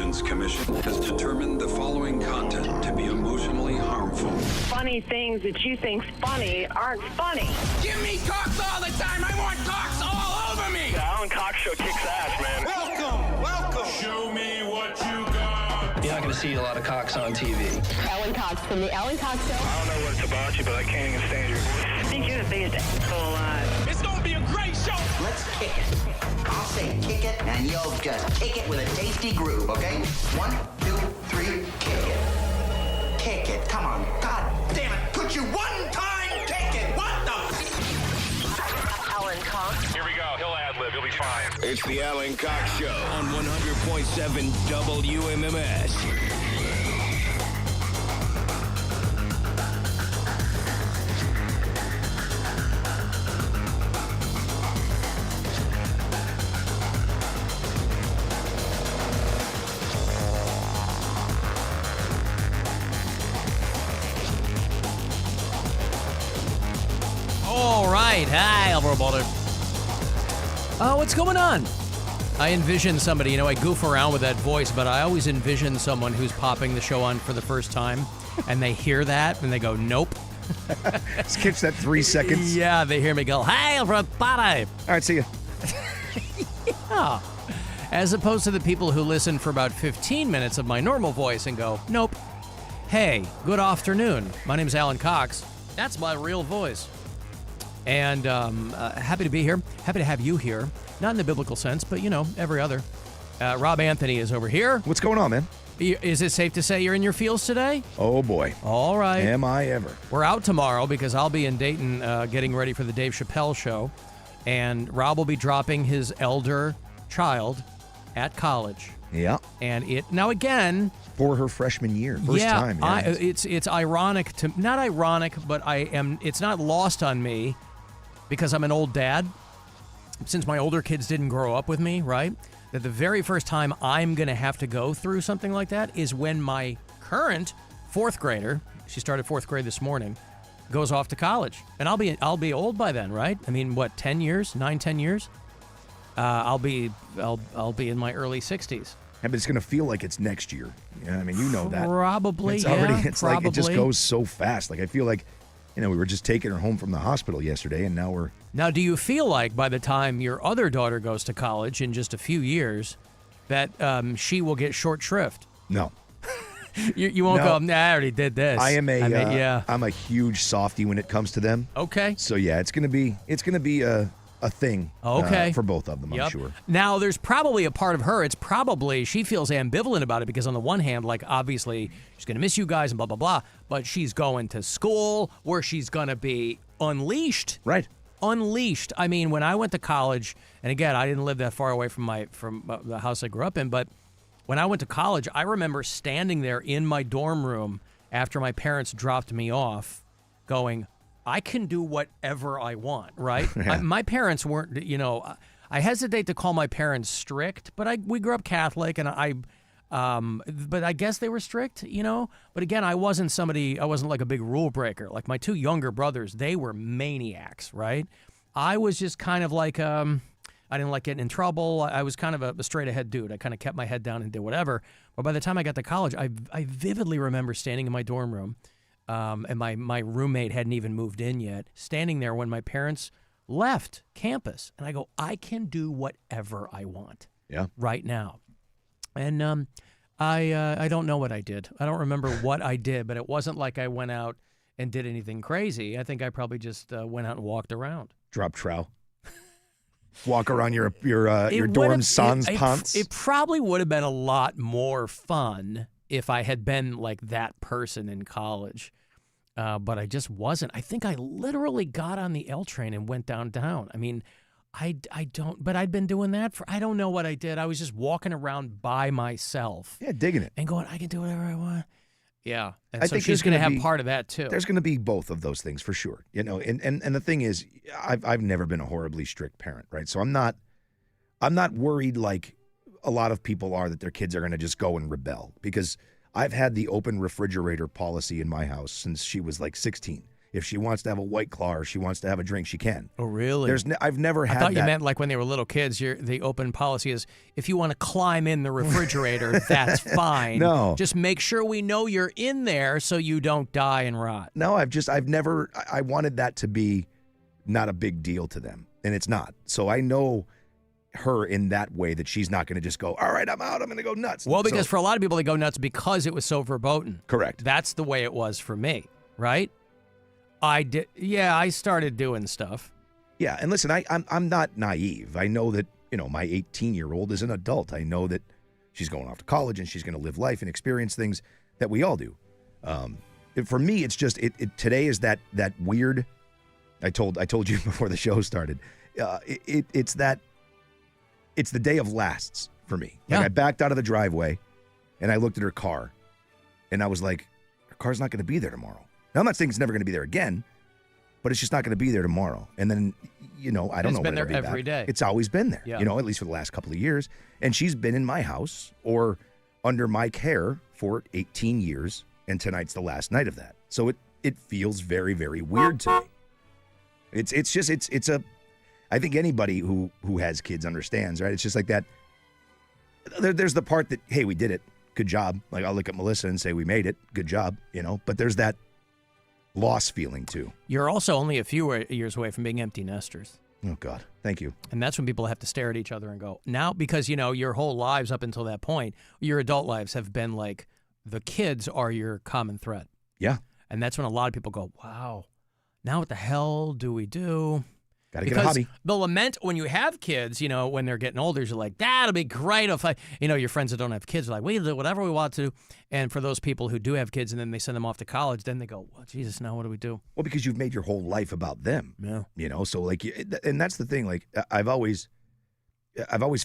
Intelligence Commission has determined the following content to be emotionally harmful. Funny things that you think's funny aren't funny. Give me cocks all the time. I want cocks all over me. The Alan Cox Show kicks ass, man. Welcome. Show me what you got. You're not going to see a lot of cocks on TV. Alan Cox from the Alan Cox Show. I don't know what it's about you, but I can't even stand your voice. I think you're the biggest asshole alive. It's going to be a great show. Let's kick it. I'll say kick it, and you'll just kick it with a tasty groove, okay? 1, 2, 3, kick it. Kick it. Come on. God damn it. Could you one time kick it? What the? Alan Cox. Here we go. He'll ad-lib. He'll be fine. It's the Alan Cox Show on 100.7 WMMS. All right. Hi, Alvaro Boulder. What's going on? I envision somebody, I goof around with that voice, but I always envision someone who's popping the show on for the first time, and they hear that, and they go, nope. Skips that 3 seconds. Yeah, they hear me go, hi, Alvaro Boulder. All right, see ya. Yeah. As opposed to the people who listen for about 15 minutes of my normal voice and go, nope. Hey, good afternoon. My name's Alan Cox. That's my real voice. And happy to be here. Happy to have you here. Not in the biblical sense, but, every other. Rob Anthony is over here. What's going on, man? Is it safe to say you're in your fields today? Oh, boy. All right. Am I ever. We're out tomorrow because I'll be in Dayton getting ready for the Dave Chappelle show. And Rob will be dropping his elder child at college. Yeah. And now again... For her freshman year. First time. Yeah. It's ironic not ironic, but it's not lost on me because I'm an old dad. Since my older kids didn't grow up with me, right? That the very first time I'm going to have to go through something like that is when my current fourth grader, she started fourth grade this morning, goes off to college. And I'll be old by then, right? I mean, what, 10 years? 9-10 years? I'll be in my early 60s. Yeah, but it's going to feel like it's next year. Yeah, I mean, you know that. Probably, it's probably. like it just goes so fast. Like, I feel like, we were just taking her home from the hospital yesterday, and now we're... Now, do you feel like by the time your other daughter goes to college in just a few years that she will get short shrift? No. You won't go, nah, I already did this. I'm a huge softie when it comes to them. Okay. So, yeah, it's going to be a thing for both of them, I'm sure. Now, there's probably a part of her, she feels ambivalent about it because on the one hand, like, obviously, she's going to miss you guys and blah, blah, blah, but she's going to school where she's going to be unleashed. Right. Unleashed. I mean, when I went to college, and again, I didn't live that far away from the house I grew up in, but when I went to college, I remember standing there in my dorm room after my parents dropped me off going, I can do whatever I want, right? Yeah. My parents weren't, I hesitate to call my parents strict, but we grew up Catholic, and but I guess they were strict, But again, I wasn't like a big rule breaker. Like my two younger brothers, they were maniacs, right? I was just kind of like, I didn't like getting in trouble. I was kind of a straight ahead dude. I kind of kept my head down and did whatever. But by the time I got to college, I vividly remember standing in my dorm room. And my roommate hadn't even moved in yet, standing there when my parents left campus. And I go, I can do whatever I want right now. And I don't know what I did. I don't remember what I did, but it wasn't like I went out and did anything crazy. I think I probably just went out and walked around. Drop trow. Walk around your dorm sans pants. It probably would have been a lot more fun if I had been like that person in college. But I just wasn't. I think I literally got on the L train and went downtown. I mean, I don't, but I'd been doing that I don't know what I did. I was just walking around by myself. Yeah, digging it. And going, I can do whatever I want. Yeah. And I so think she's going to have part of that too. There's going to be both of those things for sure. And the thing is, I've never been a horribly strict parent, right? So I'm not worried like a lot of people are that their kids are going to just go and rebel, because I've had the open refrigerator policy in my house since she was like 16. If she wants to have a White Claw or she wants to have a drink, she can. Oh, really? I've never had I thought that. you meant like when they were little kids, the open policy is if you want to climb in the refrigerator, that's fine. No. Just make sure we know you're in there so you don't die and rot. No, I wanted that to be not a big deal to them, and it's not. So I know her in that way that she's not going to just go, all right, I'm out, I'm going to go nuts. Well, because So- for a lot of people, they go nuts because it was so verboten. Correct. That's the way it was for me, right? I started doing stuff. Yeah, and listen, I'm not naive. I know that, my 18-year-old is an adult. I know that she's going off to college and she's going to live life and experience things that we all do. For me, it's just today is that weird. I told you before the show started. It's the day of lasts for me. Like, Yeah. I backed out of the driveway and I looked at her car and I was like, her car's not going to be there tomorrow. Now, I'm not saying it's never going to be there again, but it's just not going to be there tomorrow. And then, I don't know It's been when there it'll be every back. day. It's always been there, Yeah. at least for the last couple of years. And she's been in my house or under my care for 18 years. And tonight's the last night of that. So it feels very, very weird to me. I think anybody who has kids understands, right? It's just like that. There's the part that, hey, we did it. Good job. Like, I'll look at Melissa and say, we made it. Good job, But there's that loss feeling, too. You're also only a few years away from being empty nesters. Oh, God. Thank you. And that's when people have to stare at each other and go, now, because, your whole lives up until that point, your adult lives have been like the kids are your common thread. Yeah. And that's when a lot of people go, wow, now what the hell do we do? Got to get a hobby. The lament when you have kids, when they're getting older, you're like, that'll be great if your friends that don't have kids are like, we do whatever we want to. And for those people who do have kids and then they send them off to college, then they go, well, Jesus, now what do we do? Well, because you've made your whole life about them. Yeah. So like, and that's the thing. Like, I've always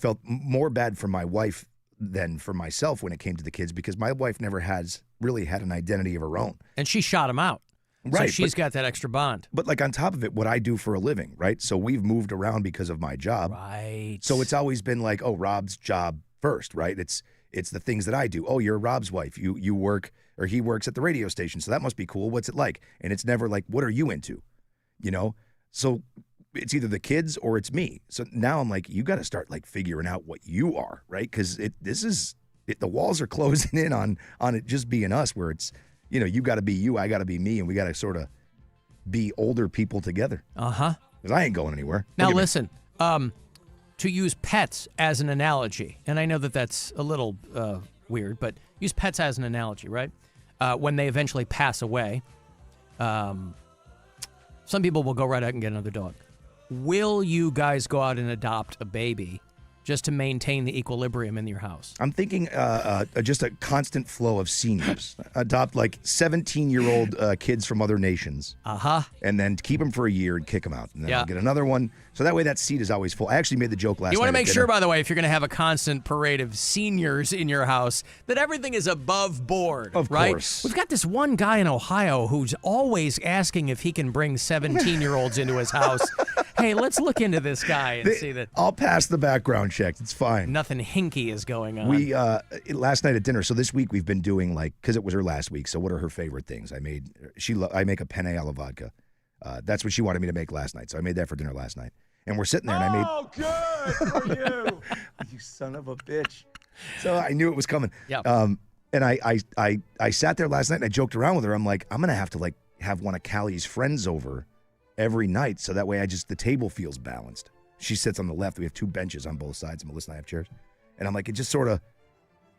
felt more bad for my wife than for myself when it came to the kids because my wife never has really had an identity of her own. And she shot him out. Right. So she's got that extra bond. But like on top of it, what I do for a living, right? So we've moved around because of my job. Right. So it's always been like, oh, Rob's job first, right? It's the things that I do. Oh, you're Rob's wife. You work, or he works at the radio station. So that must be cool. What's it like? And it's never like, what are you into? So it's either the kids or it's me. So now I'm like, you got to start like figuring out what you are, right? Because the walls are closing in on it just being us, where it's, you got to be you, I got to be me, and we got to sort of be older people together. Uh-huh. Because I ain't going anywhere. Now, Look at me. listen, to use pets as an analogy, and I know that that's a little weird, but use pets as an analogy, right? When they eventually pass away, some people will go right out and get another dog. Will you guys go out and adopt a baby just to maintain the equilibrium in your house? I'm thinking just a constant flow of seniors. Adopt like 17-year-old kids from other nations. Uh-huh. And then keep them for a year and kick them out. And then Yeah. I'll get another one. So that way that seat is always full. I actually made the joke last night. You want to at make dinner. sure, by the way, if you're going to have a constant parade of seniors in your house, that everything is above board, Of right? course. We've got this one guy in Ohio who's always asking if he can bring 17-year-olds into his house. Hey, let's look into this guy and see that I'll pass the background checks. It's fine. nothing hinky is going on. We last night at dinner. So this week we've been doing because it was her last week. So what are her favorite things? I make a penne alla vodka. That's what she wanted me to make last night. So I made that for dinner last night. And we're sitting there and I made. Oh, good for you. You son of a bitch. So I knew it was coming. Yeah. And I sat there last night and I joked around with her. I'm like, I'm gonna have to have one of Callie's friends over every night, so that way the table feels balanced. She sits on the left. We have two benches on both sides, and Melissa and I have chairs. And I'm like, it just sort of,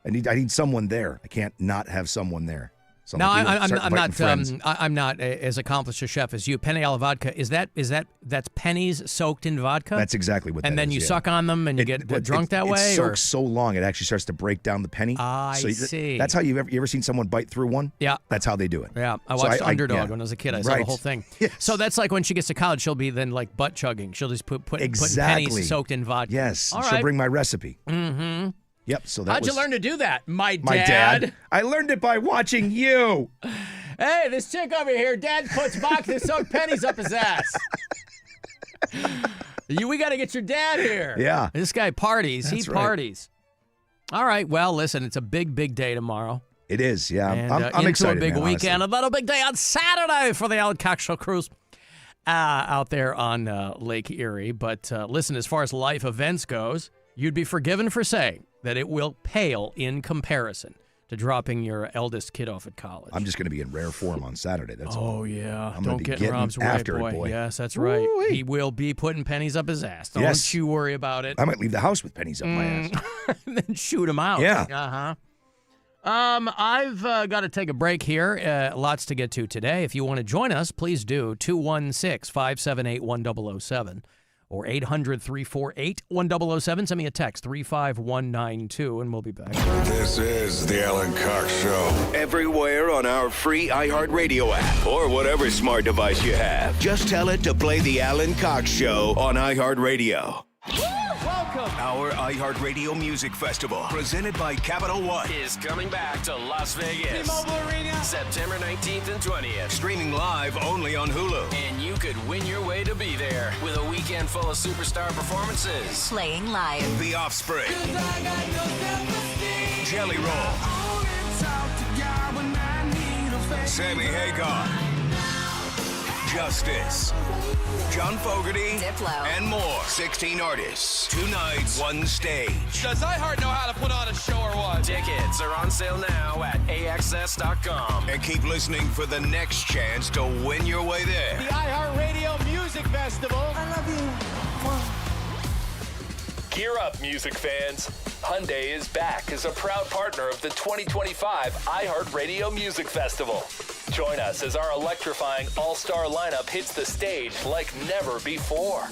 I need someone there. I can't not have someone there. So No, like, I'm start not. inviting friends. I'm not as accomplished a chef as you. Penne alla vodka that's pennies soaked in vodka. That's exactly what. And that then is, you yeah. suck on them and you get drunk that way. It soaks so long it actually starts to break down the penny. I so see. That's how you ever seen someone bite through one? Yeah. That's how they do it. Yeah, I So watched Underdog yeah. when I was a kid. I saw the Right. whole thing. Yes. So that's like when she gets to college, she'll be then like butt chugging. She'll just put Exactly. pennies soaked in vodka. Yes. All She'll right. bring my recipe. Mm-hmm. Yep. So that How'd you was learn to do that? My dad. I learned it by watching you. Hey, this chick over here, Dad puts vodka soaked pennies up his ass. We got to get your dad here. Yeah. This guy parties. That's He right. parties. All right. Well, listen, it's a big, big day tomorrow. It is, yeah. And, I'm into excited, a big man, weekend. honestly. Another big day on Saturday for the Alan Cox Show cruise out there on Lake Erie. But listen, as far as life events goes, you'd be forgiven for saying that it will pale in comparison to dropping your eldest kid off at college. I'm just going to be in rare form on Saturday. That's all. Oh, yeah. I'm Don't gonna be get in getting Rob's way, after boy. it, boy. Yes, that's right. Woo-wee. He will be putting pennies up his ass. Don't Yes. you worry about it. I might leave the house with pennies up my ass. Then shoot him out. Yeah. Uh-huh. I've got to take a break here. Lots to get to today. If you want to join us, please do. 216-578-1007 or 800-348-1007. Send me a text, 35192, and we'll be back. This is the Alan Cox Show. Everywhere on our free iHeartRadio app or whatever smart device you have. Just tell it to play the Alan Cox Show on iHeartRadio. Welcome. Our iHeartRadio Music Festival, presented by Capital One, Is coming back to Las Vegas. T-Mobile Arena. September 19th and 20th. streaming live only on Hulu. And you could win your way to be there with a weekend full of superstar performances. Playing live. The Offspring, Jelly Roll, Sammy Hagar, Justice, John Fogerty, Diplo. and more. 16 artists, 2 nights, 1 stage. Does iHeart know how to put on a show or what? Tickets are on sale now at AXS.com. And keep listening for the next chance to win your way there. The iHeartRadio Music Festival. I love you. Gear up, music fans. Hyundai is back as a proud partner of the 2025 iHeartRadio Music Festival. Join us as our electrifying all-star lineup hits the stage like never before.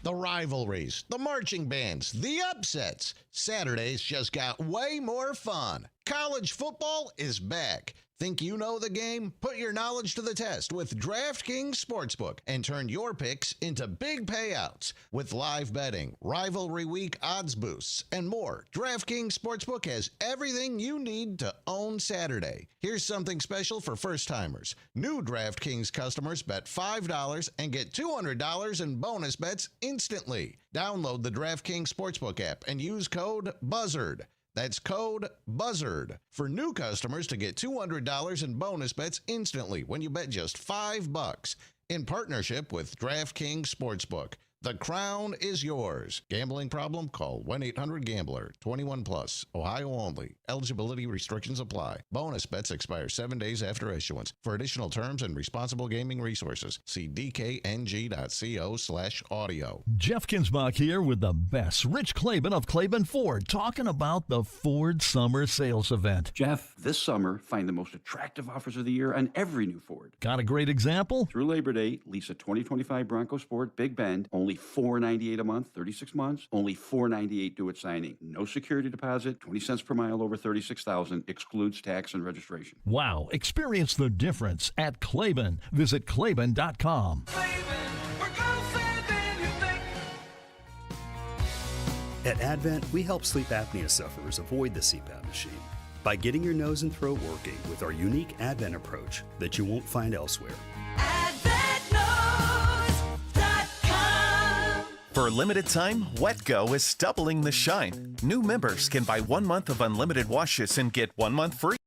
The rivalries, the marching bands, the upsets. Saturdays just got way more fun. College football is back. Think you know the game? Put your knowledge to the test with DraftKings Sportsbook and turn your picks into big payouts. With live betting, rivalry week odds boosts, and more, DraftKings Sportsbook has everything you need to own Saturday. Here's something special for first-timers. New DraftKings customers bet $5 and get $200 in bonus bets instantly. Download the DraftKings Sportsbook app and use code BUZZARD. That's code BUZZARD for new customers to get $200 in bonus bets instantly when you bet just $5 in partnership with DraftKings Sportsbook. The crown is yours. Gambling problem? Call 1-800-GAMBLER. 21 plus. Ohio only. Eligibility restrictions apply. Bonus bets expire 7 days after issuance. For additional terms and responsible gaming resources, see dkng.co/audio. Jeff Kinsbach here with the best. Rich Claiborne of Claiborne Ford talking about the Ford Summer Sales Event. Jeff, this summer, find the most attractive offers of the year on every new Ford. Got a great example? Through Labor Day, lease a 2025 Bronco Sport Big Bend, only $498 a month, 36 months, only $498 due at signing. No security deposit, 20 cents per mile over 36,000, excludes tax and registration. Wow, experience the difference at Claiborne. Visit Claiborne.com. At Advent, we help sleep apnea sufferers avoid the CPAP machine by getting your nose and throat working with our unique Advent approach that you won't find elsewhere. For a limited time, WetGo is doubling the shine. New members can buy 1 month of unlimited washes and get 1 month free.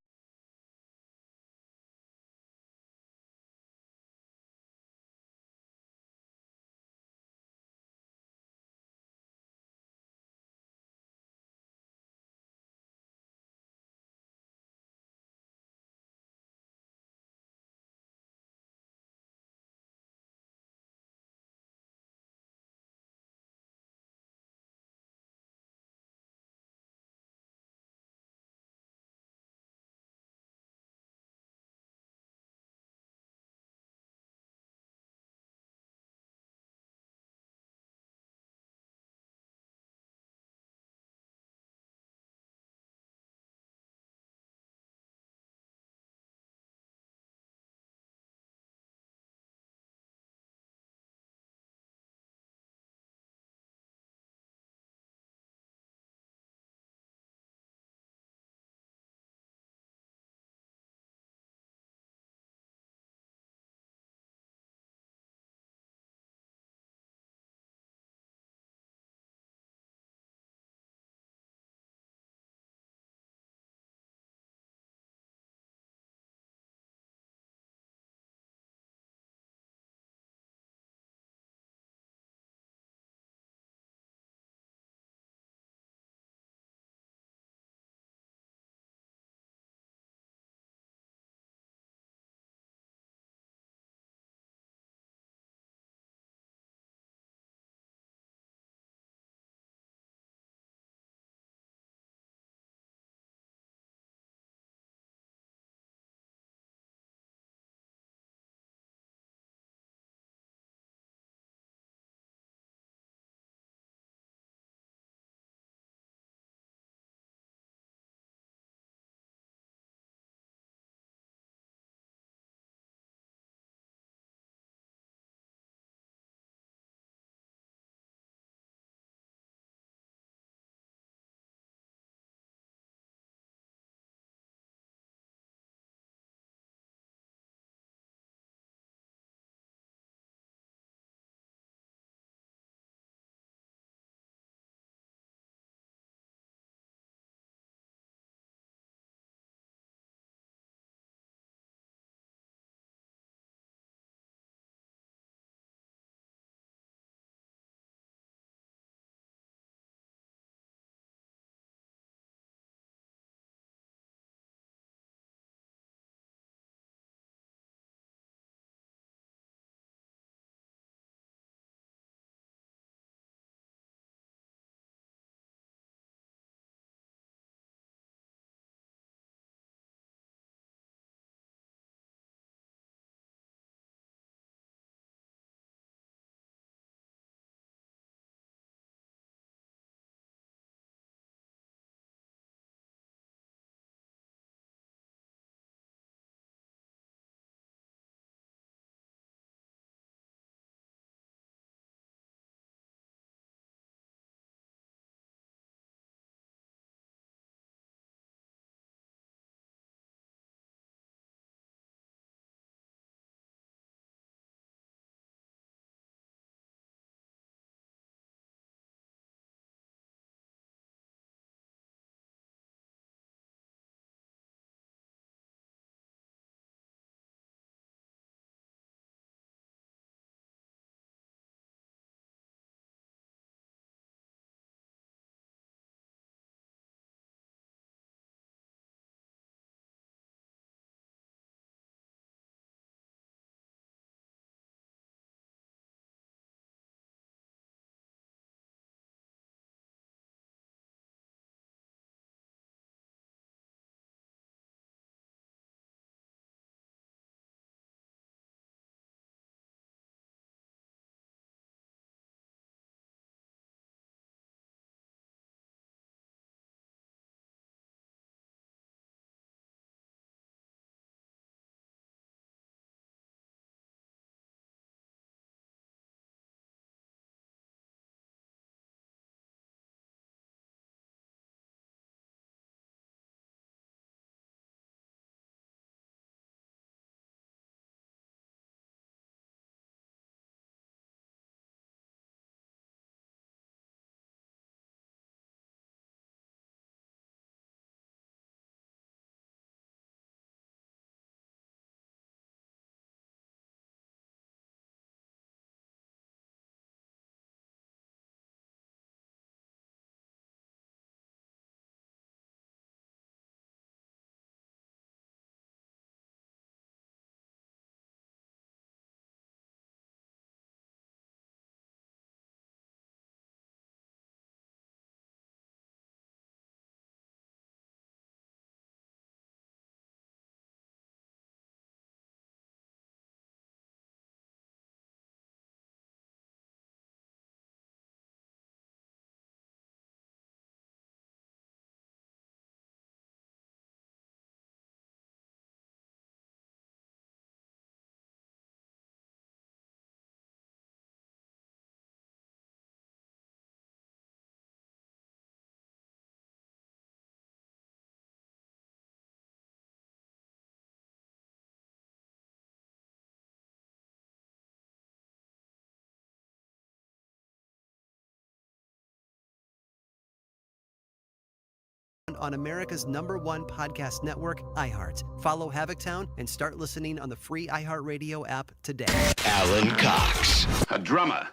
found on America's #1 podcast network, iHeart. Follow Havoctown and start listening on the free iHeartRadio app today. Alan Cox. A drummer,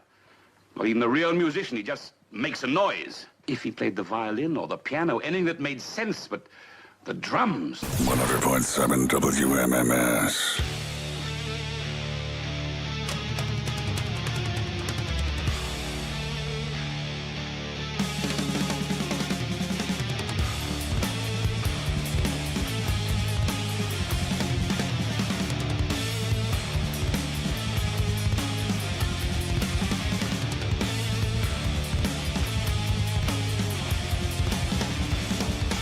or even a real musician, he just makes a noise. If he played the violin or the piano, anything that made sense, but the drums. 100.7 WMMS.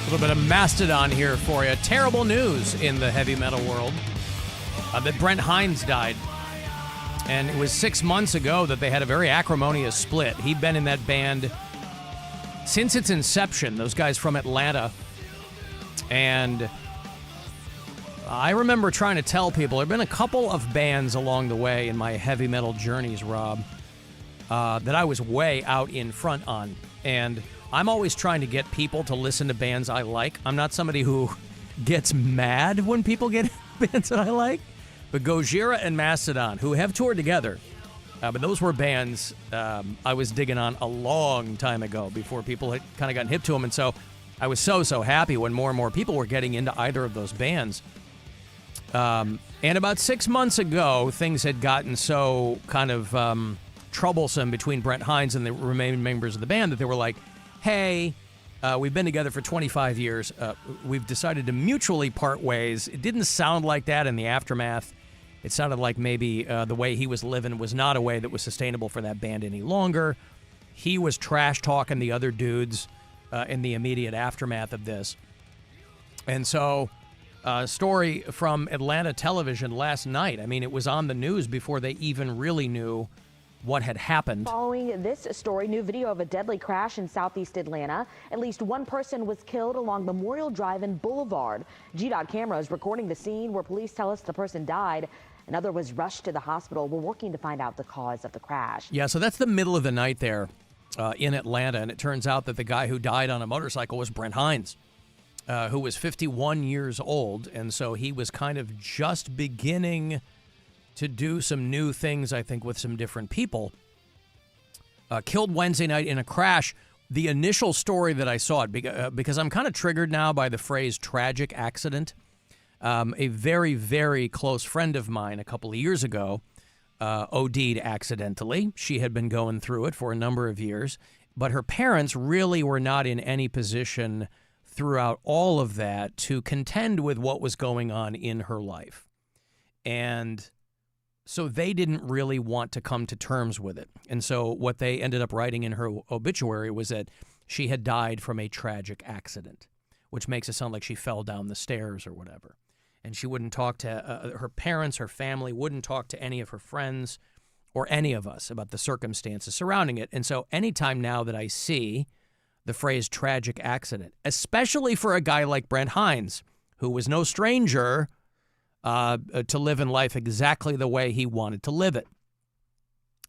A little bit of Mastodon here for you. Terrible news in the heavy metal world that Brent Hinds died. And it was 6 months ago that they had a very acrimonious split. He'd been in that band since its inception, those guys from Atlanta. And I remember trying to tell people, there have been a couple of bands along the way in my heavy metal journeys, Rob, that I was way out in front on. And I'm always trying to get people to listen to bands I like. I'm not somebody who gets mad when people get bands that I like. But Gojira and Mastodon, who have toured together, but those were bands I was digging on a long time ago before people had kind of gotten hip to them. And so I was so happy when more and more people were getting into either of those bands. And about 6 months ago, things had gotten so kind of troublesome between Brent Hinds and the remaining members of the band that they were like, hey, we've been together for 25 years. We've decided to mutually part ways. It didn't sound like that in the aftermath. It sounded like maybe the way he was living was not a way that was sustainable for that band any longer. He was trash-talking the other dudes in the immediate aftermath of this. And so, a story from Atlanta television last night. I mean, it was on the news before they even really knew what had happened. Following this story, new video of a deadly crash in southeast Atlanta. At least one person was killed along Memorial Drive and Boulevard. GDOT cameras recording the scene where police tell us the person died. Another was rushed to the hospital. We're working to find out the cause of the crash. Yeah, so that's the middle of the night there in Atlanta, and it turns out that the guy who died on a motorcycle was Brent Hinds, who was 51 years old, and so he was kind of just beginning to do some new things, I think, with some different people. Killed Wednesday night in a crash. The initial story that I saw, because I'm kind of triggered now by the phrase tragic accident. A very, very close friend of mine a couple of years ago OD'd accidentally. She had been going through it for a number of years, but her parents really were not in any position throughout all of that to contend with what was going on in her life. And so they didn't really want to come to terms with it. And so what they ended up writing in her obituary was that she had died from a tragic accident, which makes it sound like she fell down the stairs or whatever. And she wouldn't talk to her parents, her family, wouldn't talk to any of her friends or any of us about the circumstances surrounding it. And so anytime now that I see the phrase tragic accident, especially for a guy like Brent Hinds, who was no stranger to living life exactly the way he wanted to live it.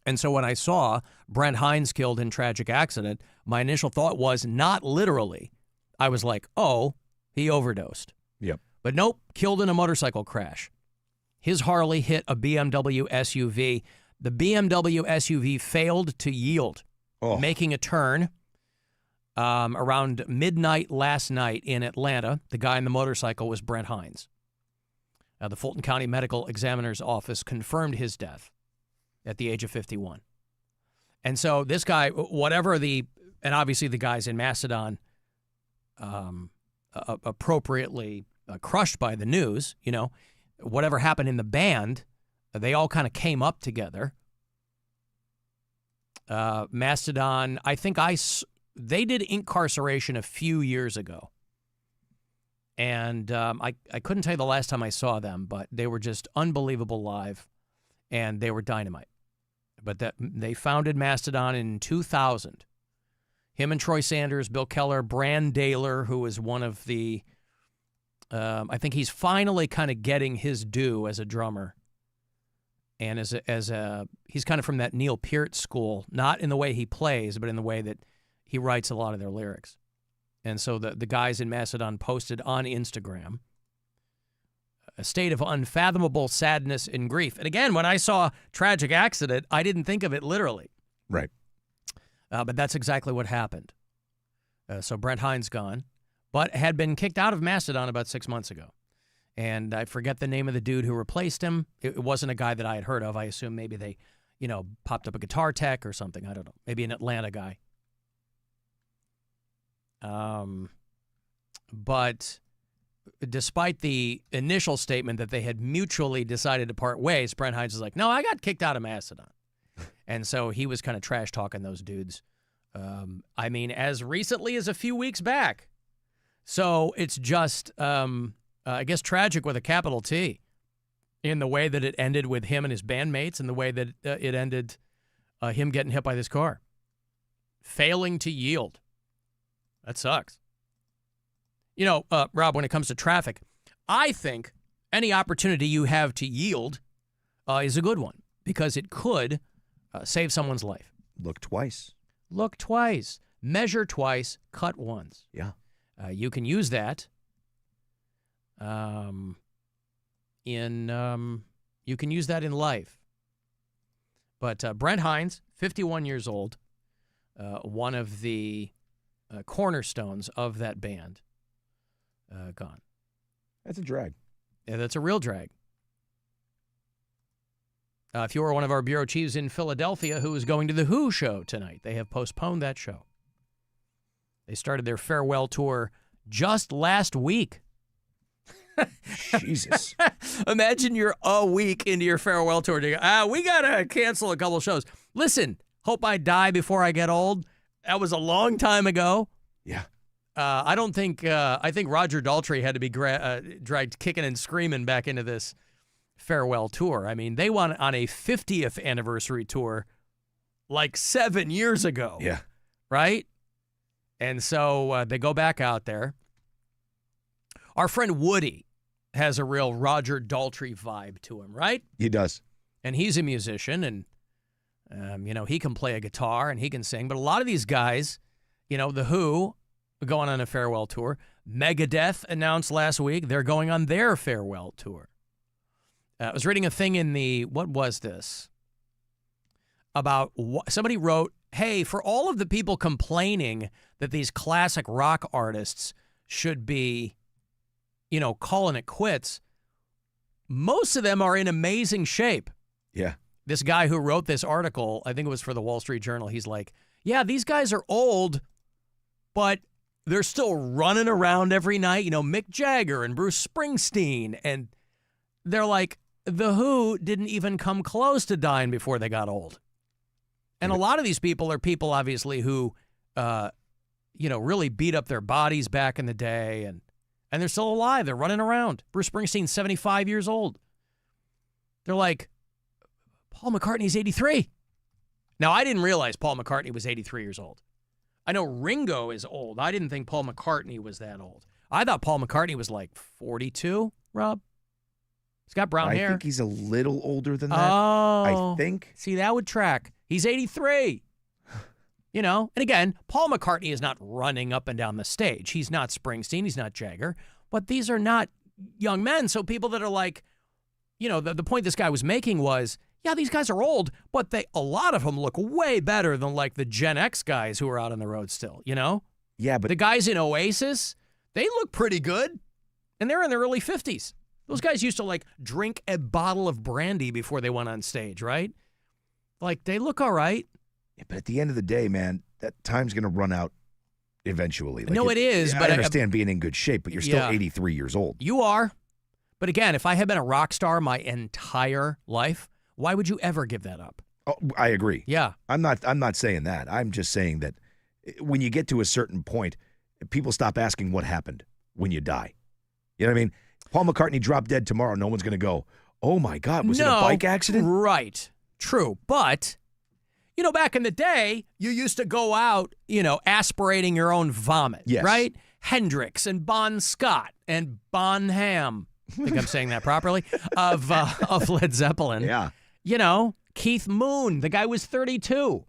And so when I saw Brent Hinds killed in tragic accident, my initial thought was not literally. I was like, oh, he overdosed. Yep. But nope, killed in a motorcycle crash. His Harley hit a BMW SUV. The BMW SUV failed to yield, making a turn around midnight last night in Atlanta. The guy in the motorcycle was Brent Hinds. The Fulton County Medical Examiner's Office confirmed his death at the age of 51. And so this guy, and obviously the guys in Mastodon appropriately crushed by the news, whatever happened in the band, they all kind of came up together. Mastodon, I think they did Incarceration a few years ago. And I couldn't tell you the last time I saw them, but they were just unbelievable live, and they were dynamite. But they founded Mastodon in 2000. Him and Troy Sanders, Bill Keller, Brand Daler, who is one of the, I think he's finally kind of getting his due as a drummer. And he's kind of from that Neil Peart school, not in the way he plays, but in the way that he writes a lot of their lyrics. And so the guys in Macedon posted on Instagram, a state of unfathomable sadness and grief. And again, when I saw tragic accident, I didn't think of it literally. Right. But that's exactly what happened. So Brent Hinds gone, but had been kicked out of Macedon about 6 months ago. And I forget the name of the dude who replaced him. It wasn't a guy that I had heard of. I assume maybe they, popped up a guitar tech or something. I don't know. Maybe an Atlanta guy. But despite the initial statement that they had mutually decided to part ways, Brent Hinds was like, no, I got kicked out of Macedon. And so he was kind of trash talking those dudes. I mean, as recently as a few weeks back. So it's just, I guess, tragic with a capital T in the way that it ended with him and his bandmates and the way that it ended him getting hit by this car. Failing to yield. That sucks. Rob, when it comes to traffic, I think any opportunity you have to yield is a good one because it could save someone's life. Look twice. Look twice. Measure twice. Cut once. Yeah. You can use that you can use that in life. But Brent Hinds, 51 years old, one of the cornerstones of that band, gone. That's a drag. Yeah, that's a real drag. If you were one of our bureau chiefs in Philadelphia who is going to the Who show tonight, they have postponed that show. They started their farewell tour just last week. Jesus. Imagine you're a week into your farewell tour. We got to cancel a couple shows. Listen, hope I die before I get old. That was a long time ago. Yeah. I think Roger Daltrey had to be dragged kicking and screaming back into this farewell tour. I mean, they went on a 50th anniversary tour like 7 years ago. Yeah. Right? And so they go back out there. Our friend Woody has a real Roger Daltrey vibe to him, right? He does. And he's a musician, and, he can play a guitar and he can sing. But a lot of these guys, The Who going on a farewell tour. Megadeth announced last week they're going on their farewell tour. I was reading a thing in what was this? About somebody wrote, hey, for all of the people complaining that these classic rock artists should be, calling it quits, most of them are in amazing shape. Yeah. This guy who wrote this article, I think it was for the Wall Street Journal, he's like, yeah, these guys are old, but they're still running around every night. Mick Jagger and Bruce Springsteen. And they're like, The Who didn't even come close to dying before they got old. And a lot of these people are people, obviously, who, really beat up their bodies back in the day. And they're still alive. They're running around. Bruce Springsteen's 75 years old. They're like, Paul McCartney's 83. Now, I didn't realize Paul McCartney was 83 years old. I know Ringo is old. I didn't think Paul McCartney was that old. I thought Paul McCartney was like 42, Rob. He's got brown hair. I think he's a little older than that. Oh. I think. See, that would track. He's 83. And again, Paul McCartney is not running up and down the stage. He's not Springsteen. He's not Jagger. But these are not young men. So people that are like, the point this guy was making was, yeah, these guys are old, but a lot of them look way better than like the Gen X guys who are out on the road still, Yeah, but the guys in Oasis, they look pretty good, and they're in their early 50s. Those guys used to like drink a bottle of brandy before they went on stage, right? Like they look all right. Yeah, but at the end of the day, man, that time's going to run out eventually. No, it is. But I understand being in good shape, but you're still 83 years old. You are. But again, if I had been a rock star my entire life, why would you ever give that up? Oh, I agree. Yeah. I'm not saying that. I'm just saying that when you get to a certain point, people stop asking what happened when you die. You know what I mean? Paul McCartney dropped dead tomorrow. No one's going to go, oh, my God, was it a bike accident? Right. True. But, back in the day, you used to go out, aspirating your own vomit. Yes. Right? Hendrix and Bon Scott and Bonham. I think I'm saying that properly. Of Led Zeppelin. Yeah. Keith Moon. The guy was 32.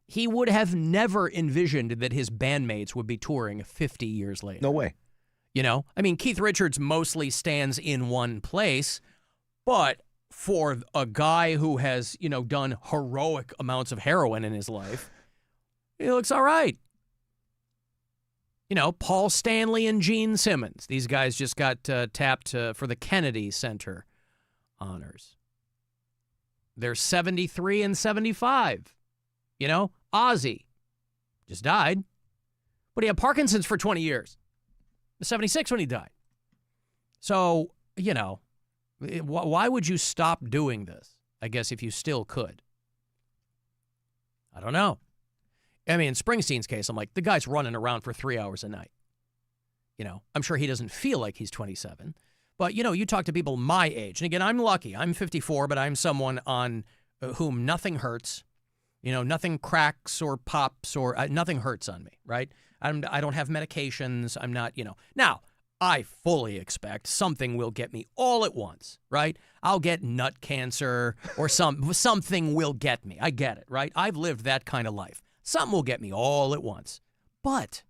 he would have never envisioned that his bandmates would be touring 50 years later. No way. You know, I mean, Keith Richards mostly stands in one place, but for a guy who has, you know, done heroic amounts of heroin in his life, he looks all right. You know, Paul Stanley and Gene Simmons. These guys just got tapped for the Kennedy Center honors. They're 73 and 75. You know, Ozzy just died, but he had Parkinson's for 20 years. He was 76 when he died. So, you know, why would you stop doing this? I guess if you still could. I don't know. I mean, in Springsteen's case, I'm like, the guy's running around for 3 hours a night. You know, I'm sure he doesn't feel like he's 27. But, you know, you talk to people my age. And again, I'm lucky. I'm 54, but I'm someone on whom nothing hurts. You know, nothing cracks or pops or nothing hurts on me, right? I don't have medications. I'm not, you know. Now, I fully expect something will get me all at once, right? I'll get nut cancer or something will get me. I get it, right? I've lived that kind of life. Something will get me all at once. But,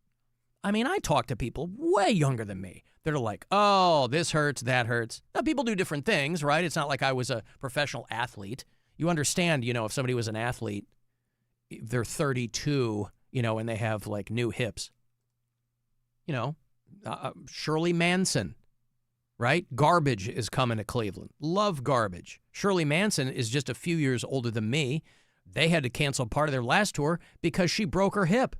I mean, I talk to people way younger than me. They're like, oh, this hurts, that hurts. Now, people do different things, right? It's not like I was a professional athlete. You understand, you know, if somebody was an athlete, they're 32, you know, and they have, like, new hips. You know, Shirley Manson, right? Garbage is coming to Cleveland. Love Garbage. Shirley Manson is just a few years older than me. They had to cancel part of their last tour because she broke her hip.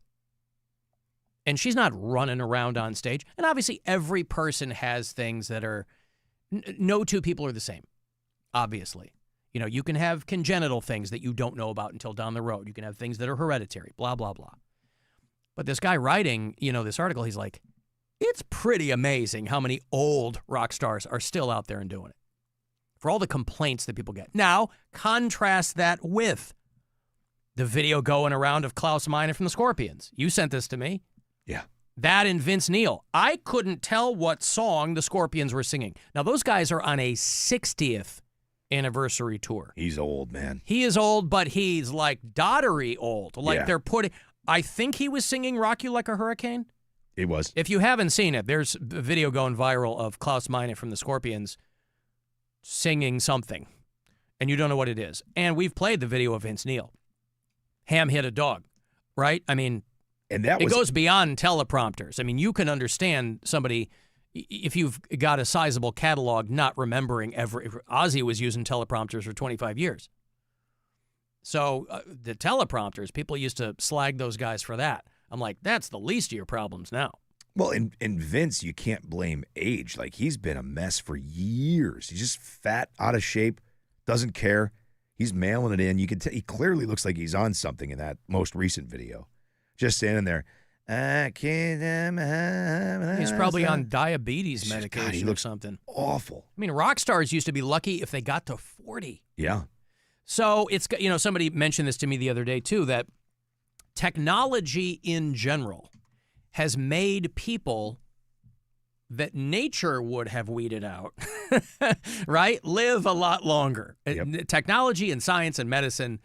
And she's not running around on stage. And obviously, every person has things that are, no two people are the same, obviously. You know, you can have congenital things that you don't know about until down the road. You can have things that are hereditary, blah, blah, blah. But this guy writing, you know, this article, he's like, it's pretty amazing how many old rock stars are still out there and doing it. For all the complaints that people get. Now, contrast that with the video going around of Klaus Meine from the Scorpions. You sent this to me. Yeah. That and Vince Neil. I couldn't tell what song the Scorpions were singing. Now, those guys are on a 60th anniversary tour. He's old, man. He is old, but he's like doddery old. Like Yeah. they're putting, I think he was singing Rock You Like a Hurricane. It was. If you haven't seen it, there's a video going viral of Klaus Meine from the Scorpions singing something, and you don't know what it is. And we've played the video of Vince Neil. Ham hit a dog, right? I mean, and that it goes beyond teleprompters. I mean, you can understand somebody, if you've got a sizable catalog, not remembering Ozzy was using teleprompters for 25 years. So the teleprompters, people used to slag those guys for that. I'm like, that's the least of your problems now. Well, in Vince, you can't blame age. Like, he's been a mess for years. He's just fat, out of shape, doesn't care. He's mailing it in. You can tell he clearly looks like he's on something in that most recent video. Just standing there. He's probably on diabetes medication God, he or looks something. Awful. I mean, rock stars used to be lucky if they got to 40. Yeah. So it's, you know, somebody mentioned this to me the other day too, that technology in general has made people that nature would have weeded out, right, live a lot longer. Yep. Technology and science and medicine,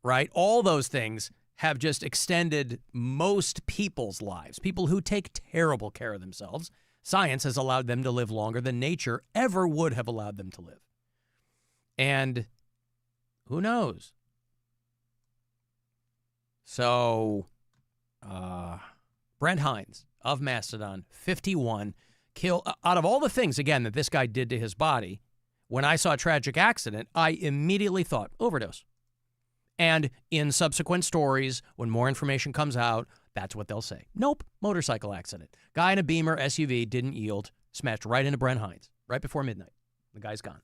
right, all those things have just extended most people's lives. People who take terrible care of themselves, science has allowed them to live longer than nature ever would have allowed them to live. And who knows? So, Brent Hinds of Mastodon, 51, out of all the things, again, that this guy did to his body, when I saw a tragic accident, I immediately thought, overdose. And in subsequent stories, when more information comes out, that's what they'll say. Nope, motorcycle accident. Guy in a Beamer SUV didn't yield, smashed right into Brent Hinds, right before midnight. The guy's gone.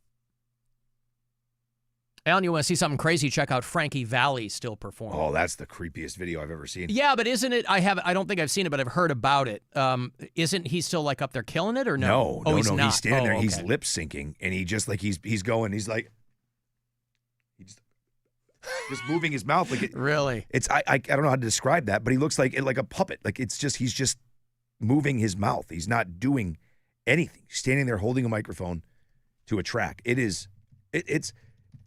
Alan, you want to see something crazy? Check out Frankie Valli still performing. Oh, that's the creepiest video I've ever seen. Yeah, but isn't it? I don't think I've seen it, but I've heard about it. Isn't he still like up there killing it or no? No, he's not. He's standing there. Okay. He's lip syncing, and he just like he's going. He's like just moving his mouth like it. Really? It's I don't know how to describe that, but he looks like a puppet. Like it's just he's just moving his mouth. He's not doing anything. He's standing there holding a microphone to a track.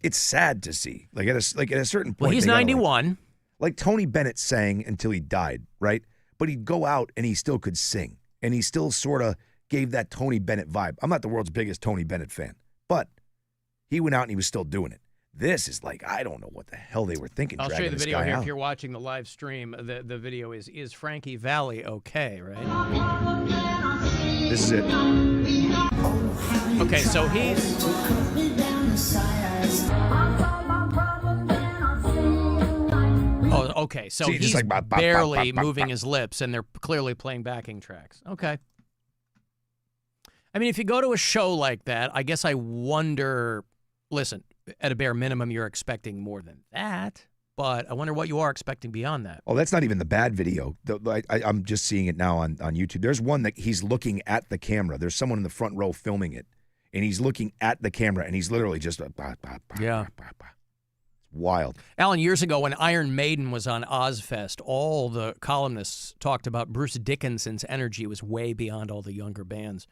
It's sad to see. Like at a certain point. Well, he's 91. Like Tony Bennett sang until he died, right? But he'd go out and he still could sing. And he still sort of gave that Tony Bennett vibe. I'm not the world's biggest Tony Bennett fan, but he went out and he was still doing it. This is like, I don't know what the hell they were thinking. I'll show you the video here out. if you're watching the live stream. The video is Frankie Valli okay, right? This is it. Okay, so he's... Oh, okay, so See, he's just like, barely moving his lips, and they're clearly playing backing tracks. Okay. I mean, if you go to a show like that, I guess I wonder, listen, at a bare minimum, you're expecting more than that, but I wonder what you are expecting beyond that. Oh, that's not even the bad video. I'm just seeing it now on YouTube. There's one that he's looking at the camera. There's someone in the front row filming it, and he's looking at the camera, and he's literally just... Yeah. Wild. Alan, years ago when Iron Maiden was on Ozfest, all the columnists talked about Bruce Dickinson's energy was way beyond all the younger bands.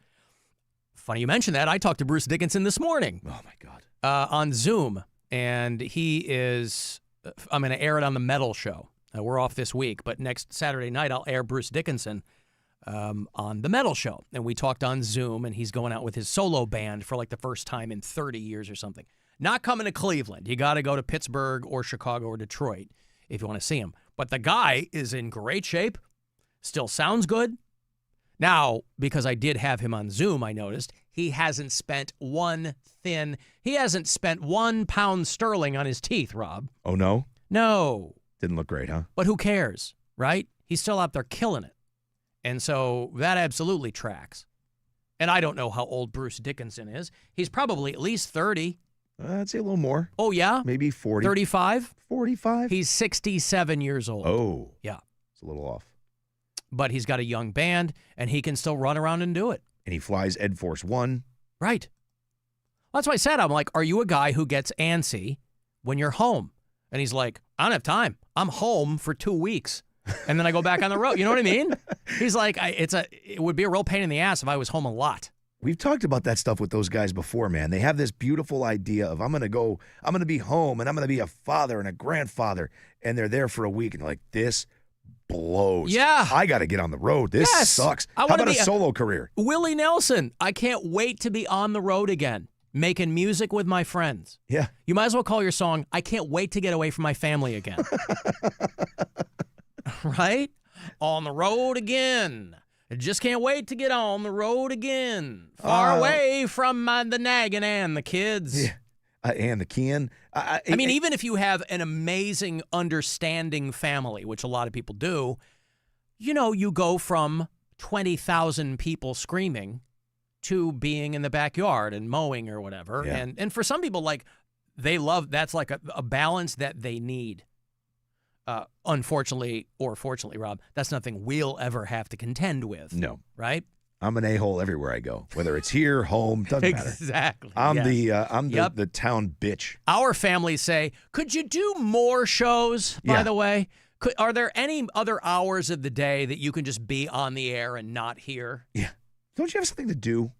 Funny you mentioned that. I talked to Bruce Dickinson this morning. Oh, my God. On Zoom, and he is, I'm going to air it on the Metal Show. We're off this week, but next Saturday night I'll air Bruce Dickinson on the Metal Show. And we talked on Zoom, and he's going out with his solo band for like the first time in 30 years or something. Not coming to Cleveland. You got to go to Pittsburgh or Chicago or Detroit if you want to see him. But the guy is in great shape, still sounds good. Now, because I did have him on Zoom, I noticed he hasn't spent £1 pound sterling on his teeth, Rob. Oh, no? No. Didn't look great, huh? But who cares, right? He's still out there killing it. And so that absolutely tracks. And I don't know how old Bruce Dickinson is. He's probably at least 30. I'd say a little more. Oh, yeah? Maybe 40. 35? 45? He's 67 years old. Oh. Yeah. It's a little off. But he's got a young band, and he can still run around and do it. And he flies Ed Force One. Right. That's why I said, I'm like, are you a guy who gets antsy when you're home? And he's like, I don't have time. I'm home for 2 weeks. And then I go back on the road. You know what I mean? He's like, it would be a real pain in the ass if I was home a lot. We've talked about that stuff with those guys before, man. They have this beautiful idea of I'm going to be home and I'm going to be a father and a grandfather. And they're there for a week and they're like, this blows. Yeah. I got to get on the road. This sucks. How about a solo career? Willie Nelson. I can't wait to be on the road again, making music with my friends. Yeah. You might as well call your song, I can't wait to get away from my family again. Right? On the road again. I just can't wait to get on the road again. Far away from the nagging and the kids. Yeah. And the kin. I mean, even if you have an amazing, understanding family, which a lot of people do, you go from 20,000 people screaming to being in the backyard and mowing or whatever. Yeah. And for some people, like, they love, that's like a balance that they need. Unfortunately, or fortunately, Rob, that's nothing we'll ever have to contend with. No. Right? I'm an a-hole everywhere I go, whether it's here, home, doesn't matter. Exactly. I'm yes. the town bitch. Our families say, could you do more shows, by the way? Are there any other hours of the day that you can just be on the air and not hear? Yeah. Don't you have something to do?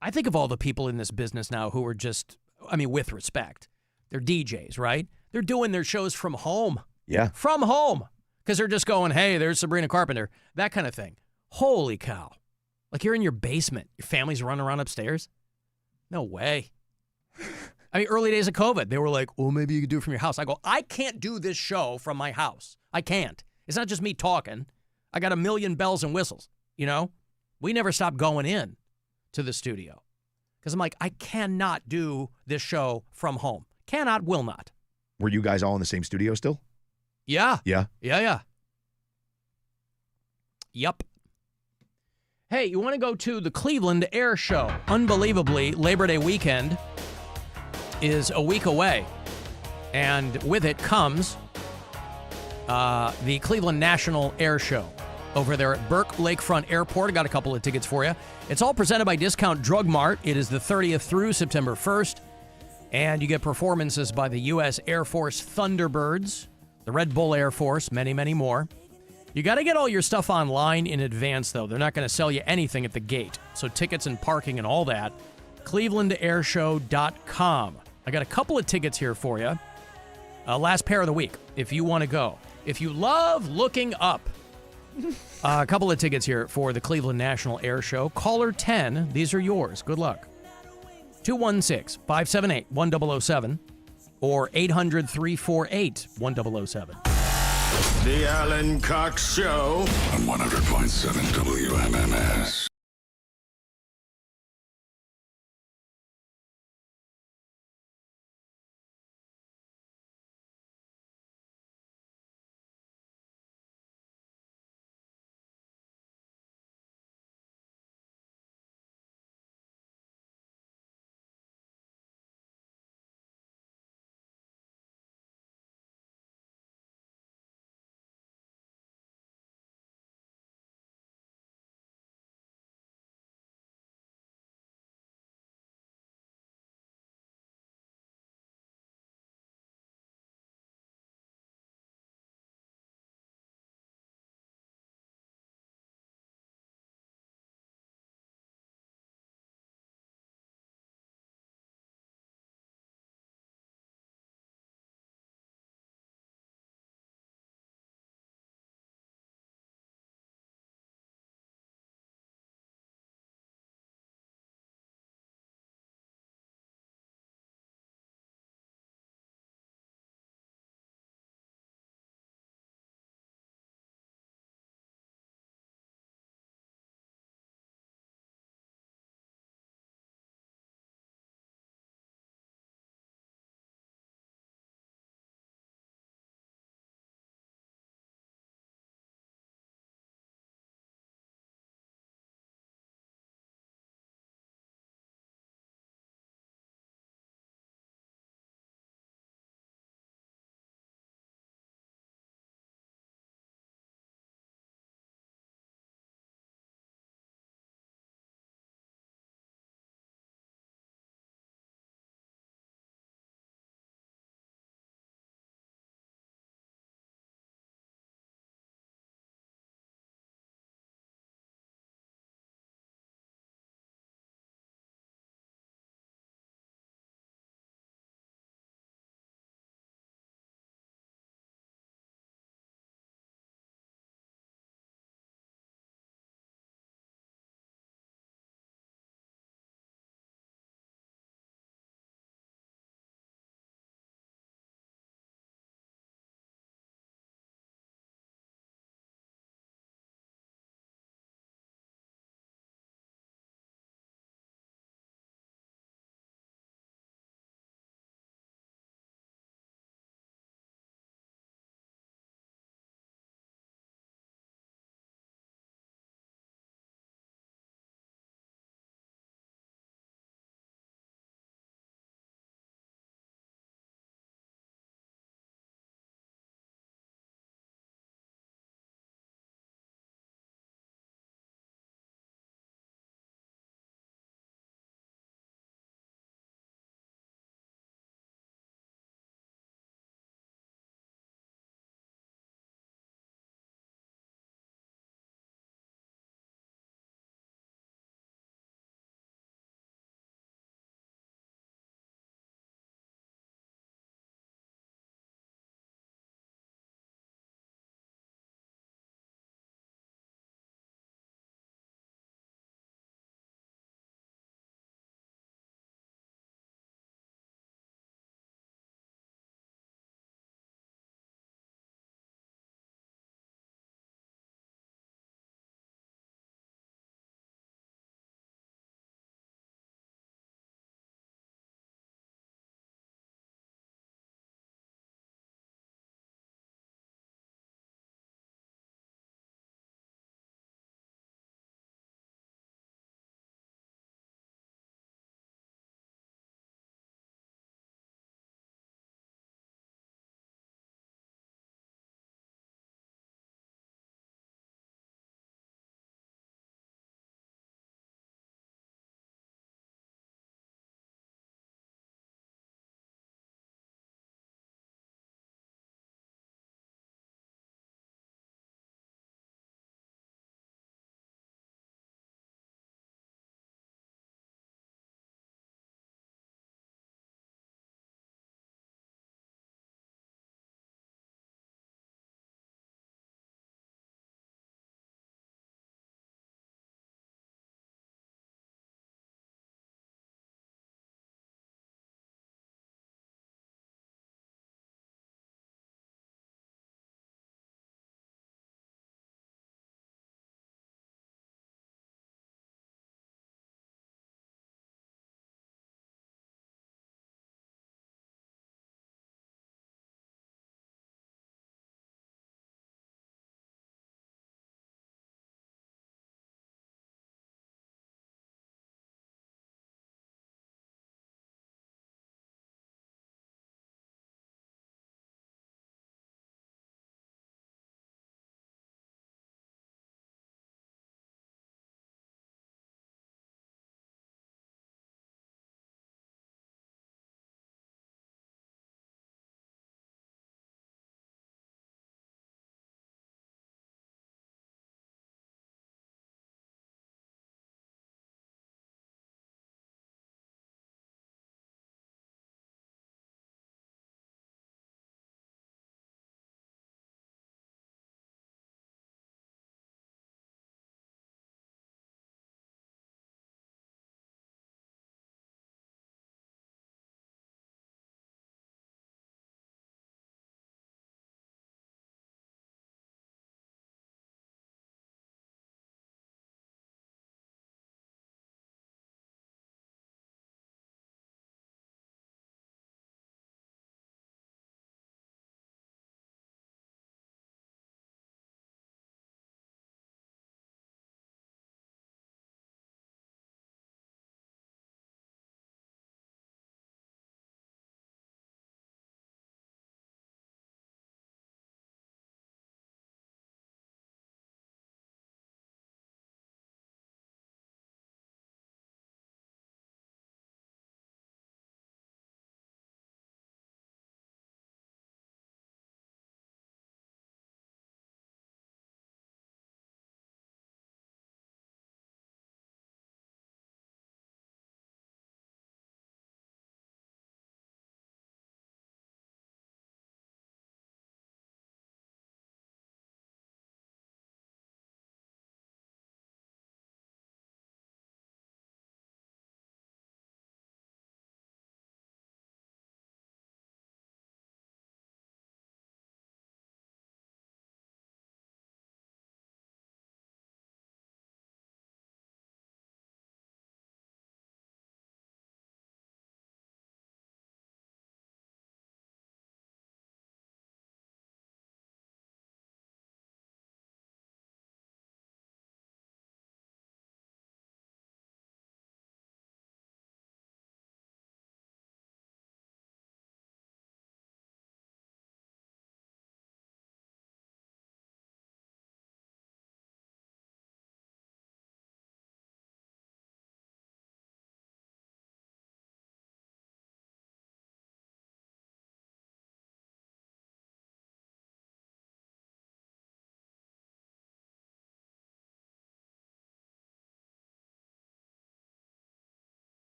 I think of all the people in this business now who are just, with respect, they're DJs, right? They're doing their shows from home. Yeah. From home. Because they're just going, hey, there's Sabrina Carpenter. That kind of thing. Holy cow. Like you're in your basement. Your family's running around upstairs. No way. Early days of COVID, they were like, oh, maybe you could do it from your house. I go, I can't do this show from my house. I can't. It's not just me talking. I got a million bells and whistles, We never stopped going in to the studio. Because I'm like, I cannot do this show from home. Cannot, will not. Were you guys all in the same studio still? Yeah. Yeah? Yeah. Yup. Hey, you want to go to the Cleveland Air Show? Unbelievably, Labor Day weekend is a week away. And with it comes the Cleveland National Air Show over there at Burke Lakefront Airport. I got a couple of tickets for you. It's all presented by Discount Drug Mart. It is the 30th through September 1st. And you get performances by the U.S. Air Force Thunderbirds, the Red Bull Air Force, many, many more. You got to get all your stuff online in advance, though. They're not going to sell you anything at the gate. So tickets and parking and all that, clevelandairshow.com. I got a couple of tickets here for you. Last pair of the week, if you want to go. If you love looking up, a couple of tickets here for the Cleveland National Air Show. Caller 10, these are yours. Good luck. 216-578-1007 or 800-348-1007. The Alan Cox Show on 100.7 WMMS.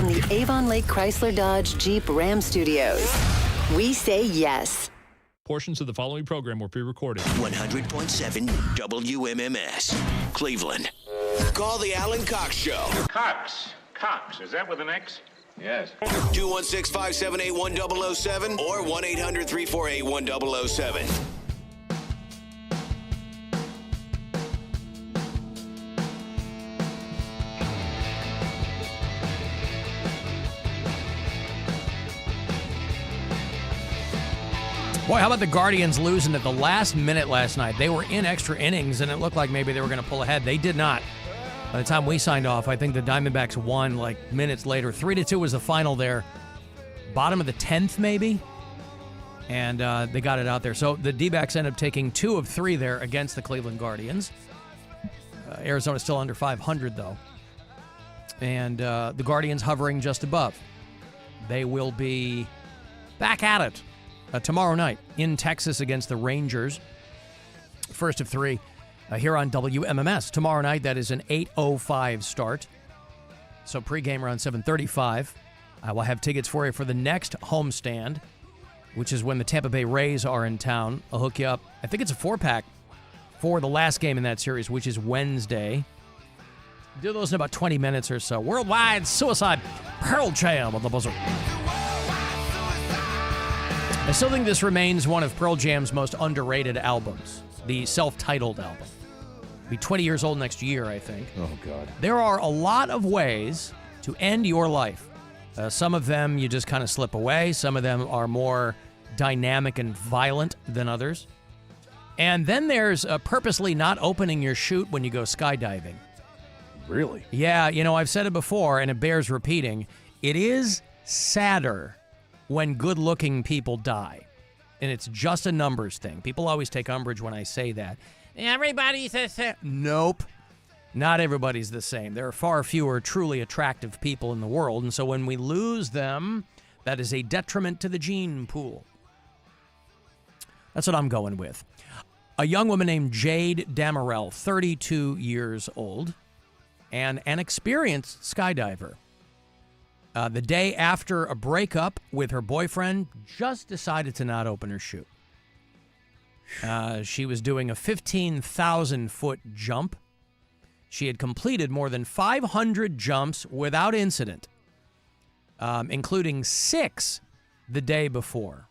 from the Avon Lake Chrysler Dodge Jeep Ram Studios. We say yes. Portions of the following program were pre-recorded. 100.7 WMMS, Cleveland. Call the Alan Cox Show. Cox. Cox. Is that with an X? Yes. 216-578-1007 or 1-800-348-1007. Boy, how about the Guardians losing at the last minute last night? They were in extra innings, and it looked like maybe they were going to pull ahead. They did not. By the time we signed off, I think the Diamondbacks won like minutes later. 3-2 was the final there. Bottom of the 10th, maybe? And they got it out there. So the D-backs ended up taking 2 of 3 there against the Cleveland Guardians. Arizona's still under 500, though. And the Guardians hovering just above. They will be back at it tomorrow night in Texas against the Rangers. First of 3 here on WMMS. Tomorrow night, that is an 8:05 start. So pregame around 7:35. I will have tickets for you for the next homestand, which is when the Tampa Bay Rays are in town. I'll hook you up. I think it's a 4-pack for the last game in that series, which is Wednesday. Do those in about 20 minutes or so. Worldwide Suicide, Pearl Jam on the buzzer. I still think this remains one of Pearl Jam's most underrated albums, the self-titled album. It'll be 20 years old next year, I think. Oh, God. There are a lot of ways to end your life. Some of them you just kind of slip away. Some of them are more dynamic and violent than others. And then there's purposely not opening your chute when you go skydiving. Really? Yeah, I've said it before, and it bears repeating. It is sadder when good-looking people die. And it's just a numbers thing. People always take umbrage when I say that. Everybody's the same. Nope. Not everybody's the same. There are far fewer truly attractive people in the world, and so when we lose them, that is a detriment to the gene pool. That's what I'm going with. A young woman named Jade Damarel, 32 years old, and an experienced skydiver. The day after a breakup with her boyfriend, just decided to not open her chute. She was doing a 15,000-foot jump. She had completed more than 500 jumps without incident, including 6 the day before.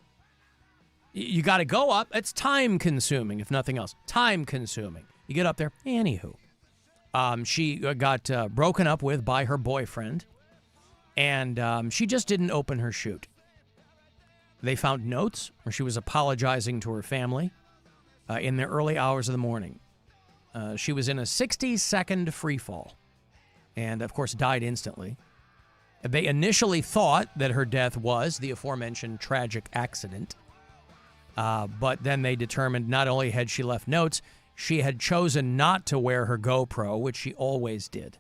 You got to go up. It's time-consuming, if nothing else. Time-consuming. You get up there. Anywho, she got broken up with by her boyfriend, and she just didn't open her chute. They found notes where she was apologizing to her family in the early hours of the morning. She was in a 60-second free fall and, of course, died instantly. They initially thought that her death was the aforementioned tragic accident, but then they determined not only had she left notes, she had chosen not to wear her GoPro, which she always did.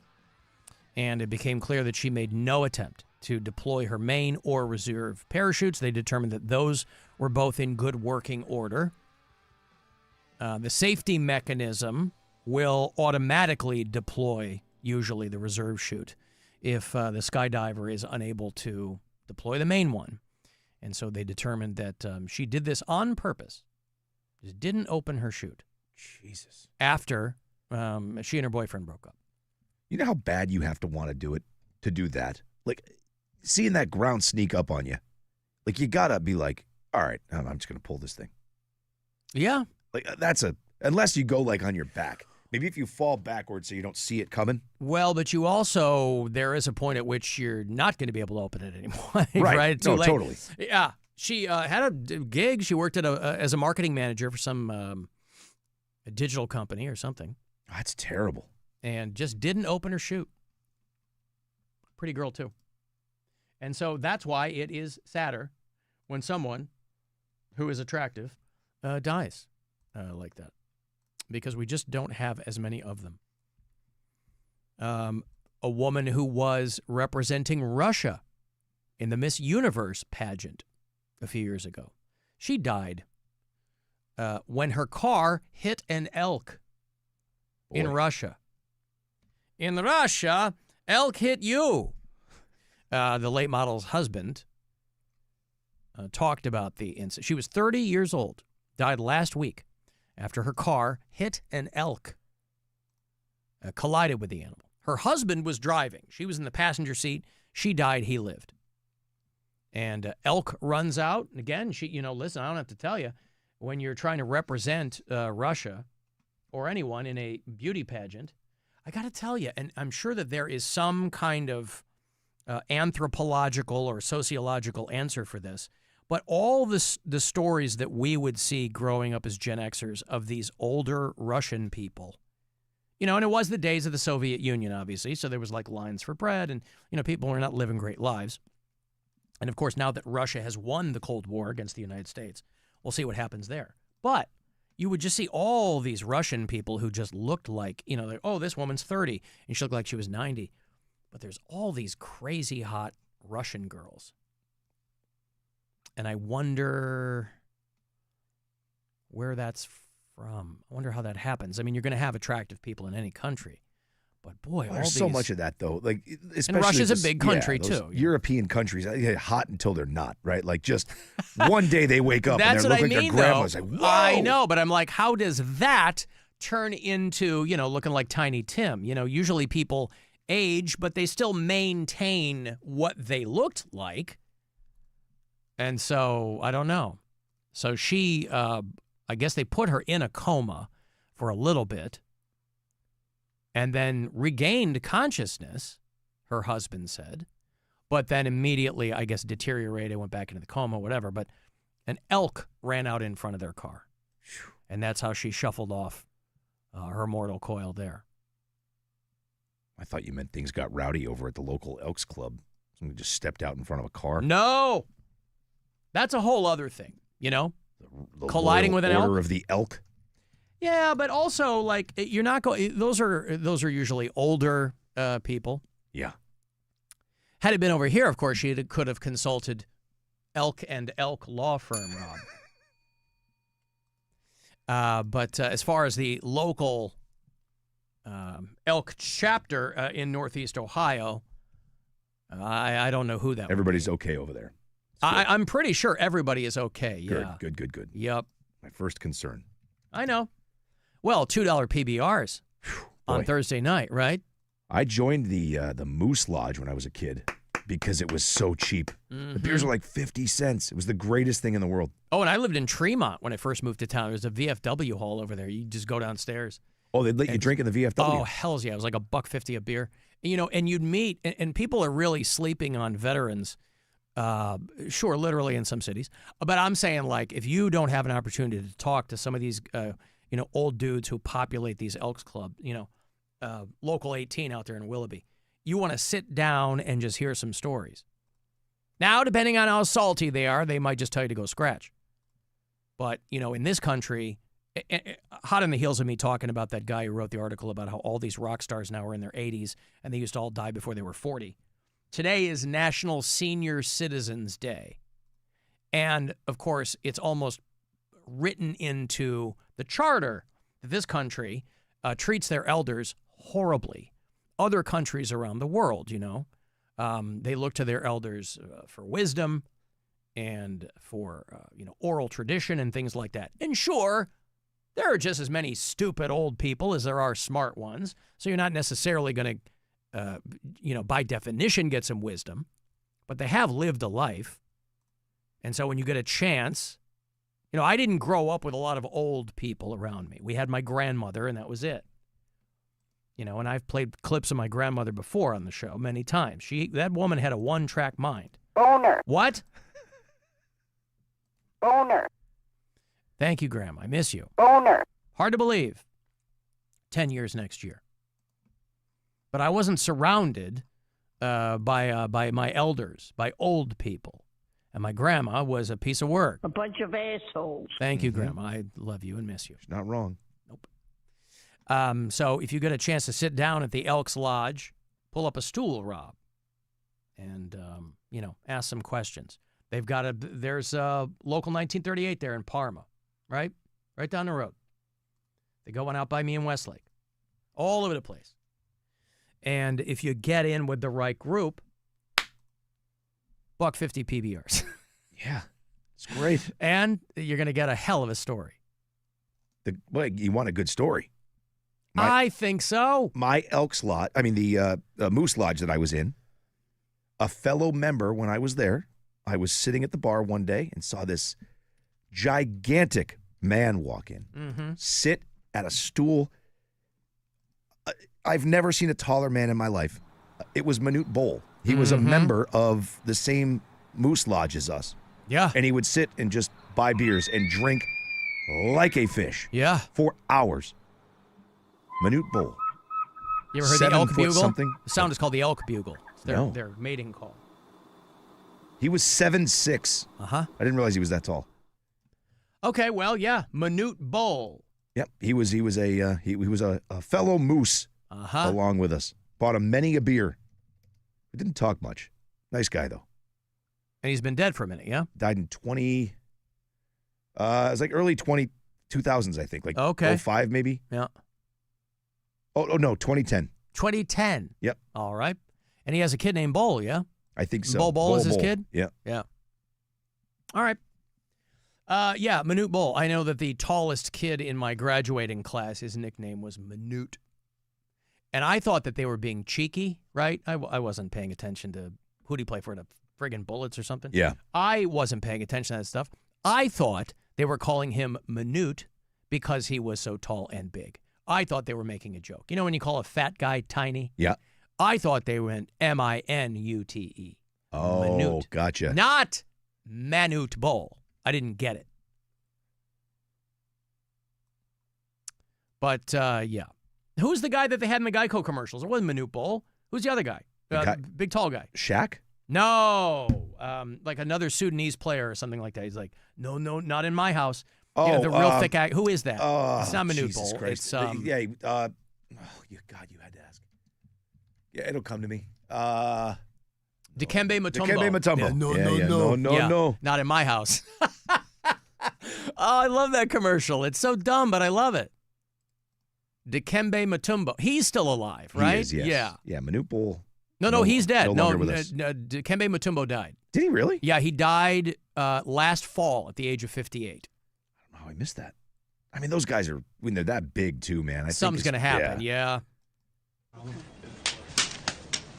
And it became clear that she made no attempt to deploy her main or reserve parachutes. They determined that those were both in good working order. The safety mechanism will automatically deploy, usually, the reserve chute if the skydiver is unable to deploy the main one. And so they determined that she did this on purpose. Just didn't open her chute. Jesus. After she and her boyfriend broke up. You know how bad you have to want to do it, to do that? Like, seeing that ground sneak up on you. Like, you got to be like, all right, I'm just going to pull this thing. Yeah. Like, unless you go, like, on your back. Maybe if you fall backwards so you don't see it coming. Well, but you also, there is a point at which you're not going to be able to open it anymore. Right. Too No, late. totally. Yeah. She had a gig. She worked at as a marketing manager for some a digital company or something. That's terrible. And just didn't open her chute. Pretty girl, too. And so that's why it is sadder when someone who is attractive dies like that. Because we just don't have as many of them. A woman who was representing Russia in the Miss Universe pageant a few years ago. She died when her car hit an elk in Russia. In Russia, elk hit you. the late model's husband, talked about the incident. She was 30 years old, died last week after her car hit an elk, collided with the animal. Her husband was driving. She was in the passenger seat. She died. He lived. And elk runs out. And again, listen, I don't have to tell you, when you're trying to represent Russia or anyone in a beauty pageant, I got to tell you, and I'm sure that there is some kind of anthropological or sociological answer for this, but all the stories that we would see growing up as Gen Xers of these older Russian people, and it was the days of the Soviet Union, obviously, so there was like lines for bread, and, people were not living great lives. And, of course, now that Russia has won the Cold War against the United States, we'll see what happens there. But you would just see all these Russian people who just looked like, like, oh, this woman's 30, and she looked like she was 90. But there's all these crazy hot Russian girls. And I wonder where that's from. I wonder how that happens. I mean, you're going to have attractive people in any country. But boy, there's so much of that, though. Like, especially and Russia's a big country, those too. European countries, hot until they're not, right? Like, just one day they wake up and they look like their grandma's. Like, whoa! I know, but I'm like, how does that turn into, looking like Tiny Tim? Usually people age, but they still maintain what they looked like. And so, I don't know. So she, I guess they put her in a coma for a little bit and then regained consciousness, her husband said, but then immediately, I guess, deteriorated, went back into the coma, whatever. But an elk ran out in front of their car. And that's how she shuffled off her mortal coil there. I thought you meant things got rowdy over at the local Elks Club. Somebody just stepped out in front of a car. No! That's a whole other thing, The colliding with an elk. Order of the Elk. Yeah, but also, like, you're not going. Those are usually older people. Yeah. Had it been over here, of course, she could have consulted Elk and Elk Law Firm, Rob. But as far as the local Elk chapter in Northeast Ohio, I don't know who that. Everybody's okay over there. I'm pretty sure everybody is okay. Yeah. Good. Yep. My first concern. I know. Well, $2 PBRs on Thursday night, right? I joined the Moose Lodge when I was a kid because it was so cheap. Mm-hmm. The beers were like 50 cents. It was the greatest thing in the world. Oh, and I lived in Tremont when I first moved to town. There's a VFW hall over there. You just go downstairs. Oh, they'd let you drink in the VFW? Oh, hells yeah. It was like $1.50 a beer. And you'd meet, and people are really sleeping on veterans. Sure, literally in some cities. But I'm saying, like, if you don't have an opportunity to talk to some of these, old dudes who populate these Elks Club, Local 18 out there in Willoughby, you want to sit down and just hear some stories. Now, depending on how salty they are, they might just tell you to go scratch. But, in this country, hot on the heels of me talking about that guy who wrote the article about how all these rock stars now are in their 80s and they used to all die before they were 40. Today is National Senior Citizens Day. And, of course, it's almost written into the charter that this country treats their elders horribly. Other countries around the world, they look to their elders for wisdom and for, oral tradition and things like that. And sure, there are just as many stupid old people as there are smart ones. So you're not necessarily going to by definition, get some wisdom, but they have lived a life. And so when you get a chance, I didn't grow up with a lot of old people around me. We had my grandmother, and that was it. And I've played clips of my grandmother before on the show many times. That woman had a one-track mind. Boner. What? Boner. Thank you, Grandma. I miss you. Boner. Hard to believe. 10 years next year. But I wasn't surrounded by my elders, by old people. And my grandma was a piece of work. A bunch of assholes. Thank you, Grandma. I love you and miss you. She's not wrong. Nope. So if you get a chance to sit down at the Elks Lodge, pull up a stool, Rob, and, ask some questions. They've got there's Local 1938 there in Parma, right? Right down the road. They go one out by me in Westlake. All over the place. And if you get in with the right group, $1.50 PBRs. Yeah, it's great. And you're going to get a hell of a story. You want a good story. I think so. My Elks Lodge, the Moose Lodge that I was in, a fellow member, when I was there, I was sitting at the bar one day and saw this gigantic man walk in, sit at a stool. I've never seen a taller man in my life. It was Manute Bowl. He was a member of the same Moose Lodge as us. Yeah. And he would sit and just buy beers and drink like a fish. Yeah. For hours. Manute Bowl. You ever heard the elk bugle? Something? The sound is called the elk bugle. It's No. their mating call. He was 7'6". Uh-huh. I didn't realize he was that tall. Okay, well, yeah, Manute Bowl. Yep, he was a fellow Moose along with us. Bought him many a beer. We didn't talk much. Nice guy though. And he's been dead for a minute, yeah? Died in it was like early 2000s, I think, like 05 maybe. Yeah. Oh no, 2010. 2010. Yep. All right. And he has a kid named Bowl, yeah? I think so. Bowl is his kid? Yeah. Yeah. All right. Yeah, Manute Bowl. I know that the tallest kid in my graduating class, his nickname was Manute. And I thought that they were being cheeky, right? I wasn't paying attention to who did he play for, the friggin' Bullets or something? Yeah. I wasn't paying attention to that stuff. I thought they were calling him Manute because he was so tall and big. I thought they were making a joke. You know when you call a fat guy tiny? Yeah. I thought they went Minute. Oh, Manute. gotcha. Not Manute Bowl. I didn't get it. But, yeah. Who's the guy that they had in the Geico commercials? It wasn't Manute Bowl. Who's the other guy? Big, tall guy. Shaq? No. Like another Sudanese player or something like that. He's like, no, not in my house. Oh, yeah, the real thick guy. Who is that? Oh, it's not Manute Jesus Bowl. Christ. It's, God, you had to ask. Yeah, it'll come to me. Dikembe Mutombo. Dikembe Mutombo. Yeah, no. Not in my house. Oh, I love that commercial. It's so dumb, but I love it. Dikembe Mutombo. He's still alive, right? He is, yes. Yeah. Yeah, Manute Bowl. No, he's dead. No longer with us. Dikembe Mutombo died. Did he really? Yeah, he died last fall at the age of 58. Oh, I missed that. I mean, those guys are, when they're that big too, man. Something's going to happen, yeah.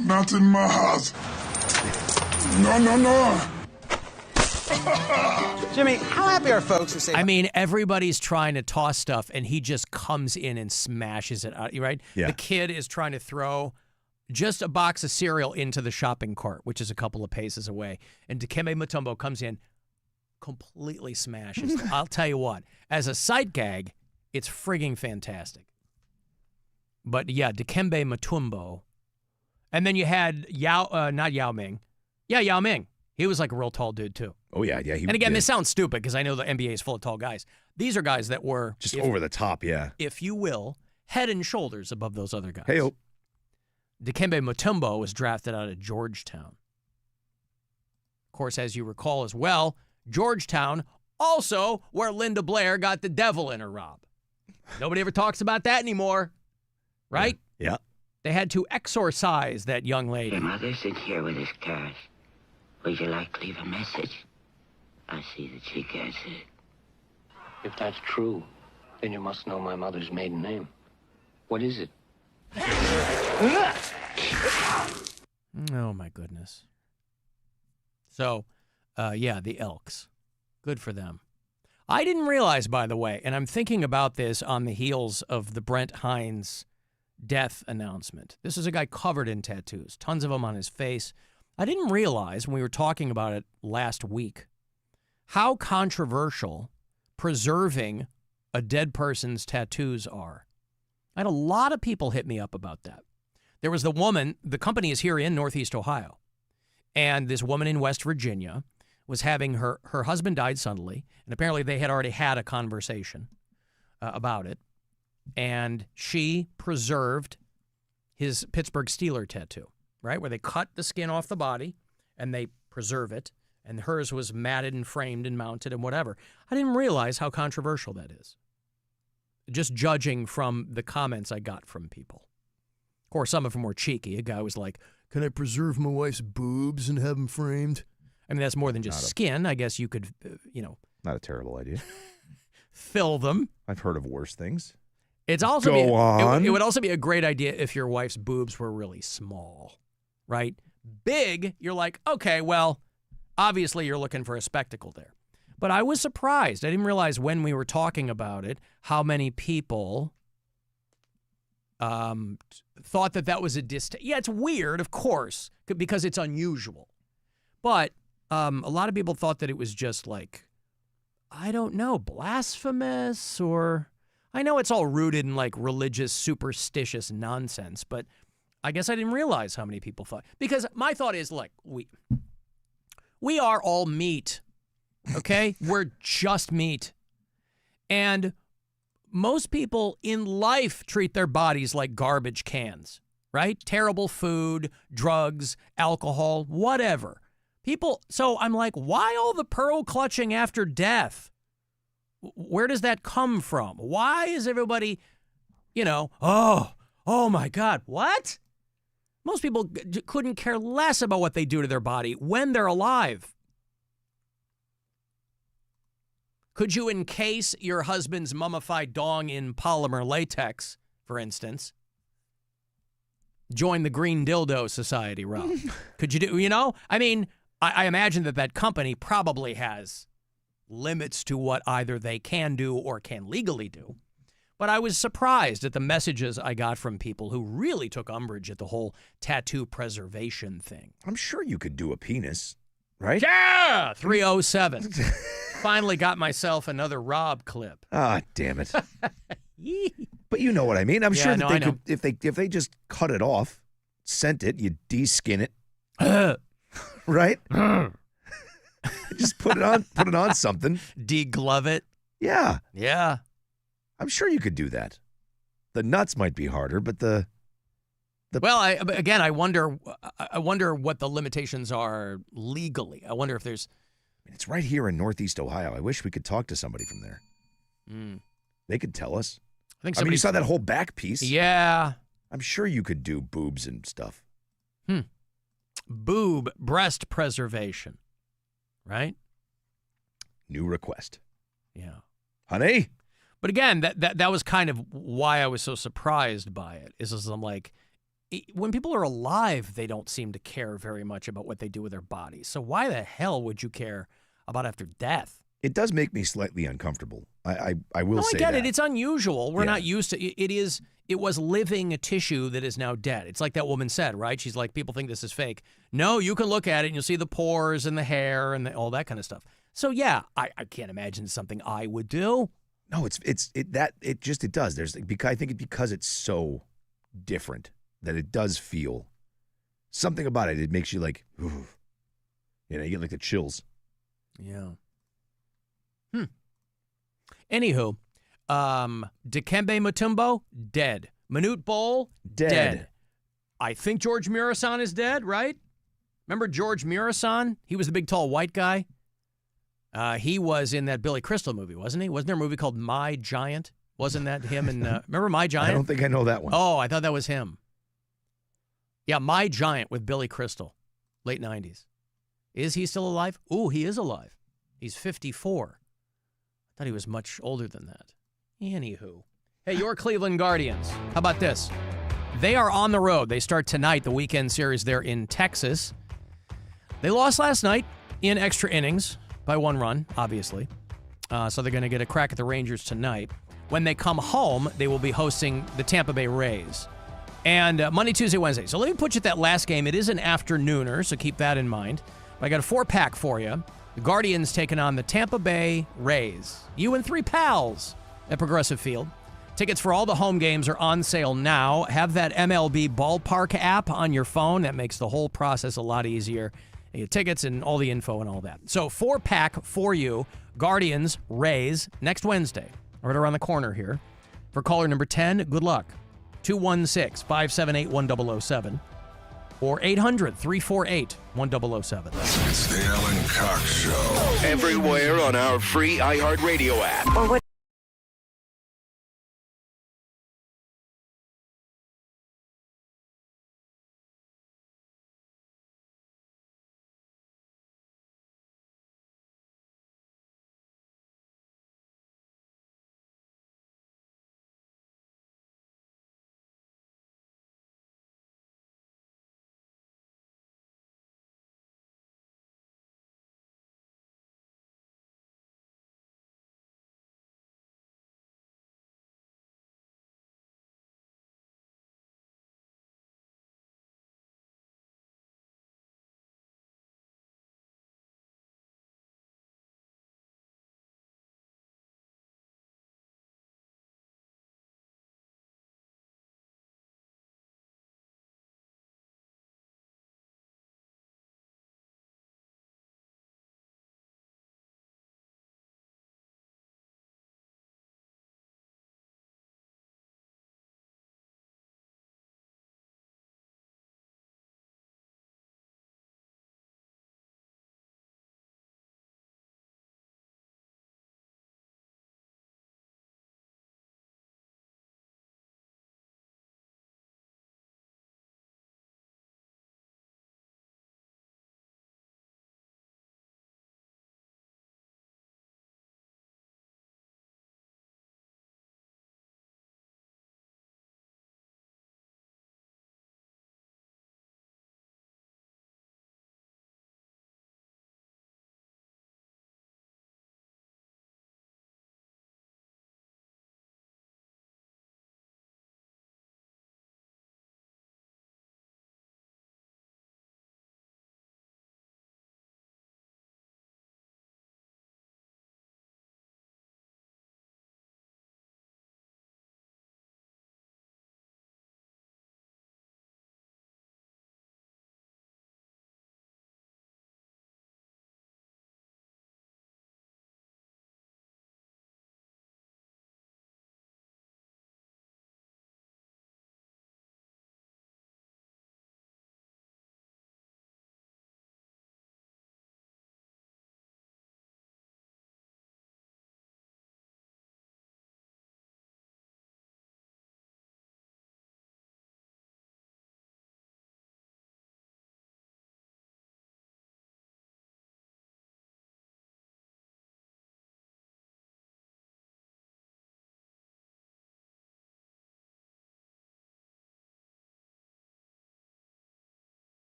Not in my house. No. Jimmy, how happy are folks who say... I mean, everybody's trying to toss stuff, and he just comes in and smashes it out, right? Yeah. The kid is trying to throw just a box of cereal into the shopping cart, which is a couple of paces away. And Dikembe Mutombo comes in, completely smashes it. I'll tell you what, as a sight gag, it's frigging fantastic. But yeah, Dikembe Mutombo. And then you had not Yao Ming. Yeah, Yao Ming. He was like a real tall dude, too. Oh, yeah. And again, this sounds stupid because I know the NBA is full of tall guys. These are guys that were... just over the top, yeah. If you will, head and shoulders above those other guys. Hey-o. Dikembe Mutombo was drafted out of Georgetown. Of course, as you recall as well, Georgetown, also where Linda Blair got the devil in her, Rob. Nobody ever talks about that anymore, right? Yeah. They had to exorcise that young lady. Your mother's in here with his cash. Would you like to leave a message? I see that she gets it. If that's true, then you must know my mother's maiden name. What is it? Oh, my goodness. So, yeah, the Elks. Good for them. I didn't realize, by the way, and I'm thinking about this on the heels of the Brent Hinds death announcement. This is a guy covered in tattoos, tons of them on his face. I didn't realize when we were talking about it last week how controversial preserving a dead person's tattoos are. I had a lot of people hit me up about that. There was the woman, the company is here in Northeast Ohio, and this woman in West Virginia was having her husband died suddenly, and apparently they had already had a conversation about it, and she preserved his Pittsburgh Steelers tattoo, right, where they cut the skin off the body and they preserve it, and hers was matted and framed and mounted and whatever. I didn't realize how controversial that is, just judging from the comments I got from people. Of course, some of them were cheeky. A guy was like, "Can I preserve my wife's boobs and have them framed?" I mean, that's more than just skin. I guess you could, Not a terrible idea. fill them. I've heard of worse things. It's also Go on. It would also be a great idea if your wife's boobs were really small, right? Big, you're like, okay, well, obviously you're looking for a spectacle there. But I was surprised. I didn't realize when we were talking about it how many people thought that was a distaste. Yeah, it's weird, of course, because it's unusual. But a lot of people thought that it was just like, I don't know, blasphemous, or I know it's all rooted in like religious, superstitious nonsense, but I guess I didn't realize how many people thought. Because my thought is, like, we are all meat, okay? We're just meat. And most people in life treat their bodies like garbage cans, right? Terrible food, drugs, alcohol, whatever. People, so I'm like, why all the pearl clutching after death? Where does that come from? Why is everybody, oh my God, what? Most people couldn't care less about what they do to their body when they're alive. Could you encase your husband's mummified dong in polymer latex, for instance? Join the Green Dildo Society, Rob. Could you do, I mean, I imagine that company probably has limits to what either they can do or can legally do. But I was surprised at the messages I got from people who really took umbrage at the whole tattoo preservation thing. I'm sure you could do a penis, right? Yeah! 307. Finally got myself another Rob clip. Ah, damn it. But you know what I mean. I'm sure that they could, if they just cut it off, sent it, you de-skin it, right? Just put it on something. De-glove it. Yeah. Yeah. I'm sure you could do that. The nuts might be harder, but the well, I wonder what the limitations are legally. I wonder if there's. It's right here in Northeast Ohio. I wish we could talk to somebody from there. They could tell us. I think you saw that whole back piece. Yeah. I'm sure you could do boobs and stuff. Boob breast preservation. Right? New request. Yeah. Honey? But again, that was kind of why I was so surprised by it. Is I'm like, when people are alive, they don't seem to care very much about what they do with their bodies. So why the hell would you care about after death? It does make me slightly uncomfortable. I will say I get that. it. It's unusual. We're not used to it. It was living tissue that is now dead. It's like that woman said, right? She's like, people think this is fake. No, you can look at it and you'll see the pores and the hair and all that kind of stuff. So yeah, I can't imagine it's something I would do. No, it does. I think because it's so different that it does feel something about it. It makes you like, ooh, you get like the chills. Yeah. Anywho, Dikembe Mutombo, dead. Manute Bol, dead. I think George Murasan is dead, right? Remember George Murasan? He was the big, tall, white guy. He was in that Billy Crystal movie, wasn't he? Wasn't there a movie called My Giant? Wasn't that him? And remember My Giant? I don't think I know that one. Oh, I thought that was him. Yeah, My Giant with Billy Crystal, late 90s. Is he still alive? Ooh, he is alive. He's 54. I thought he was much older than that. Anywho. Hey, your Cleveland Guardians. How about this? They are on the road. They start tonight, the weekend series there in Texas. They lost last night in extra innings by 1 run, obviously. So they're going to get a crack at the Rangers tonight. When they come home, they will be hosting the Tampa Bay Rays. And Monday, Tuesday, Wednesday. So let me put you at that last game. It is an afternooner, so keep that in mind. But I got a 4-pack for you. The Guardians taking on the Tampa Bay Rays. You and 3 pals at Progressive Field. Tickets for all the home games are on sale now. Have that MLB Ballpark app on your phone. That makes the whole process a lot easier. You get tickets and all the info and all that. So 4-pack for you. Guardians, Rays, next Wednesday. Right around the corner here. For caller number 10, good luck. 216-578-1007 or 800-348-1007. It's the Alan Cox Show. Everywhere on our free iHeartRadio app. Or what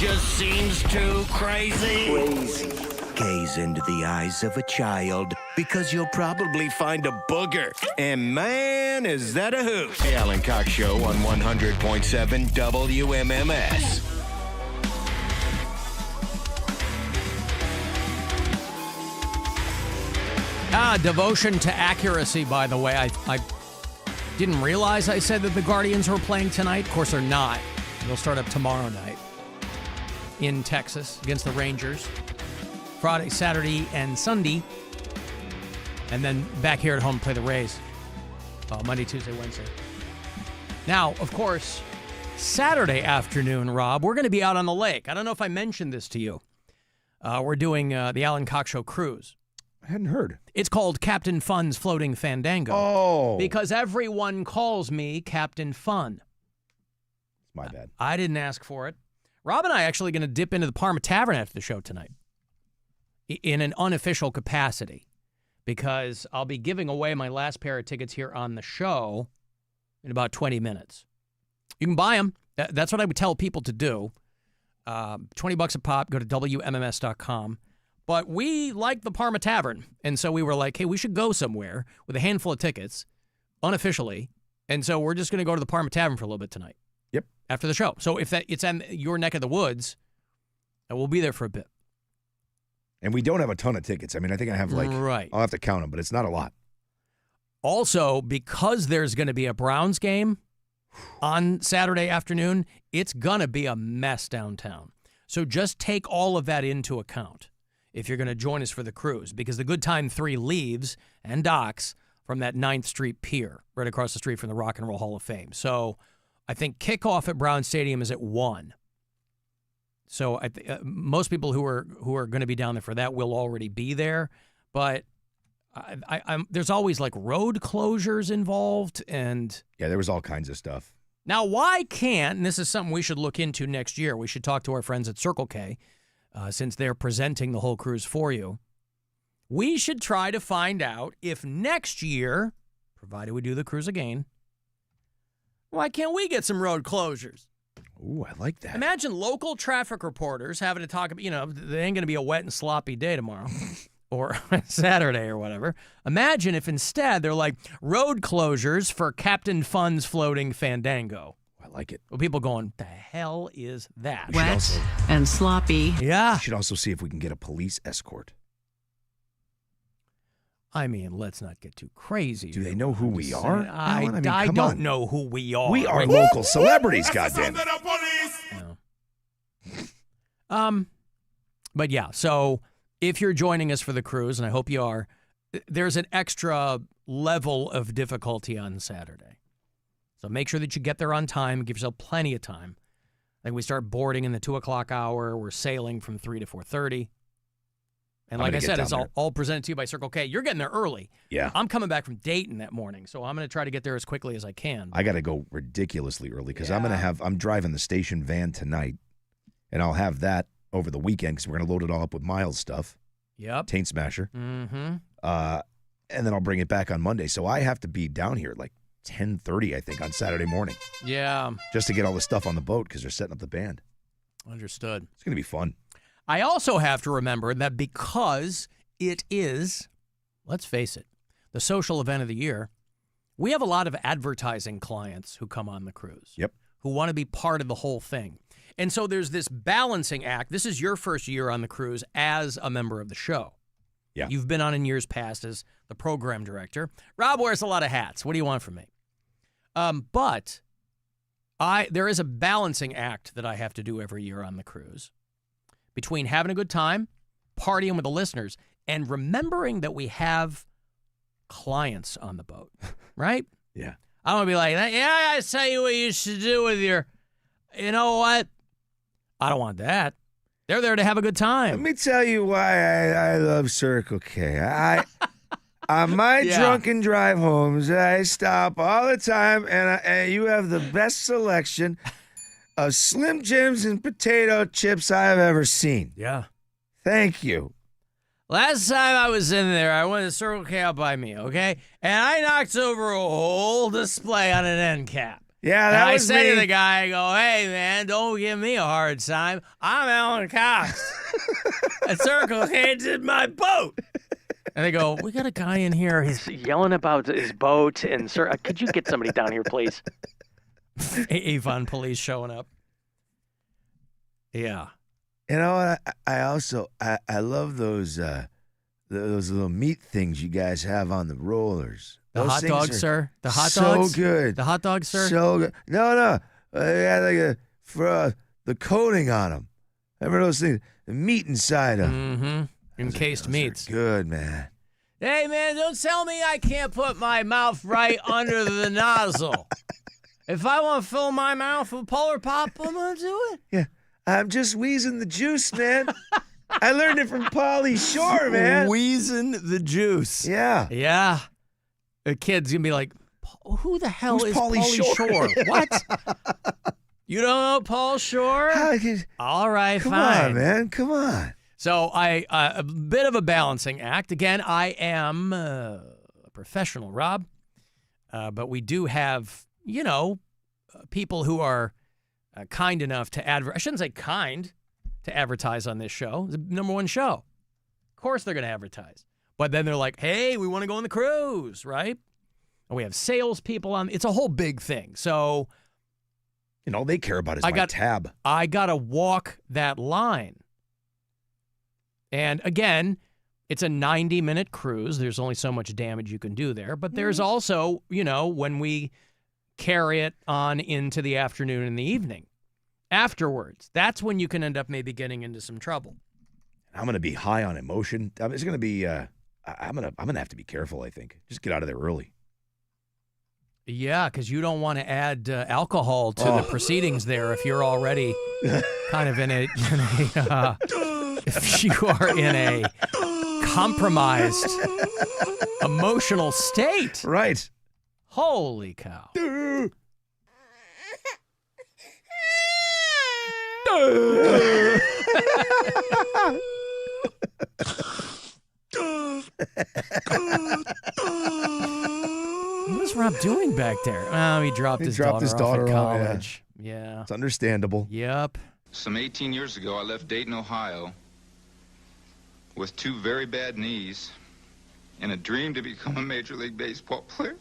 just seems too crazy. Crazy. Gaze into the eyes of a child because you'll probably find a booger. And man, is that a hoot. The Alan Cox Show on 100.7 WMMS. Devotion to accuracy, by the way. I didn't realize I said that the Guardians were playing tonight. Of course, they're not. They'll start up tomorrow night in Texas against the Rangers. Friday, Saturday, and Sunday. And then back here at home play the Rays. Monday, Tuesday, Wednesday. Now, of course, Saturday afternoon, Rob, we're going to be out on the lake. I don't know if I mentioned this to you. We're doing the Alan Cox Show cruise. I hadn't heard. It's called Captain Fun's Floating Fandango. Oh. Because everyone calls me Captain Fun. It's my bad. I didn't ask for it. Rob and I are actually going to dip into the Parma Tavern after the show tonight in an unofficial capacity because I'll be giving away my last pair of tickets here on the show in about 20 minutes. You can buy them. That's what I would tell people to do. $20 a pop. Go to WMMS.com. But we like the Parma Tavern, and so we were like, hey, we should go somewhere with a handful of tickets, unofficially, and so we're just going to go to the Parma Tavern for a little bit tonight. Yep. After the show. So if it's in your neck of the woods, we'll be there for a bit. And we don't have a ton of tickets. I mean, I think I have Right. I'll have to count them, but it's not a lot. Also, because there's going to be a Browns game on Saturday afternoon, it's going to be a mess downtown. So just take all of that into account if you're going to join us for the cruise, because the Good Time 3 leaves and docks from that 9th Street Pier, right across the street from the Rock and Roll Hall of Fame. So I think kickoff at Brown Stadium is at 1. So most people who are going to be down there for that will already be there. But there's always like road closures involved. And yeah, there was all kinds of stuff. Now, why can't, and this is something we should look into next year, we should talk to our friends at Circle K, since they're presenting the whole cruise for you. We should try to find out if next year, provided we do the cruise again, why can't we get some road closures? Ooh, I like that. Imagine local traffic reporters having to talk about, there ain't going to be a wet and sloppy day tomorrow or Saturday or whatever. Imagine if instead they're like road closures for Captain Fun's Floating Fandango. I like it. Well, people going, the hell is that? Wet and sloppy. Yeah. We should also see if we can get a police escort. I mean, let's not get too crazy. Do they know who we are? I don't know who we are. We are local celebrities, goddamn. But yeah, so if you're joining us for the cruise, and I hope you are, there's an extra level of difficulty on Saturday. So make sure that you get there on time. Give yourself plenty of time. I think we start boarding in the 2 o'clock hour. We're sailing from 3 to 4:30. And like I said, it's all presented to you by Circle K. You're getting there early. Yeah. I'm coming back from Dayton that morning, so I'm going to try to get there as quickly as I can. I got to go ridiculously early because I'm driving the station van tonight, and I'll have that over the weekend because we're going to load it all up with Miles stuff. Yep. Taint Smasher. Mm-hmm. And then I'll bring it back on Monday. So I have to be down here at like 10:30, I think, on Saturday morning. Yeah. Just to get all the stuff on the boat because they're setting up the band. Understood. It's going to be fun. I also have to remember that because it is, let's face it, the social event of the year, we have a lot of advertising clients who come on the cruise. Yep. Who want to be part of the whole thing. And so there's this balancing act. This is your first year on the cruise as a member of the show. Yeah. You've been on in years past as the program director. Rob wears a lot of hats. What do you want from me? But there is a balancing act that I have to do every year on the cruise between having a good time, partying with the listeners, and remembering that we have clients on the boat, right? Yeah. I don't want to be like, yeah, I tell you what you should do with your, you know what? I don't want that. They're there to have a good time. Let me tell you why I love Circle K. On my drunken drive homes, I stop all the time, and you have the best selection of Slim Jims and potato chips I've ever seen. Yeah. Thank you. Last time I was in there, I went to Circle K out by me, okay? And I knocked over a whole display on an end cap. Yeah, And that I was said me. to the guy, I go, hey, man, don't give me a hard time. I'm Alan Cox. A Circle K did my boat. And they go, we got a guy in here. He's yelling about his boat. And, sir, could you get somebody down here, please? Avon police showing up. Yeah. You know, I also love those little meat things you guys have on the rollers. The Those hot things dogs, are sir? The hot so dogs? good. The hot dogs, sir? So good. No. They had like the coating on them. Remember those things? The meat inside them. Mm-hmm. Encased meats. Good, man. Hey, man, don't tell me I can't put my mouth right under the nozzle. If I want to fill my mouth with Polar Pop, I'm going to do it. Yeah. I'm just wheezing the juice, man. I learned it from Pauly Shore, man. Wheezing the juice. Yeah. Yeah. A kid's going to be like, who the hell Who's is Pauly Shore? What? You don't know Paul Shore? All right, Come fine. on, man. Come on. So a bit of a balancing act. Again, I am a professional, Rob, but we do have, people who are kind enough to I shouldn't say kind to advertise on this show. It's the #1 show. Of course they're going to advertise. But then they're like, hey, we want to go on the cruise, right? And we have salespeople on. It's a whole big thing. So, all they care about is my tab. I got to walk that line. And again, it's a 90-minute cruise. There's only so much damage you can do there. But there's also, when we carry it on into the afternoon and the evening. Afterwards, that's when you can end up maybe getting into some trouble. I'm going to be high on emotion. It's going to be. I'm going to have to be careful. I think. Just get out of there early. Yeah, because you don't want to add alcohol to the proceedings there if you're already kind of if you are in a compromised emotional state. Right. Holy cow. What is Rob doing back there? Oh, he dropped his daughter off at college. Yeah. It's understandable. Yep. Some 18 years ago, I left Dayton, Ohio with 2 very bad knees and a dream to become a Major League Baseball player.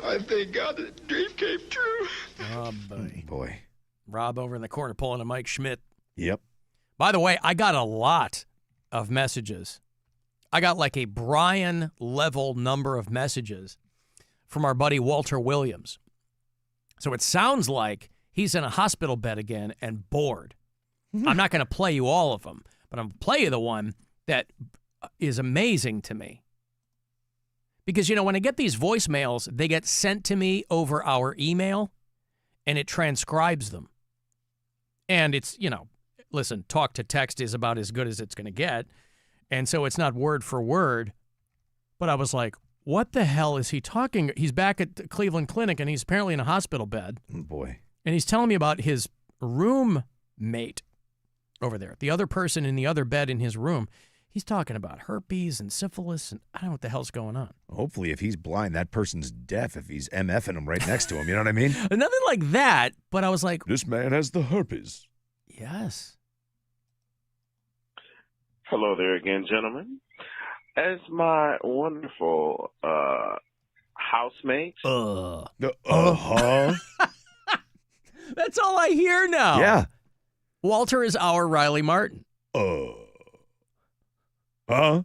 I thank God that the dream came true. Oh, boy. Rob over in the corner pulling a Mike Schmidt. Yep. By the way, I got a lot of messages. I got like a Brian level number of messages from our buddy Walter Williams. So it sounds like he's in a hospital bed again and bored. I'm not going to play you all of them, but I'm going to play you the one that is amazing to me. Because, when I get these voicemails, they get sent to me over our email, and it transcribes them. And it's, listen, talk to text is about as good as it's going to get. And so it's not word for word. But I was like, what the hell is he talking? He's back at the Cleveland Clinic, and he's apparently in a hospital bed. Oh, boy. And he's telling me about his roommate over there, the other person in the other bed in his room. He's talking about herpes and syphilis, and I don't know what the hell's going on. Hopefully, if he's blind, that person's deaf if he's MFing him right next to him. You know what I mean? Nothing like that, but I was like... This man has the herpes. Yes. Hello there again, gentlemen. As my wonderful housemate... Uh-huh. That's all I hear now. Yeah. Walter is our Riley Martin. Huh?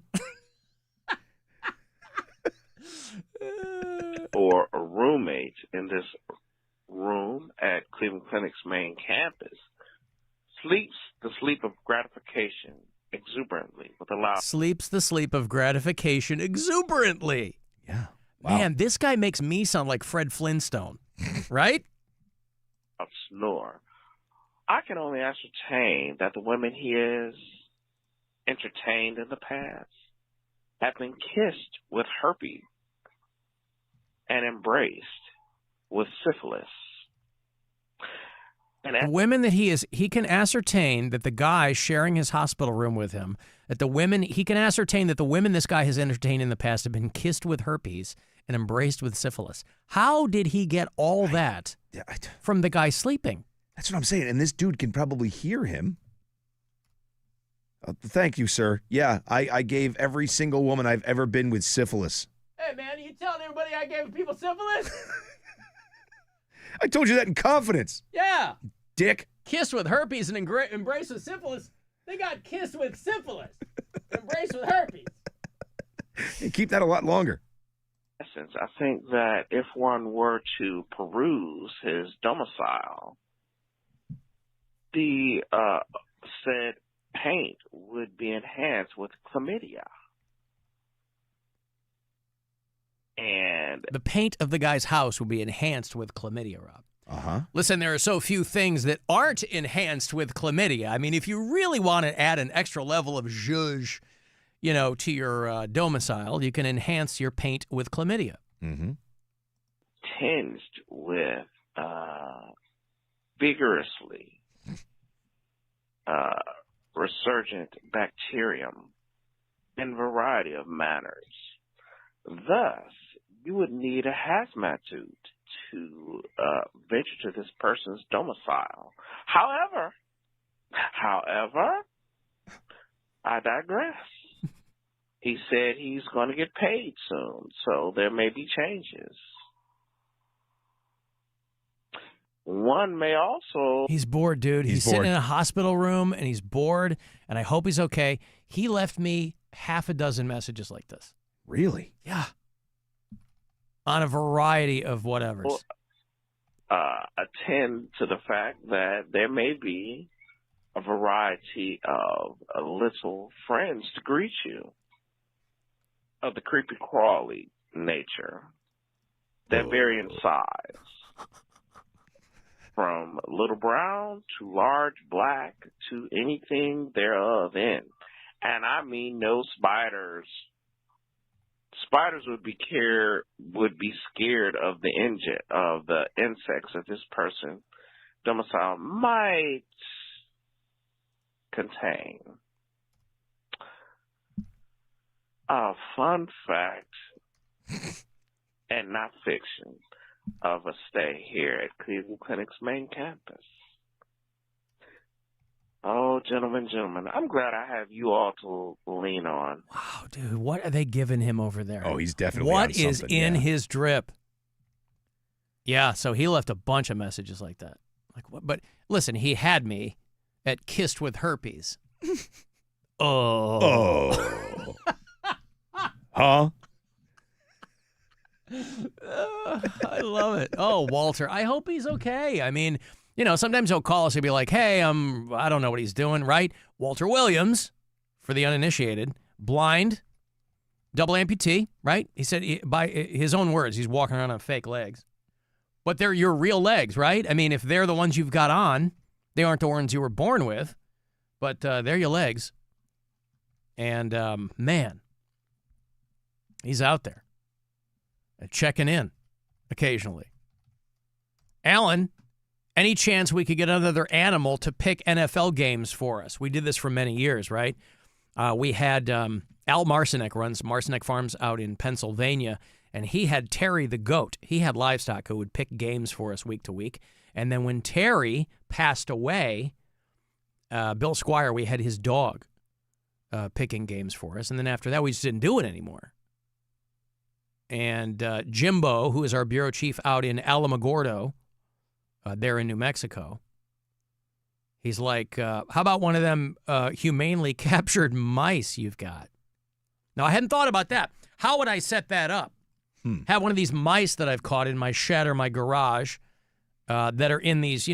or a roommate in this room at Cleveland Clinic's main campus sleeps the sleep of gratification exuberantly with a loud... Sleeps the sleep of gratification exuberantly. Yeah. Wow. Man, this guy makes me sound like Fred Flintstone, right? ...of snore. I can only ascertain that the women he is entertained in the past have been kissed with herpes and embraced with syphilis. The women that he can ascertain that the guy sharing his hospital room with him, he can ascertain that the women this guy has entertained in the past have been kissed with herpes and embraced with syphilis. How did he get all that from the guy sleeping? That's what I'm saying. And this dude can probably hear him. Thank you, sir. Yeah, I gave every single woman I've ever been with syphilis. Hey, man, are you telling everybody I gave people syphilis? I told you that in confidence. Yeah. Dick. Kissed with herpes and embraced with syphilis. They got kissed with syphilis. Embraced with herpes. Hey, keep that a lot longer. Essence, I think that if one were to peruse his domicile, the said paint would be enhanced with chlamydia. And the paint of the guy's house would be enhanced with chlamydia, Rob. Uh-huh. Listen, there are so few things that aren't enhanced with chlamydia. I mean, if you really want to add an extra level of zhuzh, to your domicile, you can enhance your paint with chlamydia. Mm-hmm. Tinged with vigorously resurgent bacterium in a variety of manners. Thus, you would need a hazmat suit to venture to this person's domicile. However, I digress. He said he's going to get paid soon, so there may be changes. One may also... He's bored, dude. He's bored. sitting in a hospital room, and he's bored, and I hope he's okay. He left me half a dozen messages like this. Really? Yeah. On a variety of whatevers. Well, attend to the fact that there may be a variety of little friends to greet you of the creepy crawly nature that vary in size. From little brown to large black to anything thereof in. And I mean no spiders. Spiders would be scared of the insects that this person domicile might contain. A fun fact, and not fiction, of a stay here at Cleveland Clinic's main campus. Oh, gentlemen, I'm glad I have you all to lean on. Wow, dude, what are they giving him over there? Oh, he's definitely What on something, is in his drip? Yeah, so he left a bunch of messages like that. Like, what? But listen, he had me at kissed with herpes. Oh. Huh? I love it. Oh, Walter, I hope he's okay. I mean, sometimes he'll call us and be like, hey, I don't know what he's doing, right? Walter Williams, for the uninitiated, blind, double amputee, right? He said, by his own words, he's walking around on fake legs. But they're your real legs, right? I mean, if they're the ones you've got on, they aren't the ones you were born with, but they're your legs. And, man, he's out there checking in occasionally. Alan, any chance we could get another animal to pick NFL games for us? We did this for many years, right? We had Al Marcinek runs Marcinek Farms out in Pennsylvania, and he had Terry the goat. He had livestock who would pick games for us week to week. And then when Terry passed away, Bill Squire, we had his dog picking games for us. And then after that, we just didn't do it anymore. And Jimbo, who is our bureau chief out in Alamogordo, there in New Mexico, he's like, how about one of them humanely captured mice you've got? Now, I hadn't thought about that. How would I set that up? Have one of these mice that I've caught in my shed or my garage that are in these,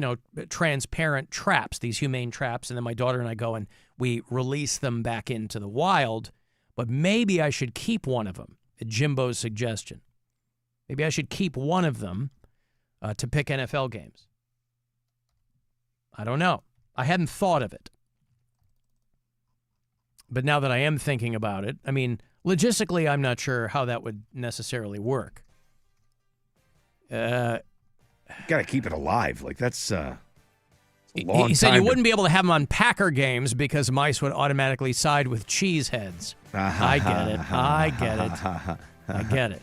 transparent traps, these humane traps, and then my daughter and I go and we release them back into the wild. But maybe I should keep one of them, at Jimbo's suggestion. Maybe I should keep one of them to pick NFL games. I don't know. I hadn't thought of it. But now that I am thinking about it, I mean, logistically, I'm not sure how that would necessarily work. Got to keep it alive. Like, that's... long He said time you to- wouldn't be able to have them on Packer games because mice would automatically side with cheese heads. I get it. I get it. I get it.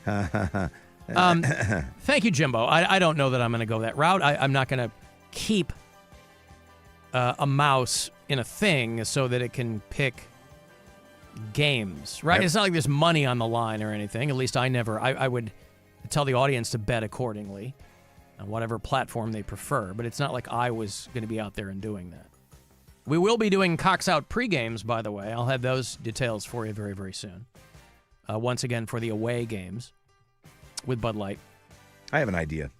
Thank you, Jimbo. I don't know that I'm going to go that route. I'm not going to keep a mouse in a thing so that it can pick games, right? Yep. It's not like there's money on the line or anything. At least I would tell the audience to bet accordingly on whatever platform they prefer, but it's not like I was going to be out there and doing that. We will be doing Cox Out pre-games, by the way. I'll have those details for you very, very soon. Once again, for the away games with Bud Light. I have an idea.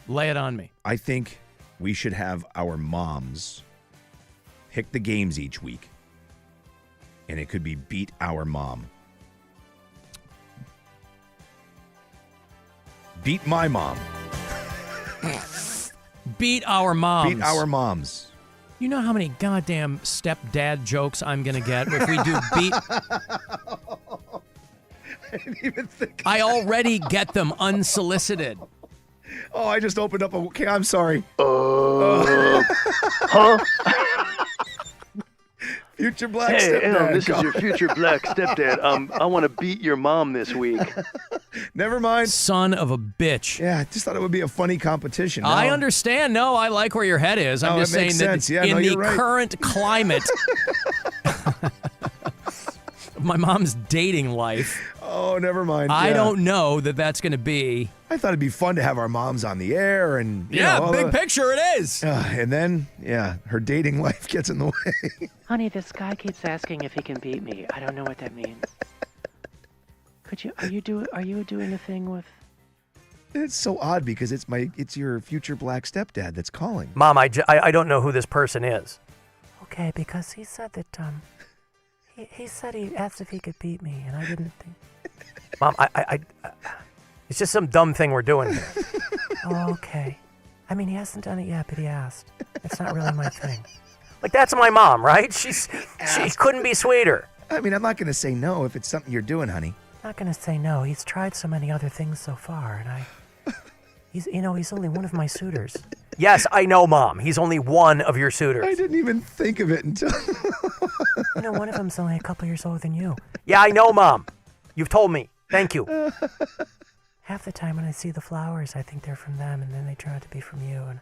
Lay it on me. I think we should have our moms pick the games each week. And it could be Beat Our Mom. Beat My Mom. Beat Our Moms. Beat Our Moms. You know how many goddamn stepdad jokes I'm going to get if we do Beat... I didn't even think. I already get them unsolicited. Oh, I just opened up a... Okay, I'm sorry. Huh? Future black Hey, stepdad. Alan, this is your future black stepdad. I want to beat your mom this week. Never mind. Son of a bitch. Yeah, I just thought it would be a funny competition. I No. understand. No, I like where your head is. I'm No, just it makes saying sense. that Yeah, in no, the you're right. current climate of my mom's dating life, Oh, never mind. I Yeah. don't know that that's going to be... I thought it'd be fun to have our moms on the air and you Yeah, know, all big the- picture it is. And then, yeah, her dating life gets in the way. Honey, this guy keeps asking if he can beat me. I don't know what that means. Are you doing a thing with... It's so odd because it's your future black stepdad that's calling. Mom, I don't know who this person is. Okay, because he said that, he said he asked if he could beat me, and I didn't think... Mom, it's just some dumb thing we're doing here. Oh, okay. I mean, he hasn't done it yet, but he asked. It's not really my thing. Like, that's my mom, right? She couldn't be sweeter. I mean, I'm not going to say no if it's something you're doing, honey. I'm not going to say no. He's tried so many other things so far, and he's only one of my suitors. Yes, I know, Mom. He's only one of your suitors. I didn't even think of it until... One of them's only a couple years older than you. Yeah, I know, Mom. You've told me. Thank you. Half the time when I see the flowers, I think they're from them, and then they turn out to be from you. And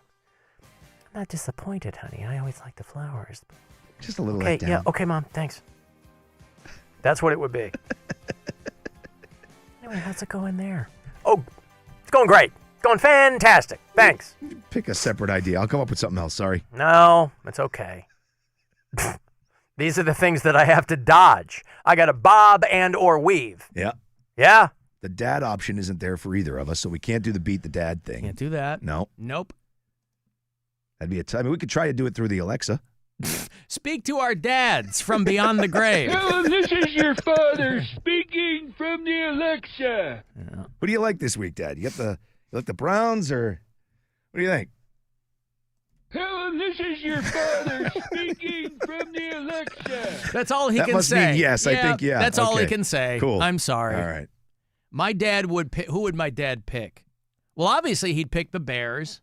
I'm not disappointed, honey. I always like the flowers. Just a little Okay, let down. yeah, okay, Mom, thanks. That's what it would be. Anyway, how's it going there? Oh, it's going great. It's going fantastic. Thanks. Pick a separate idea. I'll come up with something else. Sorry. No, it's okay. These are the things that I have to dodge. I got to bob and or weave. Yeah. Yeah. The dad option isn't there for either of us, so we can't do the beat the dad thing. Can't do that. No. Nope. That'd be I mean, we could try to do it through the Alexa. Speak to our dads from beyond the grave. Hello, this is your father speaking from the Alexa. What do you like this week, Dad? You like the Browns, or what do you think? Hello, this is your father speaking from the Alexa. That's all he That can must say. mean yes, I think, yeah. That's all he Okay. can say. Cool. I'm sorry. All right. My dad would pick. Who would my dad pick? Well, obviously he'd pick the Bears.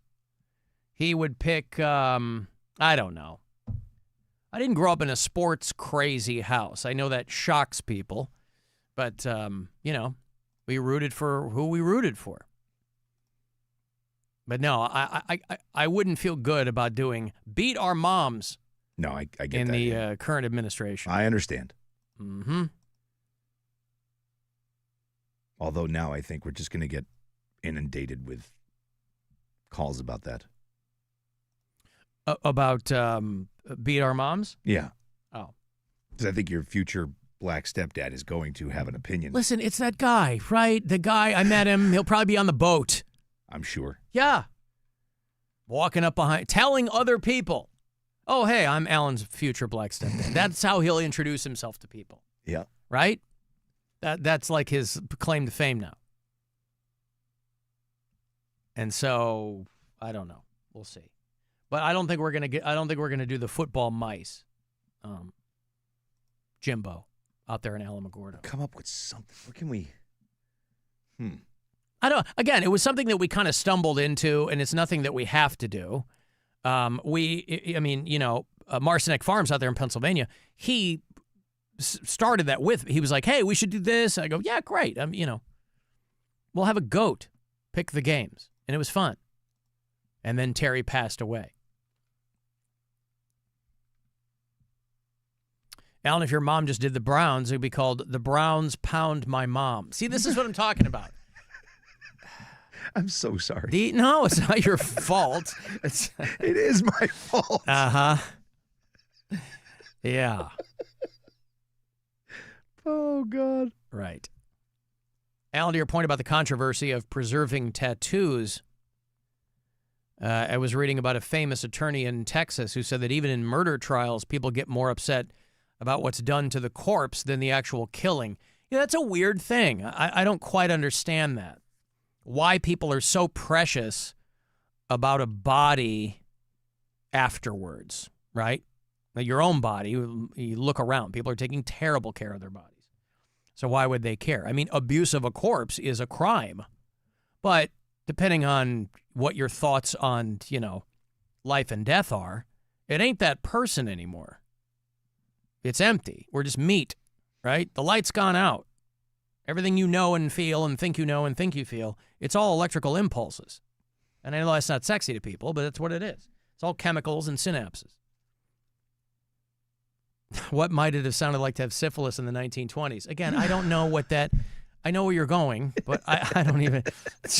He would pick. I don't know. I didn't grow up in a sports crazy house. I know that shocks people, but we rooted for who we rooted for. But no, I wouldn't feel good about doing beat our moms. No, I get in that. the current administration. I understand. Mm-hmm. Although now I think we're just going to get inundated with calls about that. About beat our moms? Yeah. Oh. Because I think your future black stepdad is going to have an opinion. Listen, it's that guy, right? The guy, I met him. He'll probably be on the boat. I'm sure. Yeah. Walking up behind, telling other people, oh, hey, I'm Alan's future black stepdad. That's how he'll introduce himself to people. Yeah. Right? That's like his claim to fame now. And so, I don't know. We'll see. But I don't think we're gonna do the football mice. Jimbo out there in Alamogordo. Come up with something. What can we? Again, it was something that we kind of stumbled into, and it's nothing that we have to do. I mean, you know, Marcinek Farms out there in Pennsylvania, he started that with, he was like, hey, we should do this. I go, yeah, great. You know, we'll have a goat pick the games. And it was fun. And then Terry passed away. Alan, if your mom just did the Browns, it would be called The Browns Pound My Mom. See, this is what I'm talking about. I'm so sorry. No, it's not your fault. It is my fault. Uh-huh. Yeah. Oh, God. Right. Alan, to your point about the controversy of preserving tattoos, I was reading about a famous attorney in Texas who said that even in murder trials, people get more upset about what's done to the corpse than the actual killing. Yeah, that's a weird thing. I don't quite understand that. Why people are so precious about a body afterwards, right? Your own body, you look around. People are taking terrible care of their bodies. So why would they care? I mean, abuse of a corpse is a crime. But depending on what your thoughts on, you know, life and death are, it ain't that person anymore. It's empty. We're just meat, right? The light's gone out. Everything you know and feel and think you know and think you feel, it's all electrical impulses. And I know that's not sexy to people, but that's what it is. It's all chemicals and synapses. What might it have sounded like to have syphilis in the 1920s? Again, I don't know what that... I know where you're going, but I don't even...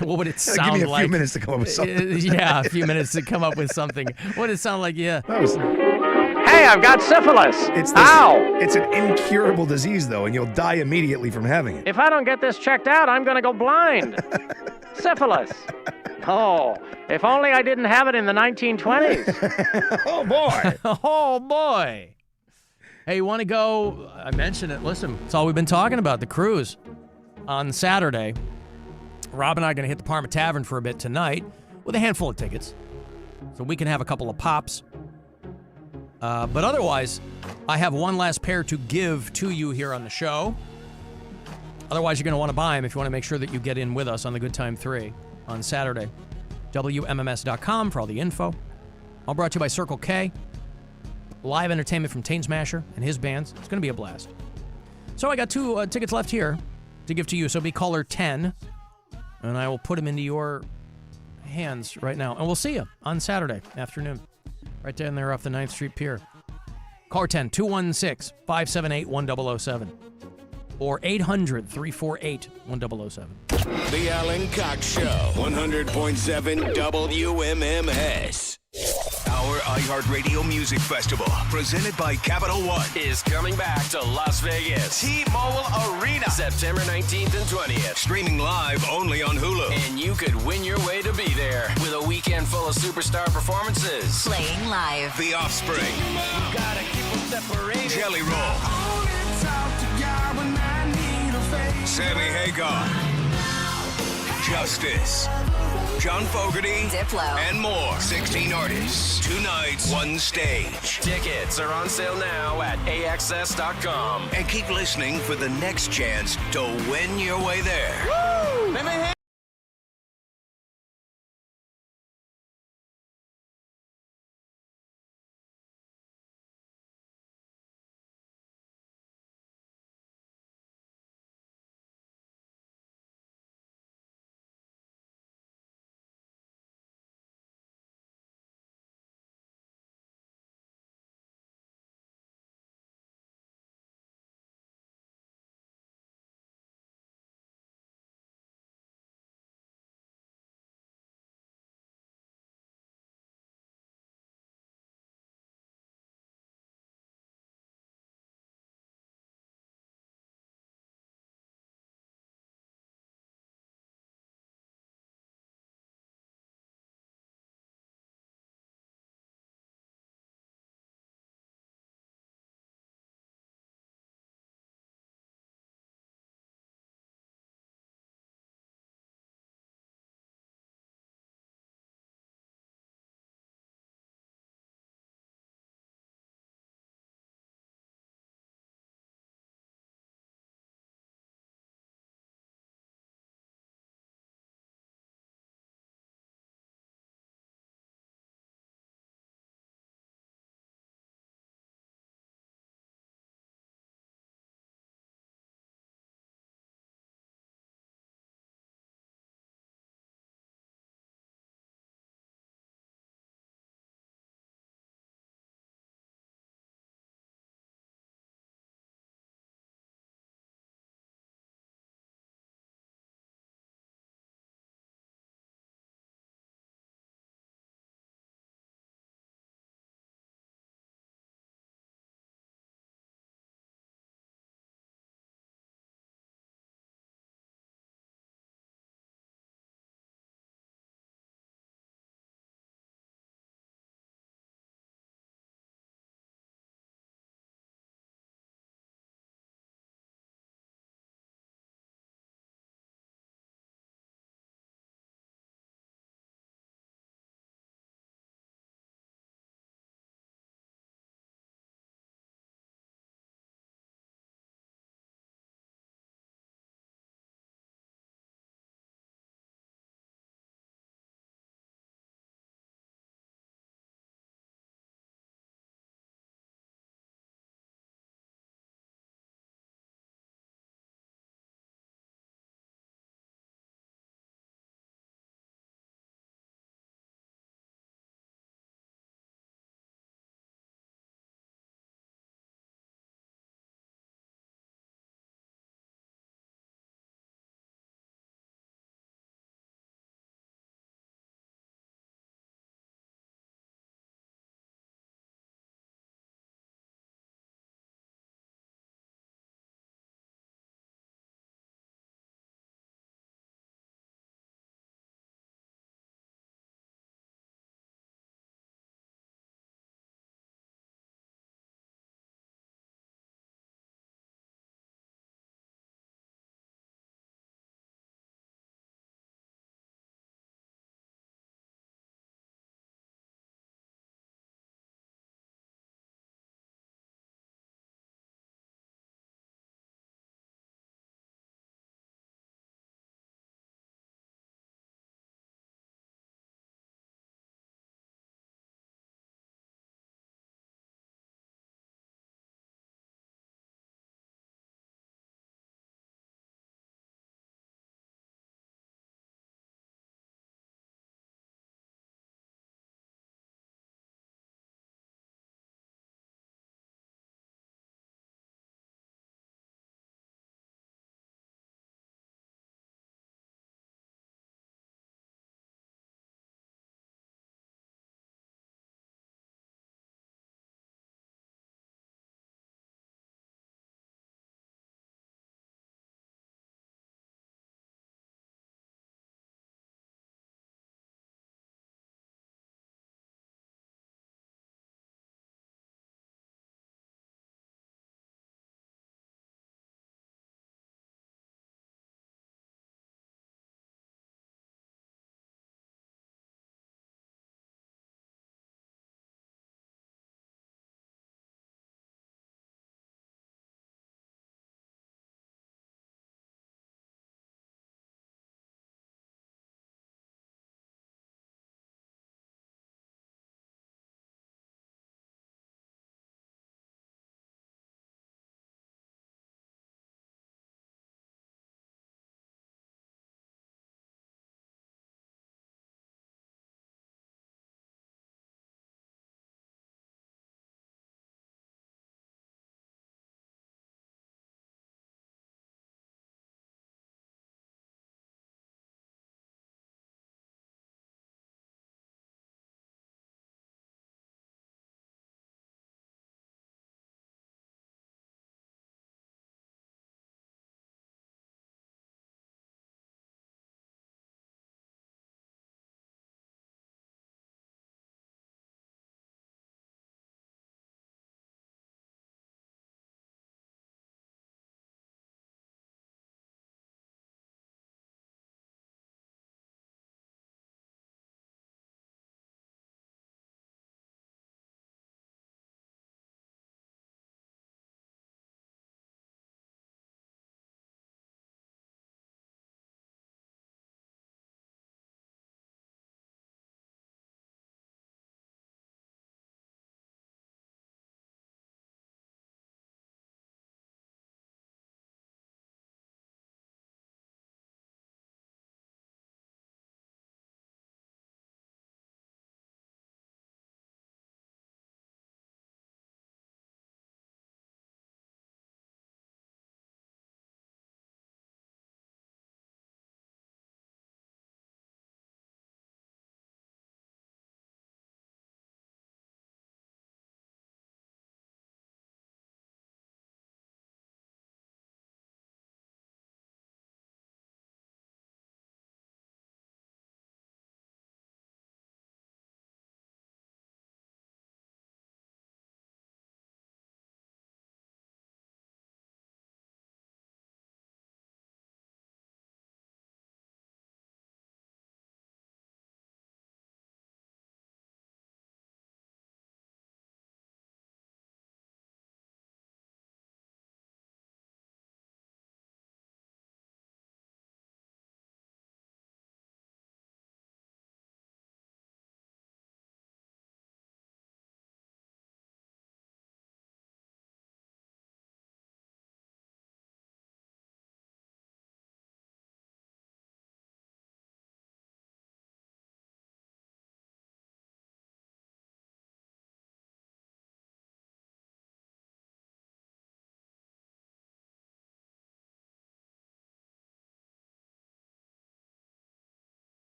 What would it sound like? Give me a few minutes to come up with something. Yeah, a few minutes to come up with something. What did it sound like? Yeah. Hey, I've got syphilis. Ow! It's an incurable disease, though, and you'll die immediately from having it. If I don't get this checked out, I'm going to go blind. Syphilis. Oh, if only I didn't have it in the 1920s. Oh, boy. Oh, boy. Hey, you want to go? I mentioned it. Listen, it's all we've been talking about, the cruise. On Saturday, Rob and I are going to hit the Parma Tavern for a bit tonight with a handful of tickets so we can have a couple of pops. But otherwise, I have one last pair to give to you here on the show. Otherwise, you're going to want to buy them if you want to make sure that you get in with us on the Good Time 3 on Saturday. WMMS.com for all the info. All brought to you by Circle K. Live entertainment from Tane Smasher and his bands. It's going to be a blast. So I got two tickets left here to give to you. So be caller 10, and I will put them into your hands right now. And we'll see you on Saturday afternoon. Right down there off the 9th Street Pier. Caller 10, 216-578-1007. Or 800-348-1007. The Alan Cox Show, 100.7 WMMS. Our iHeartRadio Music Festival, presented by Capital One, is coming back to Las Vegas. T-Mobile Arena, September 19th and 20th. Streaming live only on Hulu. And you could win your way to be there with a weekend full of superstar performances. Playing live. The Offspring. You gotta keep them separated. Jelly Roll. Sammy Hagar. Justice. John Fogerty, Diplo, and more. 16 artists, 2 nights, 1 stage. Tickets are on sale now at AXS.com. And keep listening for the next chance to win your way there. Woo!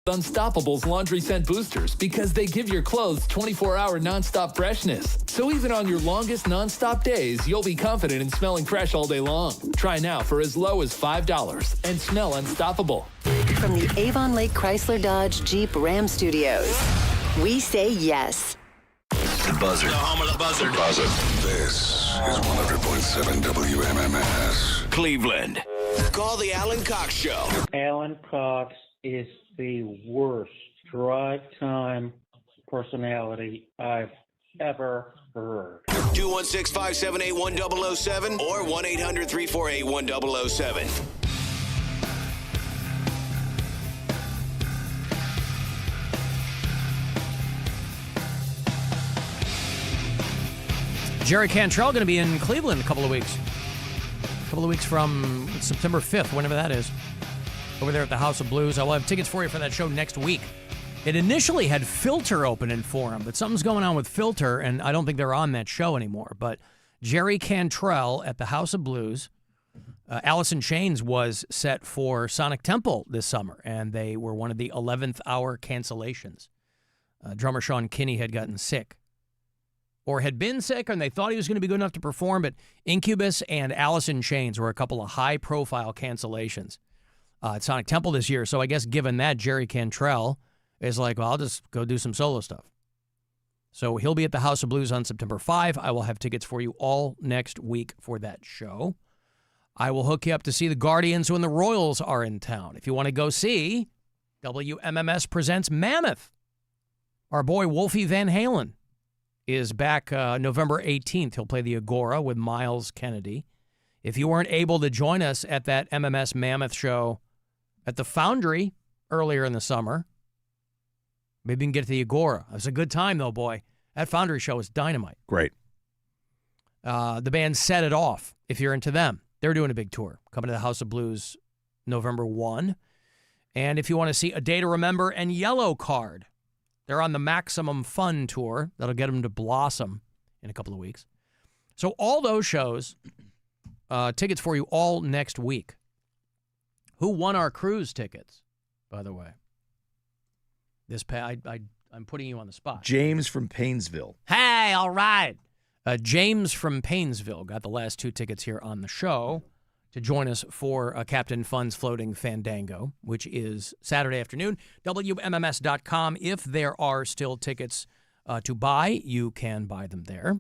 Unstoppable's laundry scent boosters because they give your clothes 24-hour nonstop freshness. So even on your longest nonstop days, you'll be confident in smelling fresh all day long. Try now for as low as $5 and smell unstoppable. From the Avon Lake Chrysler Dodge Jeep Ram Studios, we say yes. The buzzer. The home of the buzzer. Buzzer. This is 100.7 WMMS. Cleveland. Call the Alan Cox Show. Alan Cox is the worst drive time personality I've ever heard. 216-578-1007 or 1-800-348-1007. Jerry Cantrell going to be in Cleveland in a couple of weeks. A couple of weeks from September 5th, whenever that is. Over there at the House of Blues. I will have tickets for you for that show next week. It initially had Filter opening for him, but something's going on with Filter, and I don't think they're on that show anymore. But Jerry Cantrell at the House of Blues. Alice in Chains was set for Sonic Temple this summer, and they were one of the 11th hour cancellations. Drummer Sean Kinney had gotten sick, or had been sick, and they thought he was going to be good enough to perform, but Incubus and Alice in Chains were a couple of high-profile cancellations at Sonic Temple this year. So I guess given that, Jerry Cantrell is like, well, I'll just go do some solo stuff. So he'll be at the House of Blues on September 5. I will have tickets for you all next week for that show. I will hook you up to see the Guardians when the Royals are in town. If you want to go see, WMMS presents Mammoth. Our boy Wolfie Van Halen is back November 18th. He'll play the Agora with Miles Kennedy. If you weren't able to join us at that MMS Mammoth show at the Foundry earlier in the summer, maybe you can get to the Agora. It was a good time, though, boy. That Foundry show was dynamite. Great. The band Set It Off, if you're into them. They're doing a big tour, coming to the House of Blues November 1. And if you want to see A Day to Remember and Yellow Card, they're on the Maximum Fun tour. That'll get them to Blossom in a couple of weeks. So all those shows, tickets for you all next week. Who won our cruise tickets, by the way? I'm putting you on the spot. James from Paynesville. Hey, all right. James from Paynesville got the last 2 tickets here on the show to join us for Captain Fun's Floating Fandango, which is Saturday afternoon. WMMS.com. If there are still tickets to buy, you can buy them there.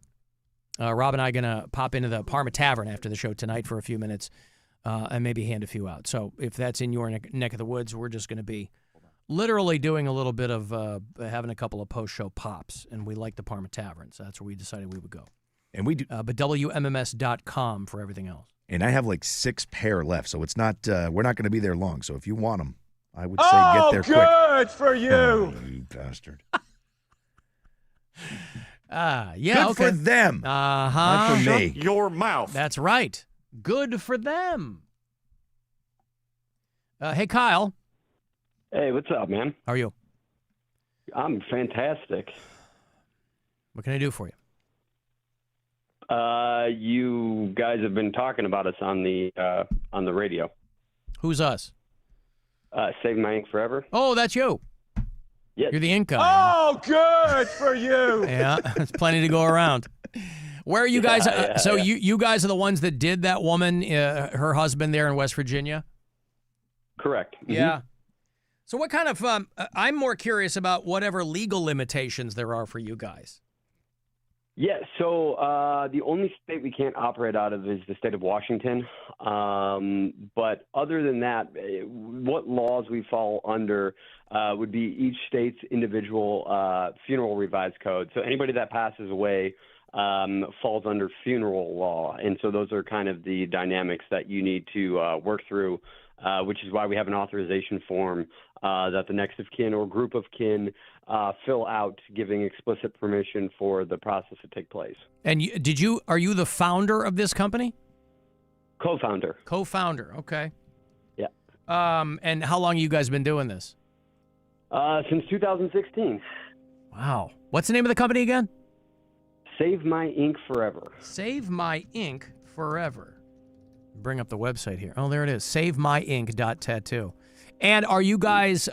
Rob and I are going to pop into the Parma Tavern after the show tonight for a few minutes and maybe hand a few out. So if that's in your neck of the woods, we're just going to be literally doing a little bit of having a couple of post-show pops, and we like the Parma Tavern, so that's where we decided we would go. And we do, but WMMS.com for everything else. And I have like 6 pair left, so it's not. We're not going to be there long. So if you want them, I would say get there quick. Oh, good for you! Oh, you bastard! Yeah, good okay. for them. Not for me. Shut your mouth. That's right. Good for them. Hey, Kyle. Hey, what's up, man? How are you? I'm fantastic. What can I do for you? You guys have been talking about us on the radio. Who's us? Save My Ink Forever. Oh, that's you. Yes. You're the ink guy. Oh, good for you. Yeah, there's plenty to go around. Where are you guys? You guys are the ones that did that woman, her husband there in West Virginia? Correct. Mm-hmm. Yeah. So what kind of, I'm more curious about whatever legal limitations there are for you guys. Yeah, so the only state we can't operate out of is the state of Washington. But other than that, what laws we fall under would be each state's individual funeral revised code. So anybody that passes away falls under funeral law. And so those are kind of the dynamics that you need to work through, which is why we have an authorization form that the next of kin or group of kin fill out, giving explicit permission for the process to take place. And are you the founder of this company? Co-founder. Co-founder, okay. Yeah. And how long have you guys been doing this? Since 2016. Wow. What's the name of the company again? Save My Ink Forever. Save My Ink Forever. Bring up the website here. Oh, there it is. SaveMyInk.tattoo. And are you guys,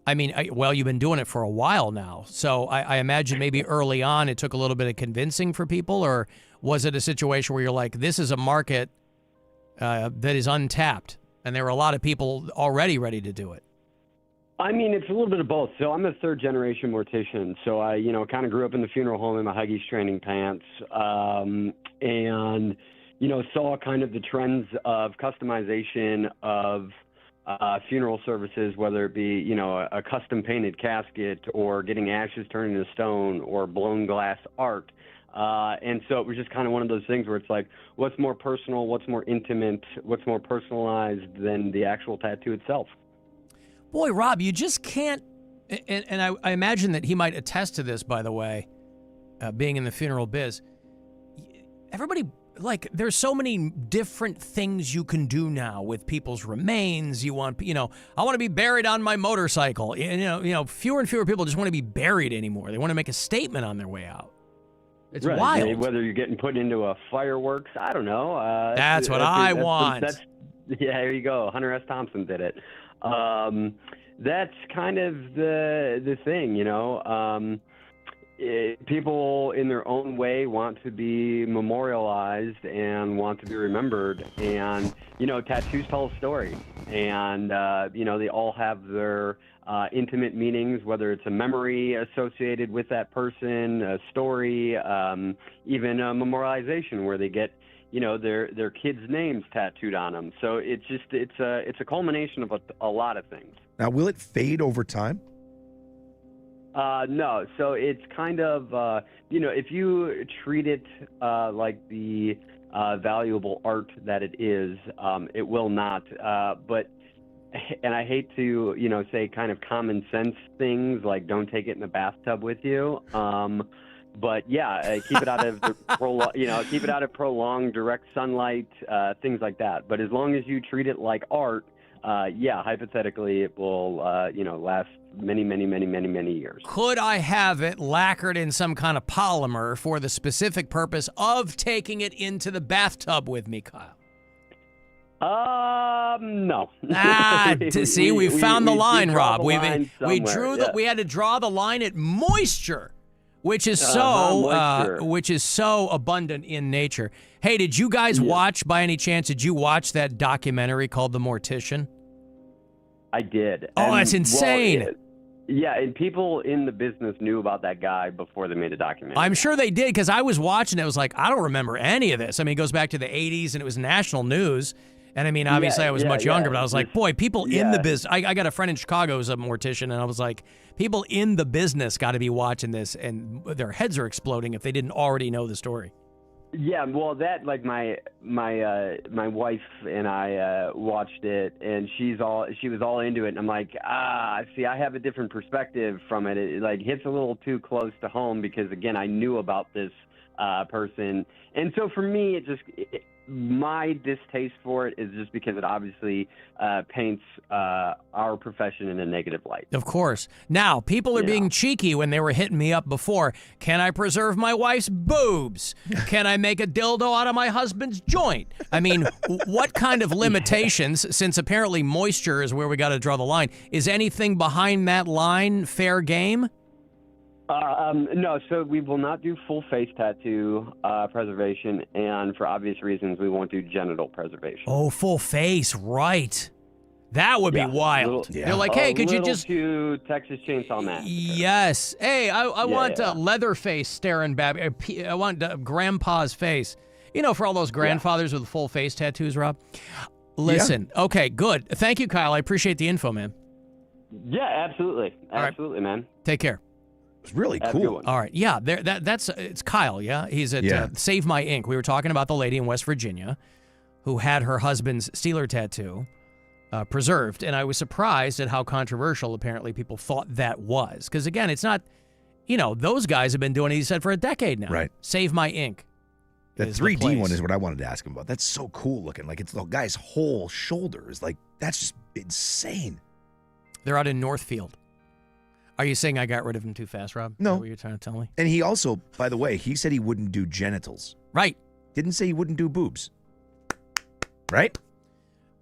I mean, you've been doing it for a while now. So I imagine maybe early on it took a little bit of convincing for people, or was it a situation where you're like, this is a market that is untapped, and there were a lot of people already ready to do it? I mean, it's a little bit of both. So I'm a third-generation mortician. So I, kind of grew up in the funeral home in my Huggies training pants, and saw kind of the trends of customization of funeral services, whether it be, a custom painted casket or getting ashes turned into stone or blown glass art. And so it was just kind of one of those things where it's like, what's more personal, what's more intimate, what's more personalized than the actual tattoo itself? Boy, Rob, you just can't, and I imagine that he might attest to this, by the way, being in the funeral biz. Everybody, there's so many different things you can do now with people's remains. You want, I want to be buried on my motorcycle. Fewer and fewer people just want to be buried anymore. They want to make a statement on their way out. It's right. wild. Whether you're getting put into a fireworks, I don't know. That's what I want. Yeah, there you go. Hunter S. Thompson did it. That's kind of the thing, people in their own way want to be memorialized and want to be remembered, and tattoos tell a story, and they all have their intimate meanings, whether it's a memory associated with that person, a story, even a memorialization where they get their kids' names tattooed on them. So it's a culmination of a lot of things. Now, will it fade over time? No. So it's kind of, if you treat it like the valuable art that it is, it will not. And I hate to, say kind of common sense things like don't take it in the bathtub with you. But yeah, keep it out of keep it out of prolonged direct sunlight, things like that. But as long as you treat it like art, hypothetically, it will, last many years. Could I have it lacquered in some kind of polymer for the specific purpose of taking it into the bathtub with me, Kyle? No. See, we found the line, Rob. We drew yeah. we had to draw the line at moisture, which is so abundant in nature. Hey, did you guys watch, by any chance, that documentary called The Mortician? I did. Oh, that's insane. Yeah, and people in the business knew about that guy before they made a documentary. I'm sure they did, because I was watching it. I was like, I don't remember any of this. I mean, it goes back to the 80s, and it was national news. And I mean, obviously I was much younger, but I was like, boy, people in the business. I got a friend in Chicago who's a mortician, and I was like, people in the business got to be watching this, and their heads are exploding if they didn't already know the story. Yeah, well, that, like, my wife and I watched it, and she was all into it, and I'm like, see, I have a different perspective from it. It like hits a little too close to home because, again, I knew about this person, and so for me, my distaste for it is just because it obviously paints our profession in a negative light. Of course. Now, people are being cheeky when they were hitting me up before. Can I preserve my wife's boobs? Can I make a dildo out of my husband's joint? I mean, what kind of limitations, since apparently moisture is where we got to draw the line, is anything behind that line fair game? No, so we will not do full face tattoo preservation, and for obvious reasons, we won't do genital preservation. Oh, full face, right. That would be wild. They're like, hey, could you just... to Texas Chainsaw Massacre. Yes. Hey, I want Leatherface staring back. I want Grandpa's face. For all those grandfathers with full face tattoos, Rob? Listen, okay, good. Thank you, Kyle. I appreciate the info, man. Yeah, absolutely. Absolutely, man. Take care. It's really cool. All right. Yeah, it's Kyle, yeah? He's at Save My Ink. We were talking about the lady in West Virginia who had her husband's Steeler tattoo preserved, and I was surprised at how controversial apparently people thought that was. Because, again, it's not, those guys have been doing it, he said, for a decade now. Right. Save My Ink. The 3D one is what I wanted to ask him about. That's so cool looking. Like, it's the guy's whole shoulders. Like, that's just insane. They're out in Northfield. Are you saying I got rid of him too fast, Rob? No. Is that what you're trying to tell me? And he also, by the way, he said he wouldn't do genitals. Right. Didn't say he wouldn't do boobs. Right?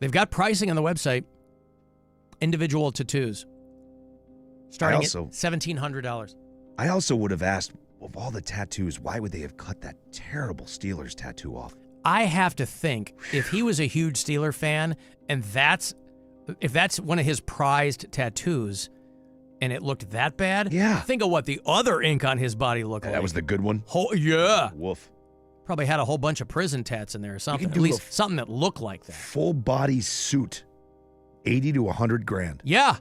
They've got pricing on the website. Individual tattoos. starting also- at $1,700. I also would have asked, of all the tattoos, why would they have cut that terrible Steelers tattoo off? I have to think if he was a huge Steeler fan and if that's one of his prized tattoos and it looked that bad, think of what the other ink on his body looked like. That was the good one? Yeah. Woof. Probably had a whole bunch of prison tats in there or something. At least something that looked like that. Full body suit, 80 to 100 grand. Yeah.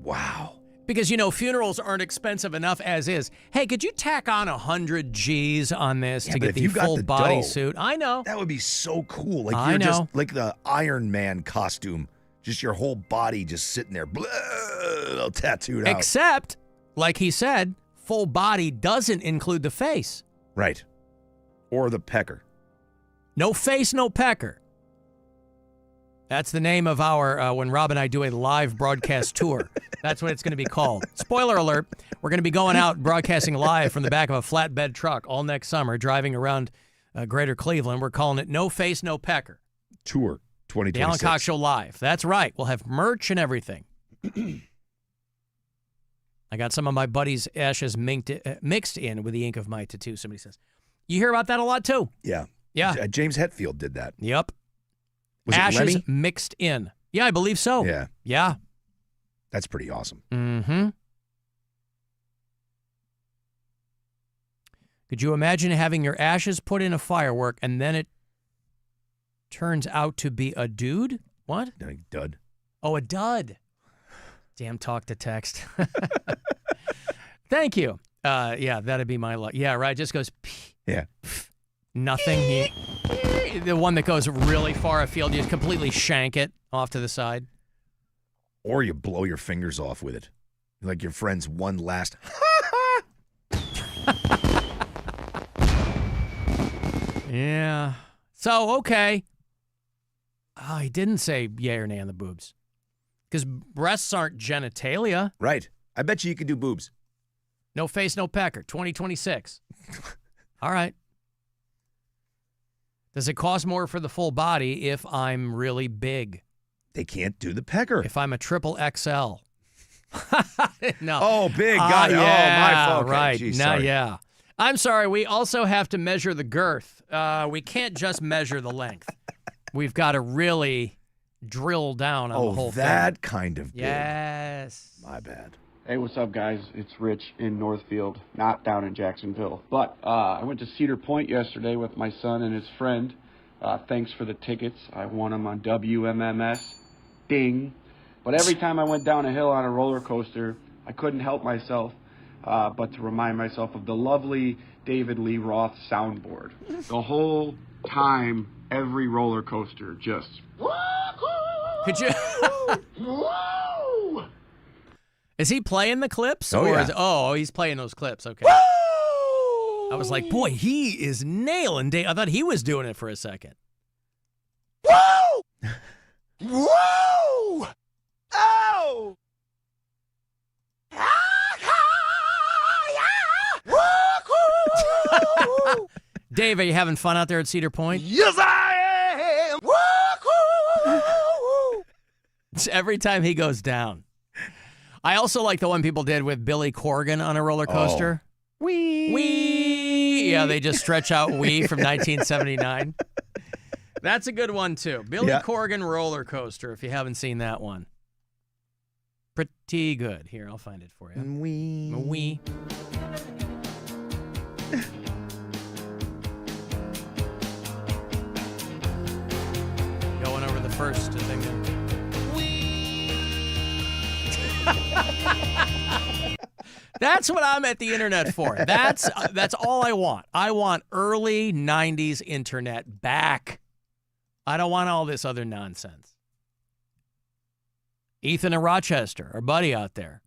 Wow. Because, funerals aren't expensive enough as is. Hey, could you tack on 100 G's on this to but get if the you got full the body dough, suit? I know. That would be so cool. Like I you're know. just like the Iron Man costume. Just your whole body just sitting there, all tattooed out. Except, like he said, full body doesn't include the face. Right. Or the pecker. No face, no pecker. That's the name of our, when Rob and I do a live broadcast tour. That's what it's going to be called. Spoiler alert, we're going to be going out broadcasting live from the back of a flatbed truck all next summer, driving around greater Cleveland. We're calling it No Face, No Pecker. Tour 2026. The Alan Cox Show live. That's right. We'll have merch and everything. I got some of my buddies' ashes mixed in with the ink of my tattoo, somebody says. You hear about that a lot, too? Yeah. Yeah. James Hetfield did that. Yep. Was ashes it Lemmy? mixed in. Yeah, I believe so. Yeah. Yeah. That's pretty awesome. Mm-hmm. Could you imagine having your ashes put in a firework and then it turns out to be a dude? What? A dud. Oh, a dud. Damn talk to text. Thank you. Yeah, that'd be my luck. Yeah, right. Just goes, yeah. Nothing. The one that goes really far afield, you completely shank it off to the side. Or you blow your fingers off with it. Like your friend's one last. Yeah. So, okay. Oh, he didn't say yay or nay on the boobs. Because breasts aren't genitalia. Right. I bet you could do boobs. No face, no pecker. 2026. All right. Does it cost more for the full body if I'm really big? They can't do the pecker. If I'm a triple XL. No. Oh, big. Got it. Yeah, oh, my fault. Okay. Right. Jeez, No, sorry. yeah. I'm sorry. We also have to measure the girth. We can't just measure the length. We've got to really drill down on the whole thing. That kind of big. Yes. My bad. Hey, what's up, guys? It's Rich in Northfield, not down in Jacksonville. But I went to Cedar Point yesterday with my son and his friend. Thanks for the tickets. I won them on WMMS. Ding. But every time I went down a hill on a roller coaster, I couldn't help myself but to remind myself of the lovely David Lee Roth soundboard. The whole time, every roller coaster just... Could you... Is he playing the clips? Oh, or yeah. He's playing those clips. Okay. I was like, boy, he is nailing Dave. I thought he was doing it for a second. Woo! Woo! Oh! Dave, are you having fun out there at Cedar Point? Yes, I am. Woo! It's every time he goes down. I also like the one people did with Billy Corgan on a roller coaster. Wee! Yeah, they just stretch out Wee from 1979. That's a good one, too. Billy Corgan roller coaster, if you haven't seen that one. Pretty good. Here, I'll find it for you. Wee. Wee. Going over the first thing there. That's what I'm at the internet for. That's all I want. I want early 90s internet back. I don't want all this other nonsense. Ethan in Rochester, our buddy out there,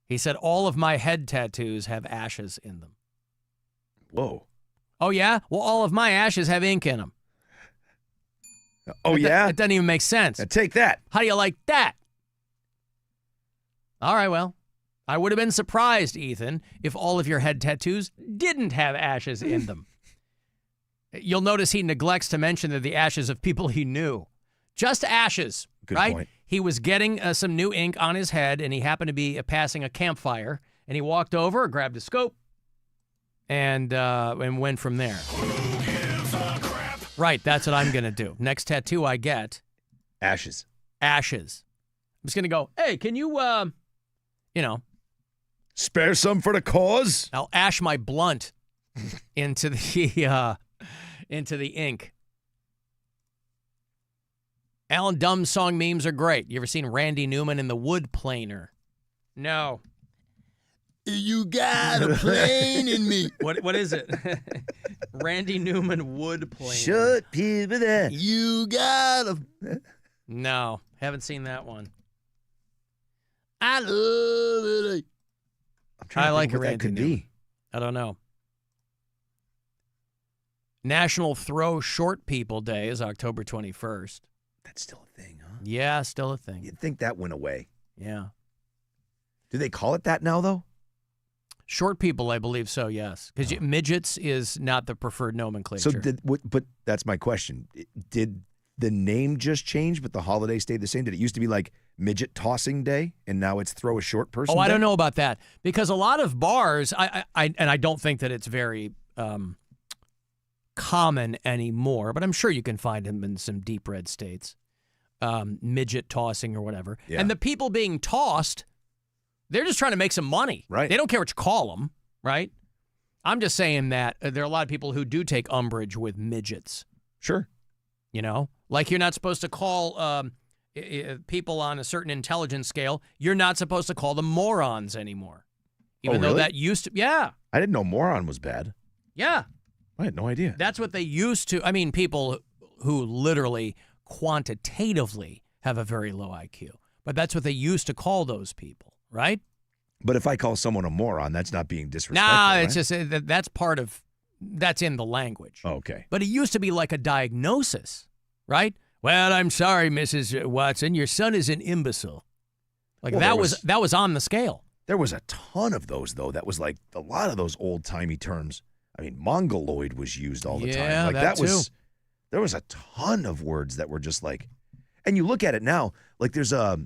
he said, all of my head tattoos have ashes in them. Whoa. Oh, yeah? Well, all of my ashes have ink in them. Oh, yeah? It doesn't even make sense. Now take that. How do you like that? All right, well, I would have been surprised, Ethan, if all of your head tattoos didn't have ashes in them. You'll notice he neglects to mention they're the ashes of people he knew. Just ashes, Good right? point. He was getting some new ink on his head, and he happened to be passing a campfire, and he walked over, grabbed a scope, and went from there. Right, that's what I'm going to do. Next tattoo I get. Ashes. Ashes. I'm just going to go, hey, can you, spare some for the cause? I'll ash my blunt into the ink. Alan, dumb song memes are great. You ever seen Randy Newman in The Wood Planer? No. You got a plane in me. What is it? Randy Newman Wood Planer. Shut people there. You got a... No, haven't seen that one. I love it. I like what Randy that could Newman. be. I don't know. National Throw Short People Day is October 21st. That's still a thing, huh? Yeah, still a thing. You'd think that went away. Yeah. Do they call it that now, though? Short people, I believe so, yes. Because midgets is not the preferred nomenclature. So, but that's my question. Did the name just change, but the holiday stayed the same? Did it used to be like Midget Tossing Day, and now it's Throw a Short Person Day? I Day? don't know about that. Because a lot of bars, I don't think that it's very common anymore, but I'm sure you can find them in some deep red states. Midget tossing or whatever. Yeah. And the people being tossed, they're just trying to make some money. Right. They don't care what you call them, right? I'm just saying that there are a lot of people who do take umbrage with midgets. Sure. You know? Like you're not supposed to call people on a certain intelligence scale, you're not supposed to call them morons anymore. Even though really? that used to, yeah. I didn't know moron was bad. Yeah. I had no idea. That's what they used to. I mean, people who literally quantitatively have a very low IQ. But that's what they used to call those people, right? But if I call someone a moron, that's not being disrespectful. Nah, right? it's just that's in the language. Oh, okay. But it used to be like a diagnosis, right? Well, I'm sorry, Mrs. Watson, your son is an imbecile. Like Well, that was on the scale. There was a ton of those, though. That was like a lot of those old-timey terms. I mean, mongoloid was used all the time. Yeah, Like that was too. There was a ton of words that were just like, and you look at it now, like there's I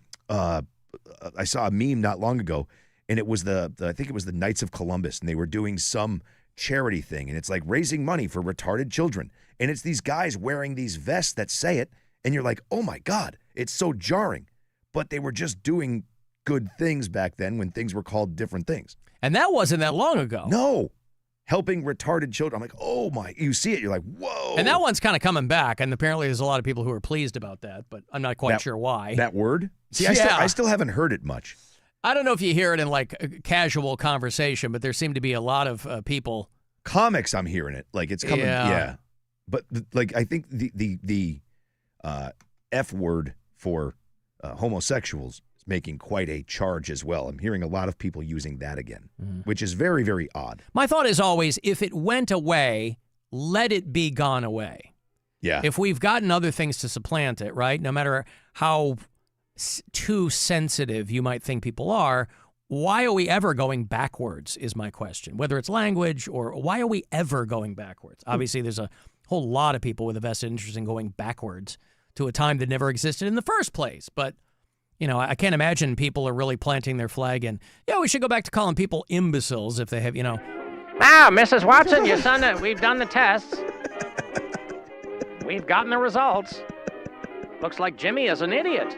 saw a meme not long ago, and it was I think it was the Knights of Columbus, and they were doing some charity thing, and it's like raising money for retarded children. And it's these guys wearing these vests that say it, and you're like, oh my God, it's so jarring. But they were just doing good things back then when things were called different things. And that wasn't that long ago. No. Helping retarded children. I'm like, oh my, you see it, you're like, whoa. And that one's kind of coming back, and apparently there's a lot of people who are pleased about that, but I'm not quite sure why. That word? See, Yeah. I still haven't heard it much. I don't know if you hear it in like a casual conversation, but there seem to be a lot of people. Comics, I'm hearing it. Like it's coming. Yeah. But like I think the F word for homosexuals is making quite a charge as well. I'm hearing a lot of people using that again, which is very, very odd. My thought is always, if it went away, let it be gone away. Yeah. If we've gotten other things to supplant it, right? No matter how too sensitive you might think people are, why are we ever going backwards is my question. Whether it's language or why are we ever going backwards? Obviously, there's a whole lot of people with a vested interest in going backwards to a time that never existed in the first place. But, you know, I can't imagine people are really planting their flag in, yeah, we should go back to calling people imbeciles if they have, you know. Now, Mrs. Watson, your son, we've done the tests. We've gotten the results. Looks like Jimmy is an idiot.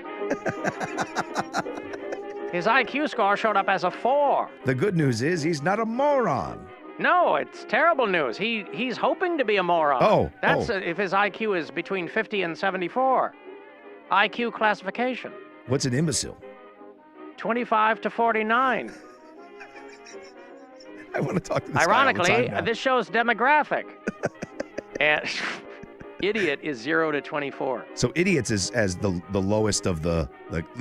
His IQ score showed up as a 4. The good news is he's not a moron. No, it's terrible news. He's hoping to be a moron. That's if his IQ is between 50 and 74. IQ classification. What's an imbecile? 25 to 49. I want to talk to this guy all the Ironically, time now. this shows demographic. And idiot is 0 to 24. So idiots is as the lowest of the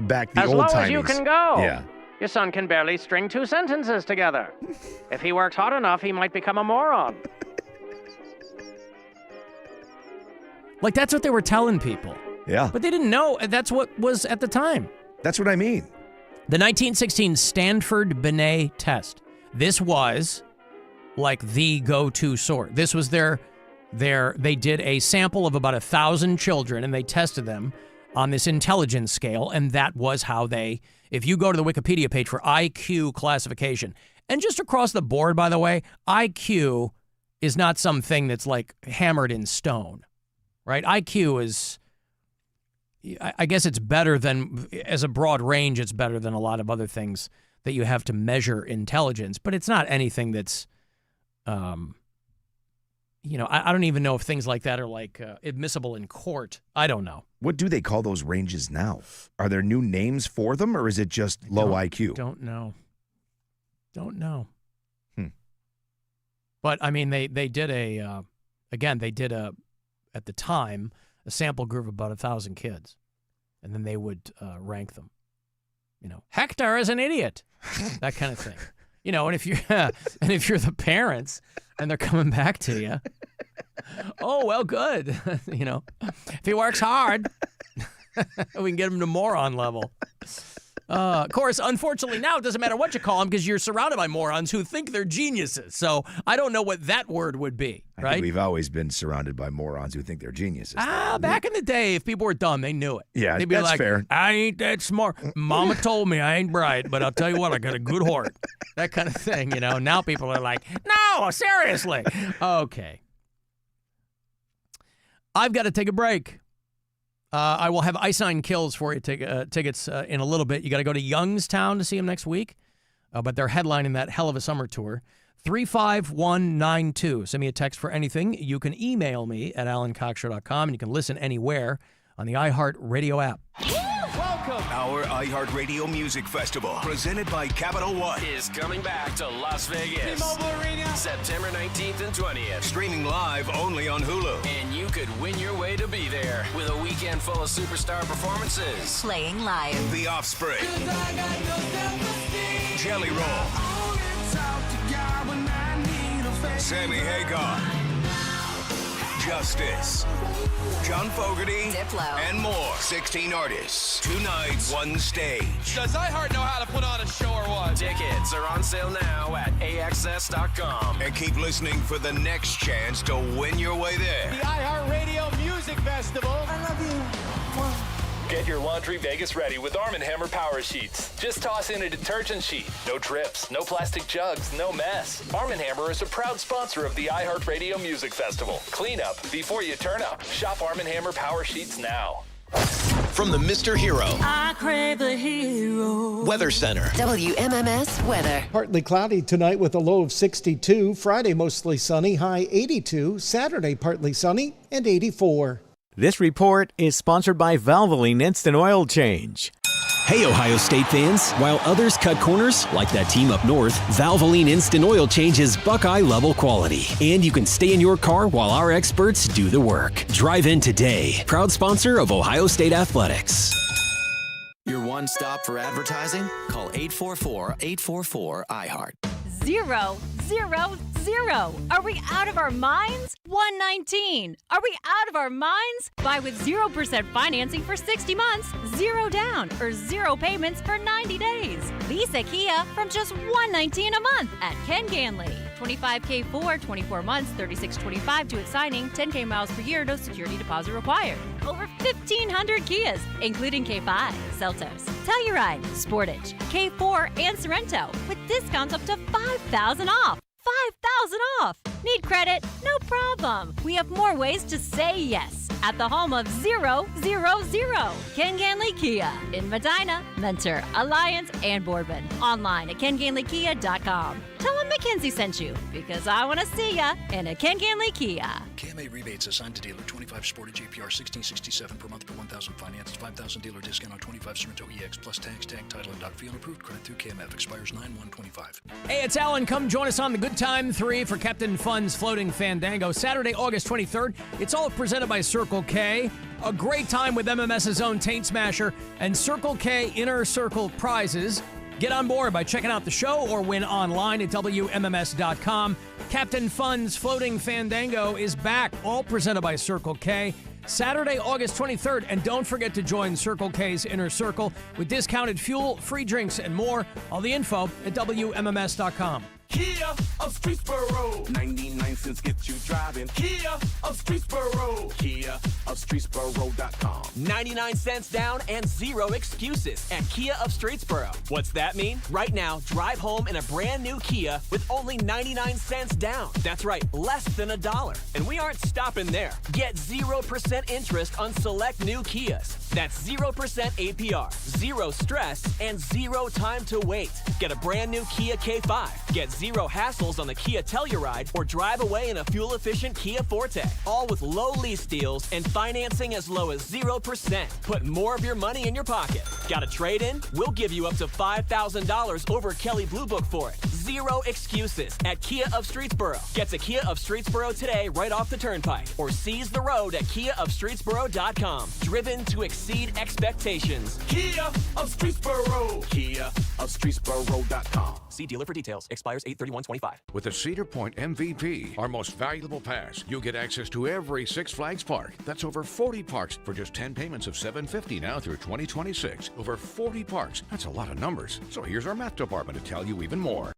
back the As old low timies. as you can go. Yeah. Your son can barely string 2 sentences together. If he works hard enough, he might become a moron. Like, that's what they were telling people. Yeah. But they didn't know that's what was at the time. That's what I mean. The 1916 Stanford Binet test. This was like the go-to sort. This was they did a sample of about 1,000 children, and they tested them on this intelligence scale, and that was how they, if you go to the Wikipedia page for IQ classification, and just across the board, by the way, IQ is not something that's like hammered in stone, right? IQ is, I guess it's better than, as a broad range, it's better than a lot of other things that you have to measure intelligence, but it's not anything that's, I don't even know if things like that are like admissible in court. I don't know. What do they call those ranges now? Are there new names for them, or is it just low IQ? Don't know. But I mean, they did at the time, a sample group of about 1,000 kids, and then they would rank them. Hector is an idiot, that kind of thing. And if you're the parents and they're coming back to you, oh well, good. If he works hard, we can get him to moron level. Of course, unfortunately, now it doesn't matter what you call them because you're surrounded by morons who think they're geniuses. So I don't know what that word would be, right? I think we've always been surrounded by morons who think they're geniuses. Back in the day, if people were dumb, they knew it. Yeah, they'd be that's like, fair. I ain't that smart. Mama told me I ain't bright, but I'll tell you what, I got a good heart. That kind of thing, Now people are like, no, seriously. Okay. I've got to take a break. I will have Ice Nine Kills for you tickets in a little bit. You got to go to Youngstown to see them next week, but they're headlining that Hell of a Summer tour. 35192. Send me a text for anything. You can email me at alancoxshow.com, and you can listen anywhere on the iHeartRadio app. Welcome. Our iHeartRadio Music Festival, presented by Capital One, is coming back to Las Vegas. T-Mobile Arena. September 19th and 20th. Streaming live only on Hulu. And you could win your way to be there with a weekend full of superstar performances. Playing live. The Offspring. Jelly Roll. Sammy Hagar. Justice. John Fogerty. Diplo. And more. 16 artists. 2 nights, 1 stage. Does iHeart know how to put on a show or what? Tickets are on sale now at AXS.com. And keep listening for the next chance to win your way there. The iHeartRadio Music Festival. I love you. Get your laundry Vegas ready with Arm & Hammer Power Sheets. Just toss in a detergent sheet. No drips, no plastic jugs, no mess. Arm & Hammer is a proud sponsor of the iHeartRadio Music Festival. Clean up before you turn up. Shop Arm & Hammer Power Sheets now. From the Mr. Hero I crave a hero. Weather Center. WMMS weather. Partly cloudy tonight with a low of 62. Friday mostly sunny, high 82. Saturday partly sunny and 84. This report is sponsored by Valvoline Instant Oil Change. Hey, Ohio State fans. While others cut corners, like that team up north, Valvoline Instant Oil Change is Buckeye-level quality. And you can stay in your car while our experts do the work. Drive in today. Proud sponsor of Ohio State Athletics. Your one stop for advertising? Call 844-844-IHEART. 0, 0, 0. Are we out of our minds? 119. Are we out of our minds? Buy with 0% financing for 60 months, 0 down, or 0 payments for 90 days. Lease a Kia from just $119 a month at Ken Ganley. $25K for 24 months, $36.25 to its signing, 10K miles per year, no security deposit required. Over 1,500 Kias, including K5, Seltos, Telluride, Sportage, K4, and Sorrento, with discounts up to $5,000 off. $5,000 off. Need credit? No problem. We have more ways to say yes at the home of 000. Ken Ganley Kia in Medina, Mentor, Alliance, and Boardman. Online at kenganleykia.com. Tell them Mackenzie sent you because I want to see ya in a Ken Ganley Kia. KMA rebates assigned to dealer. 25 Sportage APR 1667 per month per 1,000 financed. 5,000 dealer discount on 25 Sorrento EX plus tax, tag, title, and fee on approved credit through KMF. Expires 9/1/25. Hey, it's Alan. Come join us on the Good Time 3 for Captain Fun's Floating Fandango. Saturday, August 23rd. It's all presented by Circle K. A great time with MMS's own Taint Smasher and Circle K Inner Circle prizes. Get on board by checking out the show or win online at WMMS.com. Captain Fun's Floating Fandango is back, all presented by Circle K. Saturday, August 23rd. And don't forget to join Circle K's Inner Circle with discounted fuel, free drinks, and more. All the info at WMMS.com. Kia of Streetsboro. 99 cents gets you driving. Kia of Streetsboro. Kia of KiaofStreetsboro.com. 99 cents down and zero excuses at Kia of Streetsboro. What's that mean? Right now, drive home in a brand new Kia with only 99 cents down. That's right, less than $1. And we aren't stopping there. Get 0% interest on select new Kias. That's 0% APR, zero stress, and zero time to wait. Get a brand new Kia K5. Get zero hassles on the Kia Telluride or drive away in a fuel-efficient Kia Forte. All with low lease deals and financing as low as 0%. Put more of your money in your pocket. Got a trade-in? We'll give you up to $5,000 over Kelley Blue Book for it. Zero excuses at Kia of Streetsboro. Get to Kia of Streetsboro today right off the turnpike or seize the road at KiaofStreetsboro.com. Driven to exceed expectations. Kia of Streetsboro. KiaofStreetsboro.com. See dealer for details. Expires 8/31/25. With the Cedar Point MVP, our most valuable pass, you'll get access to every Six Flags park. That's over 40 parks for just 10 payments of $750 now through 2026. Over 40 parks. That's a lot of numbers. So here's our math department to tell you even more.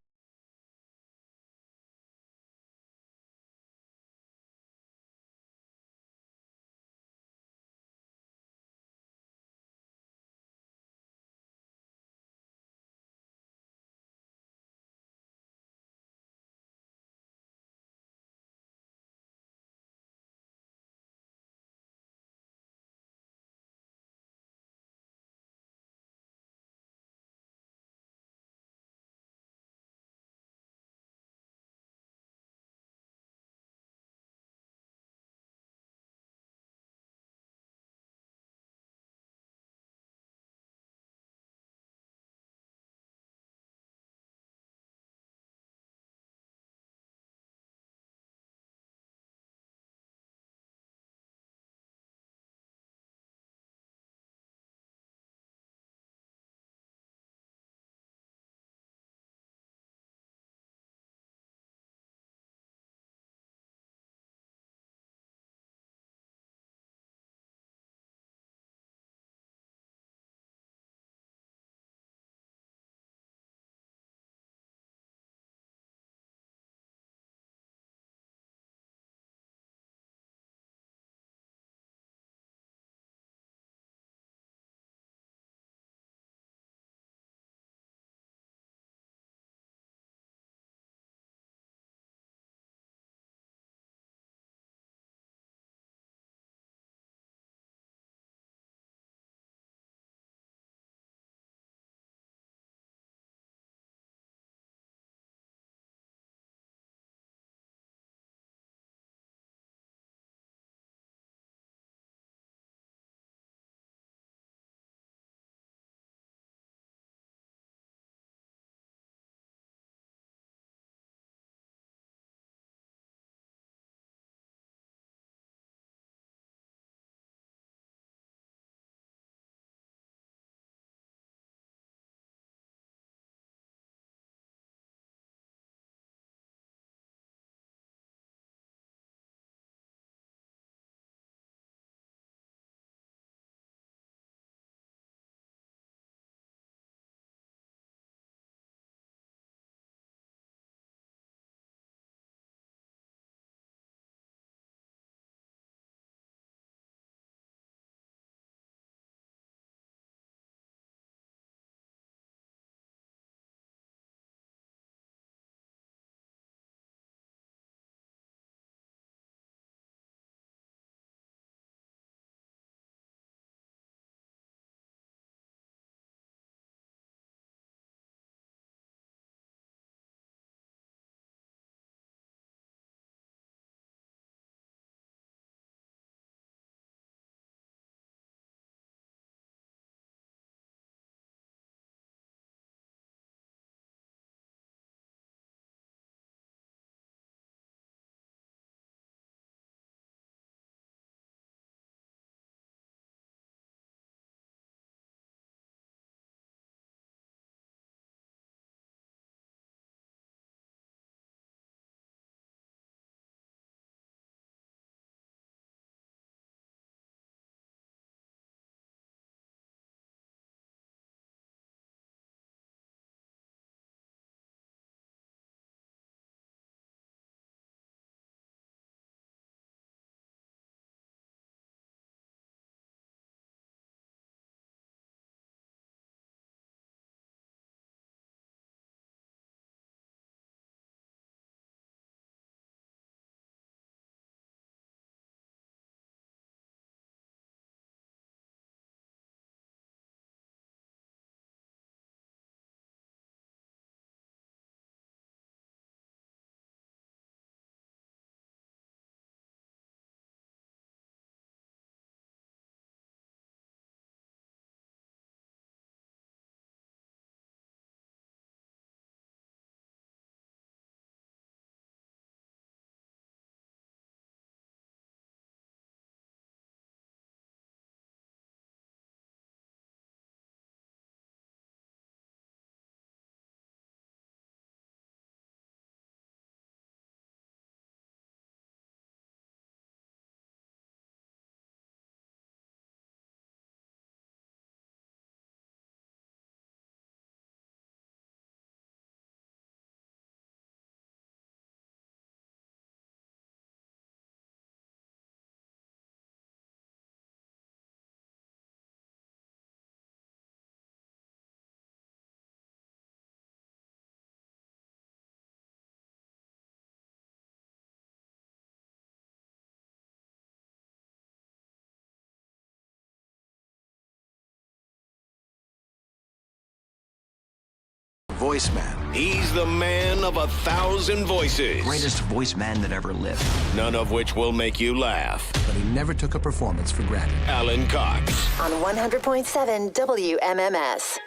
voice man. He's the man of 1,000 voices. Greatest voice man that ever lived. None of which will make you laugh. But he never took a performance for granted. Alan Cox. On 100.7 WMMS.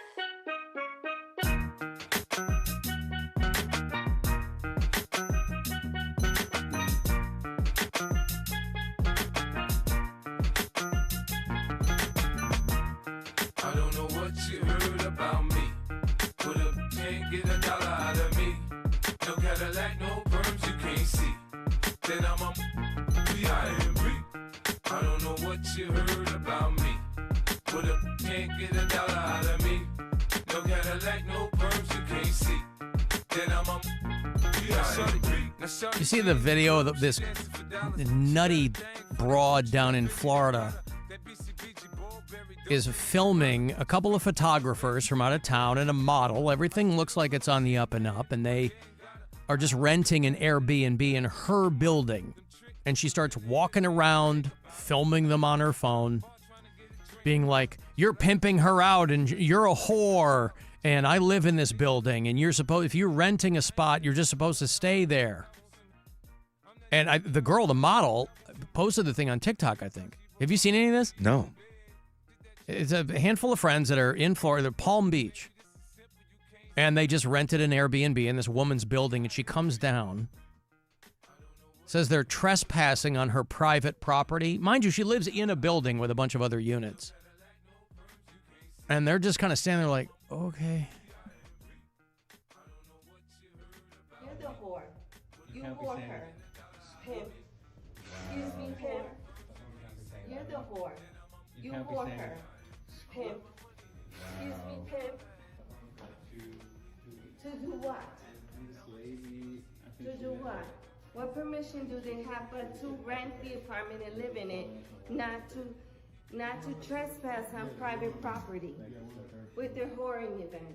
I don't know what you heard about me. Put up, can't get a dollar out of me. No Cadillac, no perms you can't see. Then I'm a B.I.M.B. I don't know what you heard about me. Put up, can't get a dollar out of me. No Cadillac, no perms you can't see. Then I'm a B.I.M.B. You see the video of this nutty broad down in Florida is filming a couple of photographers from out of town and a model. Everything looks like it's on the up and up, and they are just renting an Airbnb in her building. And she starts walking around, filming them on her phone, being like, you're pimping her out and you're a whore, and I live in this building, and if you're renting a spot, you're just supposed to stay there. And the girl, the model, posted the thing on TikTok, I think. Have you seen any of this? No. It's a handful of friends that are in Florida, Palm Beach, and they just rented an Airbnb in this woman's building, and she comes down, says they're trespassing on her private property. Mind you, she lives in a building with a bunch of other units. And they're just kind of standing there like, okay. You're the whore. You whore her. Pimp. Excuse me, pimp. You're the whore. You whore her. Pimp. Excuse me, pimp. To do what? To do what? What permission do they have but to rent the apartment and live in it, not to trespass on private property with their whoring event?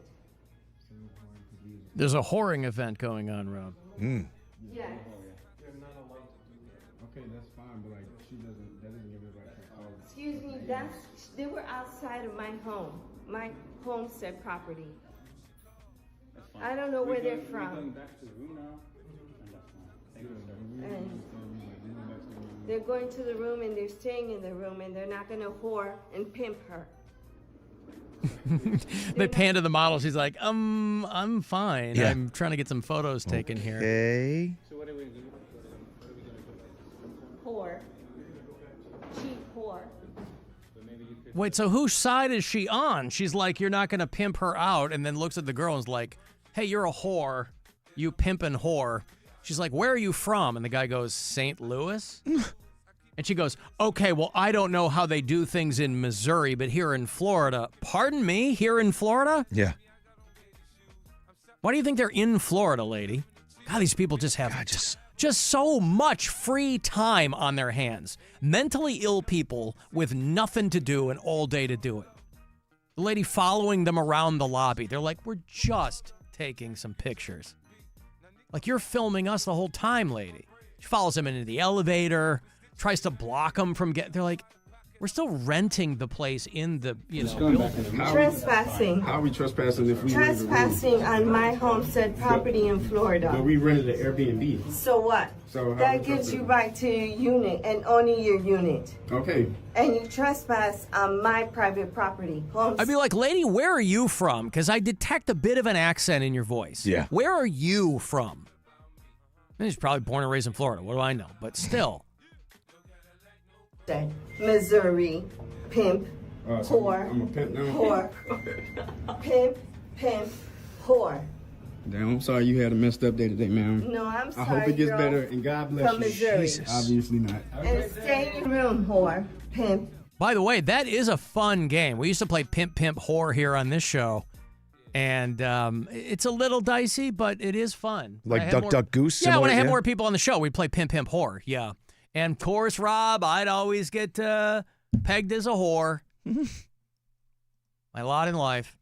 There's a whoring event going on, Rob. Yes. Okay, that's fine, but she doesn't give it right to call. Excuse me, they were outside of my homestead property. I don't know where they're from. And they're going to the room and they're staying in the room and they're not going to whore and pimp her. They pan to the model. She's like, I'm fine. Yeah. I'm trying to get some photos taken here. Okay. So what are we doing? Whore. Cheap whore. Wait, so whose side is she on? She's like, you're not going to pimp her out, and then looks at the girl and is like, hey, you're a whore. You pimpin' whore. She's like, where are you from? And the guy goes, St. Louis? And she goes, okay, well, I don't know how they do things in Missouri, but here in Florida. Pardon me? Here in Florida? Yeah. Why do you think they're in Florida, lady? God, these people just have just so much free time on their hands. Mentally ill people with nothing to do and all day to do it. The lady following them around the lobby. They're like, we're just taking some pictures. Like, you're filming us the whole time, lady. She follows him into the elevator, tries to block him from getting... They're like, we're still renting the place in the, building. Trespassing. How are we trespassing if we Trespassing on my homestead property in Florida. But we rented an Airbnb. So what? So that gives you right to your unit and only your unit. Okay. And you trespass on my private property. I'd be like, lady, where are you from? Because I detect a bit of an accent in your voice. Yeah. Where are you from? She's probably born and raised in Florida. What do I know? But still. Missouri, pimp, whore, I'm a pimp now. Whore, pimp, whore. Damn, I'm sorry you had a messed up day today, man. No, I'm sorry. I hope it gets girl, better, and God bless from you. Missouri. Jesus. Obviously not. And stay in your room, whore, pimp. By the way, that is a fun game. We used to play Pimp, Pimp, Whore here on this show. And it's a little dicey, but it is fun. Like Duck, Duck, Goose? Yeah, when I had more people on the show, we'd play Pimp, Pimp, Whore. Yeah. And of course, Rob, I'd always get pegged as a whore. My lot in life.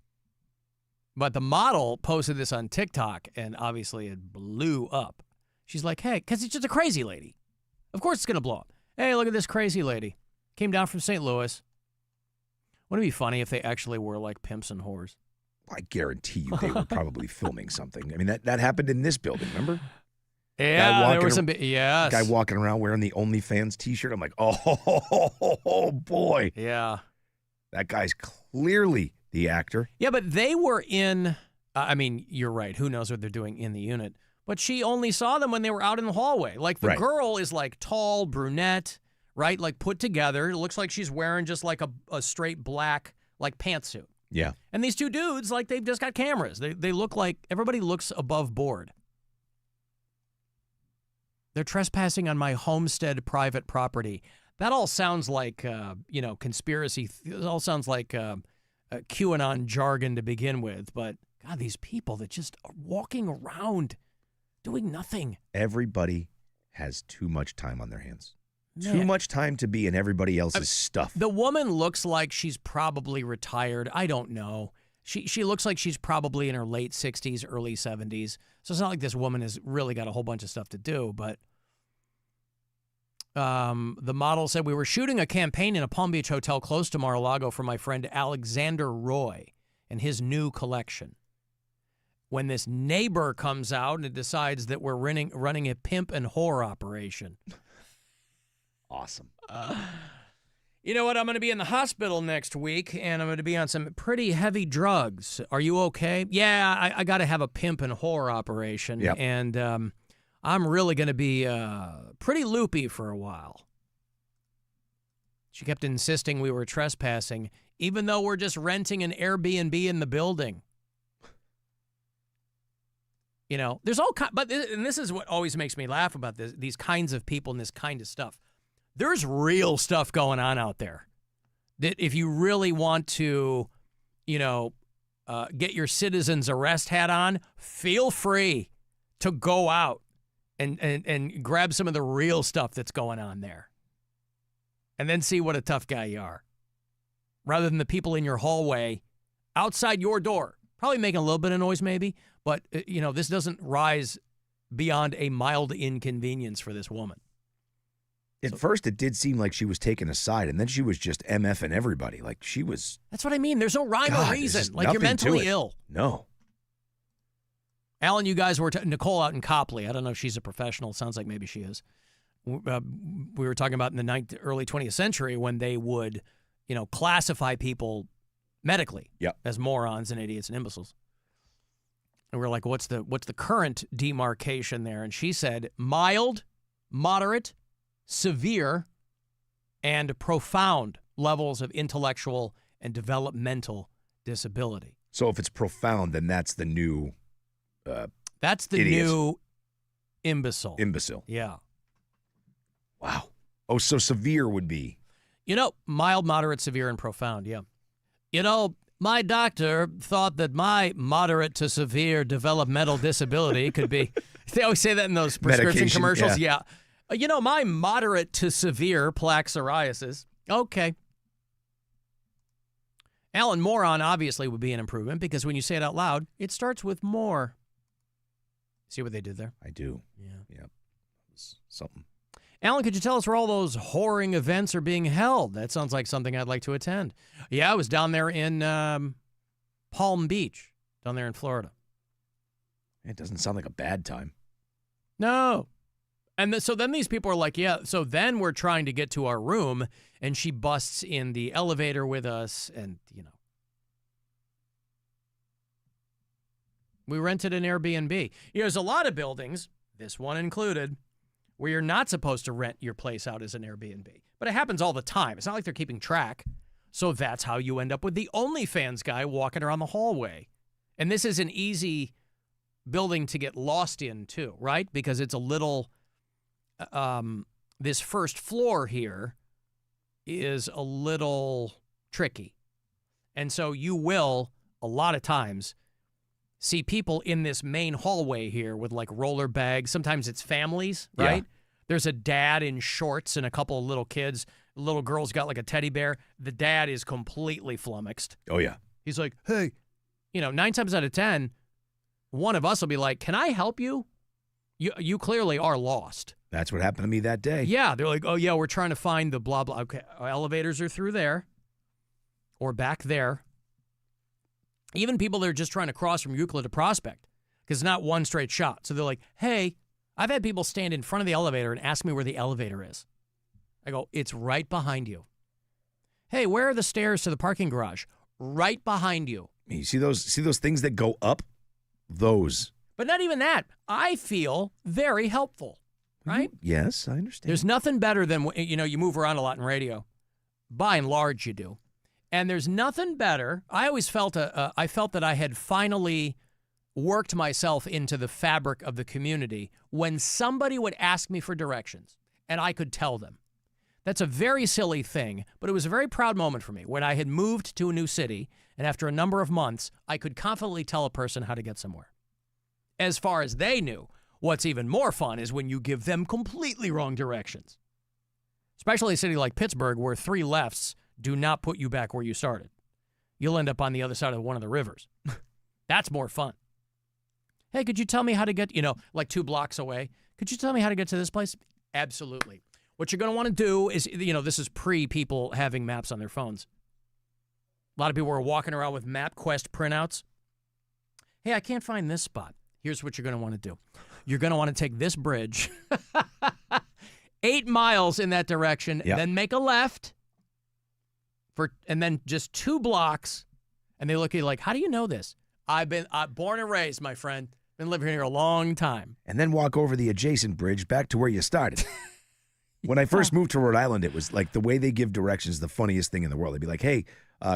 But the model posted this on TikTok, and obviously it blew up. She's like, hey, because it's just a crazy lady. Of course it's going to blow up. Hey, look at this crazy lady. Came down from St. Louis. Wouldn't it be funny if they actually were like pimps and whores? I guarantee you they were probably filming something. I mean, that happened in this building, remember? Yeah, there were some. Yes. Guy walking around wearing the OnlyFans T-shirt. I'm like, oh boy. Yeah. That guy's clearly the actor. Yeah, but they were in. I mean, you're right. Who knows what they're doing in the unit? But she only saw them when they were out in the hallway. Like the girl is like tall, brunette, right? Like put together. It looks like she's wearing just like a straight black like pantsuit. Yeah. And these two dudes, like they've just got cameras. They look like everybody looks above board. They're trespassing on my homestead private property. That all sounds like, conspiracy. It all sounds like QAnon jargon to begin with. But, God, these people that just are walking around doing nothing. Everybody has too much time on their hands. Man. Too much time to be in everybody else's stuff. The woman looks like she's probably retired. I don't know. She looks like she's probably in her late 60s, early 70s. So it's not like this woman has really got a whole bunch of stuff to do. But the model said, we were shooting a campaign in a Palm Beach hotel close to Mar-a-Lago for my friend Alexander Roy and his new collection. When this neighbor comes out and decides that we're running a pimp and whore operation. Awesome. You know what? I'm going to be in the hospital next week, and I'm going to be on some pretty heavy drugs. Are you okay? Yeah, I got to have a pimp and whore operation, and I'm really going to be pretty loopy for a while. She kept insisting we were trespassing, even though we're just renting an Airbnb in the building. You know, there's all kinds, and this is what always makes me laugh about these kinds of people and this kind of stuff. There's real stuff going on out there that if you really want to, get your citizen's arrest hat on, feel free to go out and grab some of the real stuff that's going on there. And then see what a tough guy you are. Rather than the people in your hallway outside your door, probably making a little bit of noise maybe, but, this doesn't rise beyond a mild inconvenience for this woman. At first, it did seem like she was taken aside, and then she was just MFing everybody. Like she was. That's what I mean. There's no rhyme or reason. Like you're mentally ill. No. Alan, you guys were Nicole out in Copley. I don't know if she's a professional. Sounds like maybe she is. We were talking about in the early 20th century when they would, classify people medically as morons and idiots and imbeciles. And we're like, what's the current demarcation there? And she said mild, moderate, severe, and profound levels of intellectual and developmental disability. So if it's profound, then that's the new new imbecile. Imbecile. Yeah. Wow. Oh, so severe would be. Mild, moderate, severe, and profound, yeah. My doctor thought that my moderate to severe developmental disability could be, they always say that in those prescription commercials, yeah. My moderate to severe plaque psoriasis. Okay. Alan, moron obviously would be an improvement because when you say it out loud, it starts with more. See what they did there? I do. Yeah. Yep. Something. Alan, could you tell us where all those whoring events are being held? That sounds like something I'd like to attend. Yeah, I was down there in Palm Beach, down there in Florida. It doesn't sound like a bad time. No. And so then these people are like, yeah, so then we're trying to get to our room, and she busts in the elevator with us, and, we rented an Airbnb. There's a lot of buildings, this one included, where you're not supposed to rent your place out as an Airbnb. But it happens all the time. It's not like they're keeping track. So that's how you end up with the OnlyFans guy walking around the hallway. And this is an easy building to get lost in, too, right? Because it's a little... this first floor here is a little tricky. And so you will, a lot of times, see people in this main hallway here with like roller bags. Sometimes it's families, right? Yeah. There's a dad in shorts and a couple of little kids. The little girl's got like a teddy bear. The dad is completely flummoxed. Oh, yeah. He's like, hey, 9 times out of 10, one of us will be like, can I help you? You clearly are lost. That's what happened to me that day. Yeah, they're like, oh, yeah, we're trying to find the blah, blah. Okay, our elevators are through there or back there. Even people that are just trying to cross from Euclid to Prospect, because it's not one straight shot. So they're like, hey, I've had people stand in front of the elevator and ask me where the elevator is. I go, it's right behind you. Hey, where are the stairs to the parking garage? Right behind you. You see those things that go up? Those. But not even that. I feel very helpful, right? Yes, I understand. There's nothing better than, you move around a lot in radio. By and large, you do. And there's nothing better. I always felt I felt that I had finally worked myself into the fabric of the community when somebody would ask me for directions and I could tell them. That's a very silly thing, but it was a very proud moment for me when I had moved to a new city, and after a number of months, I could confidently tell a person how to get somewhere. As far as they knew, what's even more fun is when you give them completely wrong directions. Especially a city like Pittsburgh, where 3 lefts do not put you back where you started. You'll end up on the other side of one of the rivers. That's more fun. Hey, could you tell me how to get, like 2 blocks away? Could you tell me how to get to this place? Absolutely. What you're going to want to do is, this is pre-people having maps on their phones. A lot of people are walking around with MapQuest printouts. Hey, I can't find this spot. Here's what you're going to want to do. You're going to want to take this bridge 8 miles in that direction, then make a left, and then just 2 blocks, and they look at you like, how do you know this? I've been born and raised, my friend. Been living here a long time. And then walk over the adjacent bridge back to where you started. When I first moved to Rhode Island, it was like the way they give directions is the funniest thing in the world. They'd be like, hey,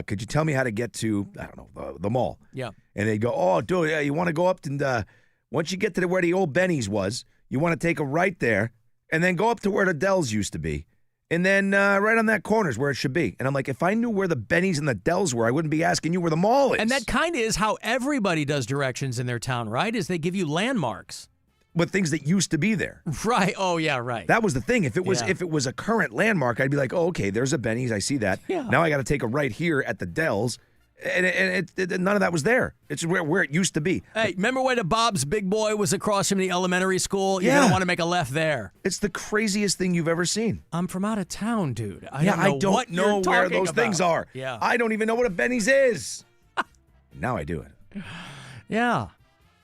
could you tell me how to get to, I don't know, the mall? Yeah. And they'd go, oh, dude, yeah, you want to go up and once you get to where the old Benny's was, you want to take a right there and then go up to where the Dells used to be. And then right on that corner is where it should be. And I'm like, if I knew where the Benny's and the Dells were, I wouldn't be asking you where the mall is. And that kind of is how everybody does directions in their town, right? Is they give you landmarks. With things that used to be there. Right. Oh, yeah, right. That was the thing. If it was a current landmark, I'd be like, oh, okay, there's a Benny's. I see that. Yeah. Now I got to take a right here at the Dells. And none of that was there. It's where it used to be. Hey, remember when the Bob's Big Boy was across from the elementary school? You're going to want to make a left there. It's the craziest thing you've ever seen. I'm from out of town, dude. I don't know where those things are. Yeah. I don't even know what a Benny's is. Now I do it. Yeah.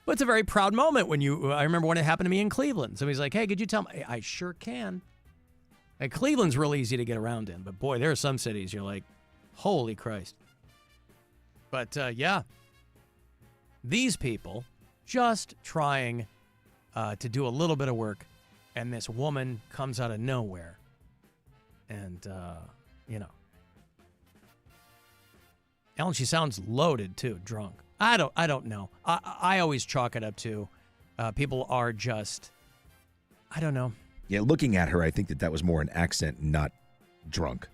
But it's a very proud moment when I remember when it happened to me in Cleveland. Somebody's like, hey, could you tell me? I sure can. And Cleveland's real easy to get around in. But boy, there are some cities you're like, holy Christ. But yeah, these people just trying to do a little bit of work. And this woman comes out of nowhere. And, Alan, she sounds loaded too, drunk. I don't know. I always chalk it up to people are just, I don't know. Yeah, looking at her, I think that was more an accent, not drunk.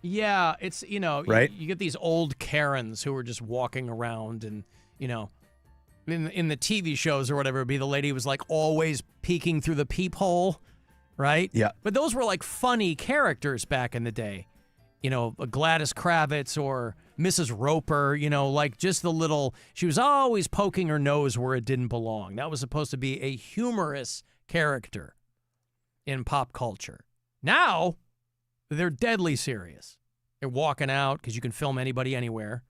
Yeah, it's, right? You get these old Karens who are just walking around and, in the TV shows or whatever, it'd be the lady who was like always peeking through the peephole, right? Yeah. But those were like funny characters back in the day. Gladys Kravitz or Mrs. Roper, like just the little, she was always poking her nose where it didn't belong. That was supposed to be a humorous character in pop culture. Now, they're deadly serious. They're walking out because you can film anybody anywhere.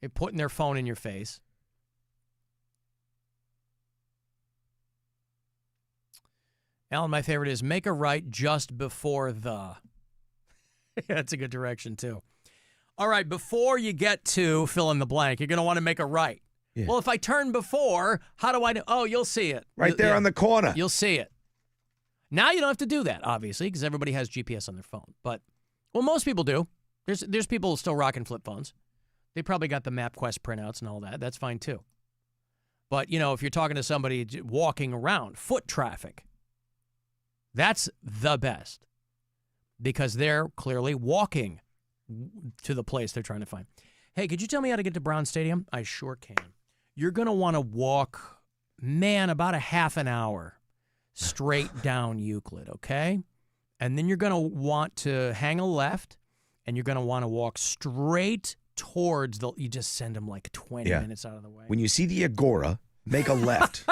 They're putting their phone in your face. Alan, my favorite is make a right just before the. That's a good direction, too. All right, before you get to fill in the blank, you're going to want to make a right. Yeah. Well, if I turn before, how do I know? Oh, you'll see it. Right there on the corner. You'll see it. Now you don't have to do that, obviously, because everybody has GPS on their phone. But, well, most people do. There's people still rocking flip phones. They probably got the MapQuest printouts and all that. That's fine, too. But, if you're talking to somebody walking around, foot traffic, that's the best. Because they're clearly walking to the place they're trying to find. Hey, could you tell me how to get to Brown Stadium? I sure can. You're going to want to walk, about a half an hour straight down Euclid, okay? And then you're going to want to hang a left, and you're going to want to walk straight towards you just send them like 20 minutes out of the way. When you see the Agora, make a left.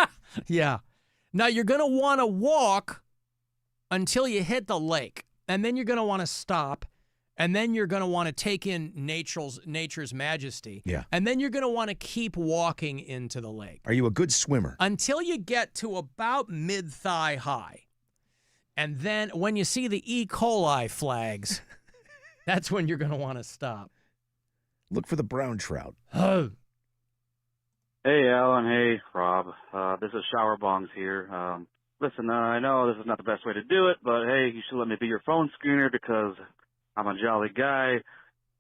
Yeah. Now, you're going to want to walk until you hit the lake. And then you're going to want to stop And then you're going to want to take in nature's majesty. Yeah. And then you're going to want to keep walking into the lake. Are you a good swimmer? Until you get to about mid-thigh high. And then when you see the E. coli flags, that's when you're going to want to stop. Look for the brown trout. Oh. Hey, Alan. Hey, Rob. This is Shower Bongs here. Listen, I know this is not the best way to do it, but hey, you should let me be your phone screener because I'm a jolly guy.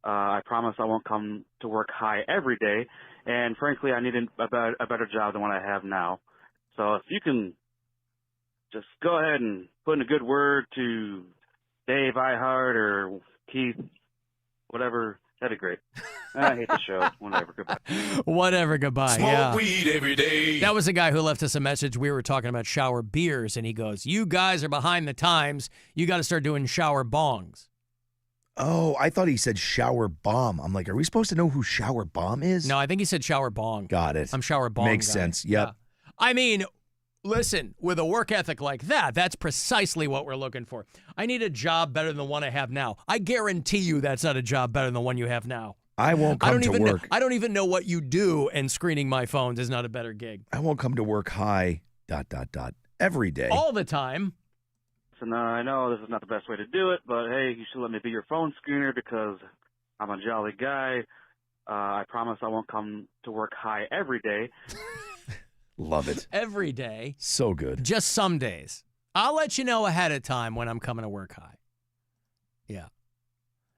I promise I won't come to work high every day. And frankly, I need a better job than what I have now. So if you can just go ahead and put in a good word to Dave Ihart or Keith, whatever, that'd be great. I hate the show. Whatever, goodbye. Whatever, goodbye. Smoke yeah. weed every day. That was a guy who left us a message. We were talking about shower beers, and he goes, "You guys are behind the times. You got to start doing shower bongs." Oh, I thought he said shower bomb. I'm like, are we supposed to know who shower bomb is? No, I think he said shower bong. Got it. I'm shower bong. Makes guy. sense. Yep. Yeah. I mean, listen, with a work ethic like that, that's precisely what we're looking for. I need a job better than the one I have now. I guarantee you that's not a job better than the one you have now. I won't come to work. I don't even know what you do, and screening my phones is not a better gig. I won't come to work high, ... every day. All the time. Listen, I know this is not the best way to do it, but hey, you should let me be your phone screener because I'm a jolly guy. I promise I won't come to work high every day. Love it. Every day. So good. Just some days. I'll let you know ahead of time when I'm coming to work high. Yeah.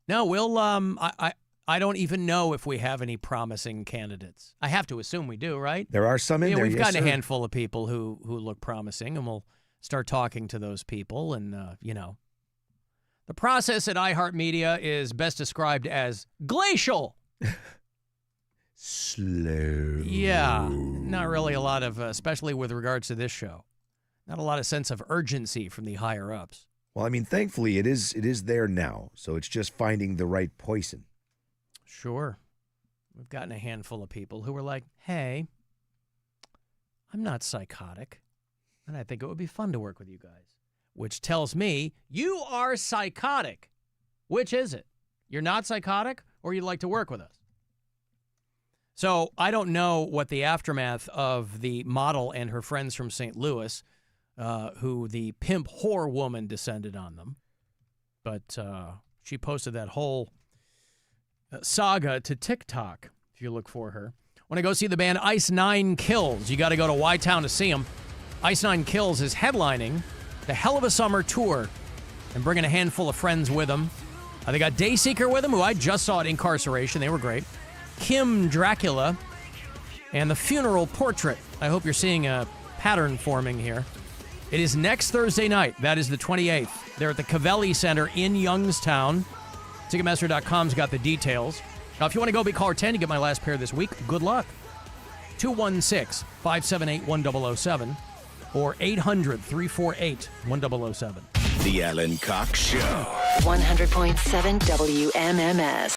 No, we'll, I don't even know if we have any promising candidates. I have to assume we do, right? There are some in there, We've yes, gotten a sir. handful of people who look promising, and we'll start talking to those people. And, the process at iHeartMedia is best described as glacial. Slow. Yeah, not really a lot of, especially with regards to this show, not a lot of sense of urgency from the higher ups. Well, I mean, thankfully, it is there now, so it's just finding the right poison. Sure. We've gotten a handful of people who were like, hey, I'm not psychotic, and I think it would be fun to work with you guys, which tells me you are psychotic. Which is it? You're not psychotic, or you'd like to work with us? So I don't know what the aftermath of the model and her friends from St. Louis, who the pimp whore woman descended on them. But she posted that whole saga to TikTok, if you look for her. Want to go see the band Ice Nine Kills? You got to go to Y-Town to see them. Ice Nine Kills is headlining the Hell of a Summer tour and bringing a handful of friends with them. They got Dayseeker with them, who I just saw at Incarceration. They were great. Kim Dracula, and The Funeral Portrait. I hope you're seeing a pattern forming here. It is next Thursday night. That is the 28th. They're at the Cavelli Center in Youngstown. Ticketmaster.com's got the details. Now, if you want to go be caller 10, you get my last pair this week. Good luck. 216-578-1007 or 800-348-1007. The Alan Cox Show. 100.7 WMMS.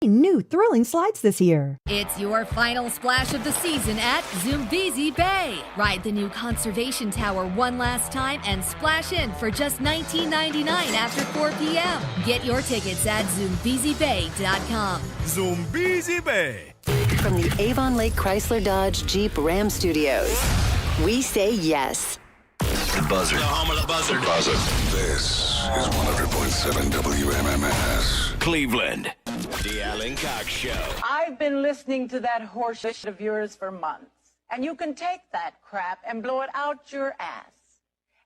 New thrilling slides this year. It's your final splash of the season at Zoombezi Bay. Ride the new conservation tower one last time and splash in for just $19.99 after 4 p.m. Get your tickets at ZoombeziBay.com. Zoombezi Bay. From the Avon Lake Chrysler Dodge Jeep Ram Studios, we say yes. The Buzzer. The home of the buzzer. Buzzer. This is 100.7 WMMS. Cleveland. The Alan Cox Show. I've been listening to that horse shit of yours for months, and you can take that crap and blow it out your ass.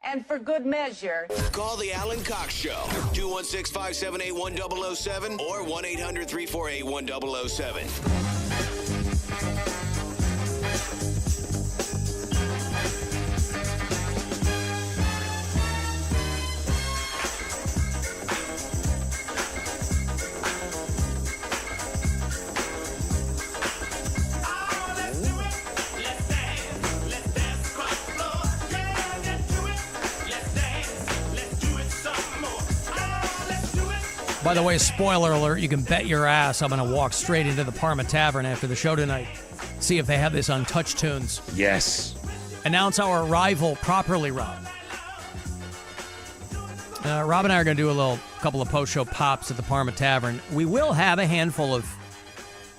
And for good measure, Call the Alan Cox Show. 216-578-1007 or 1-800-348-1007. By the way, spoiler alert, you can bet your ass I'm going to walk straight into the Parma Tavern after the show tonight. See if they have this on Touch Tunes. Yes. Announce our arrival properly, Rob. Rob and I are going to do a couple of post-show pops at the Parma Tavern. We will have a handful of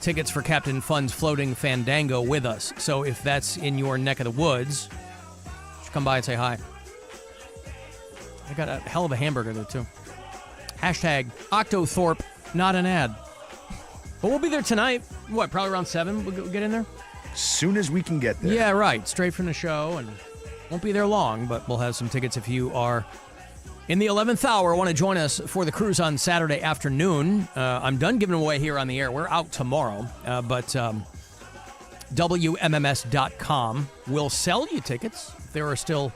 tickets for Captain Fun's Floating Fandango with us. So if that's in your neck of the woods, just come by and say hi. I got a hell of a hamburger there, too. Hashtag Octothorpe, not an ad. But we'll be there tonight. What, probably around 7 we'll get in there? Soon as we can get there. Yeah, right. Straight from the show, and won't be there long, but we'll have some tickets if you are in the 11th hour. Want to join us for the cruise on Saturday afternoon. I'm done giving them away here on the air. We're out tomorrow, but WMMS.com will sell you tickets if there are still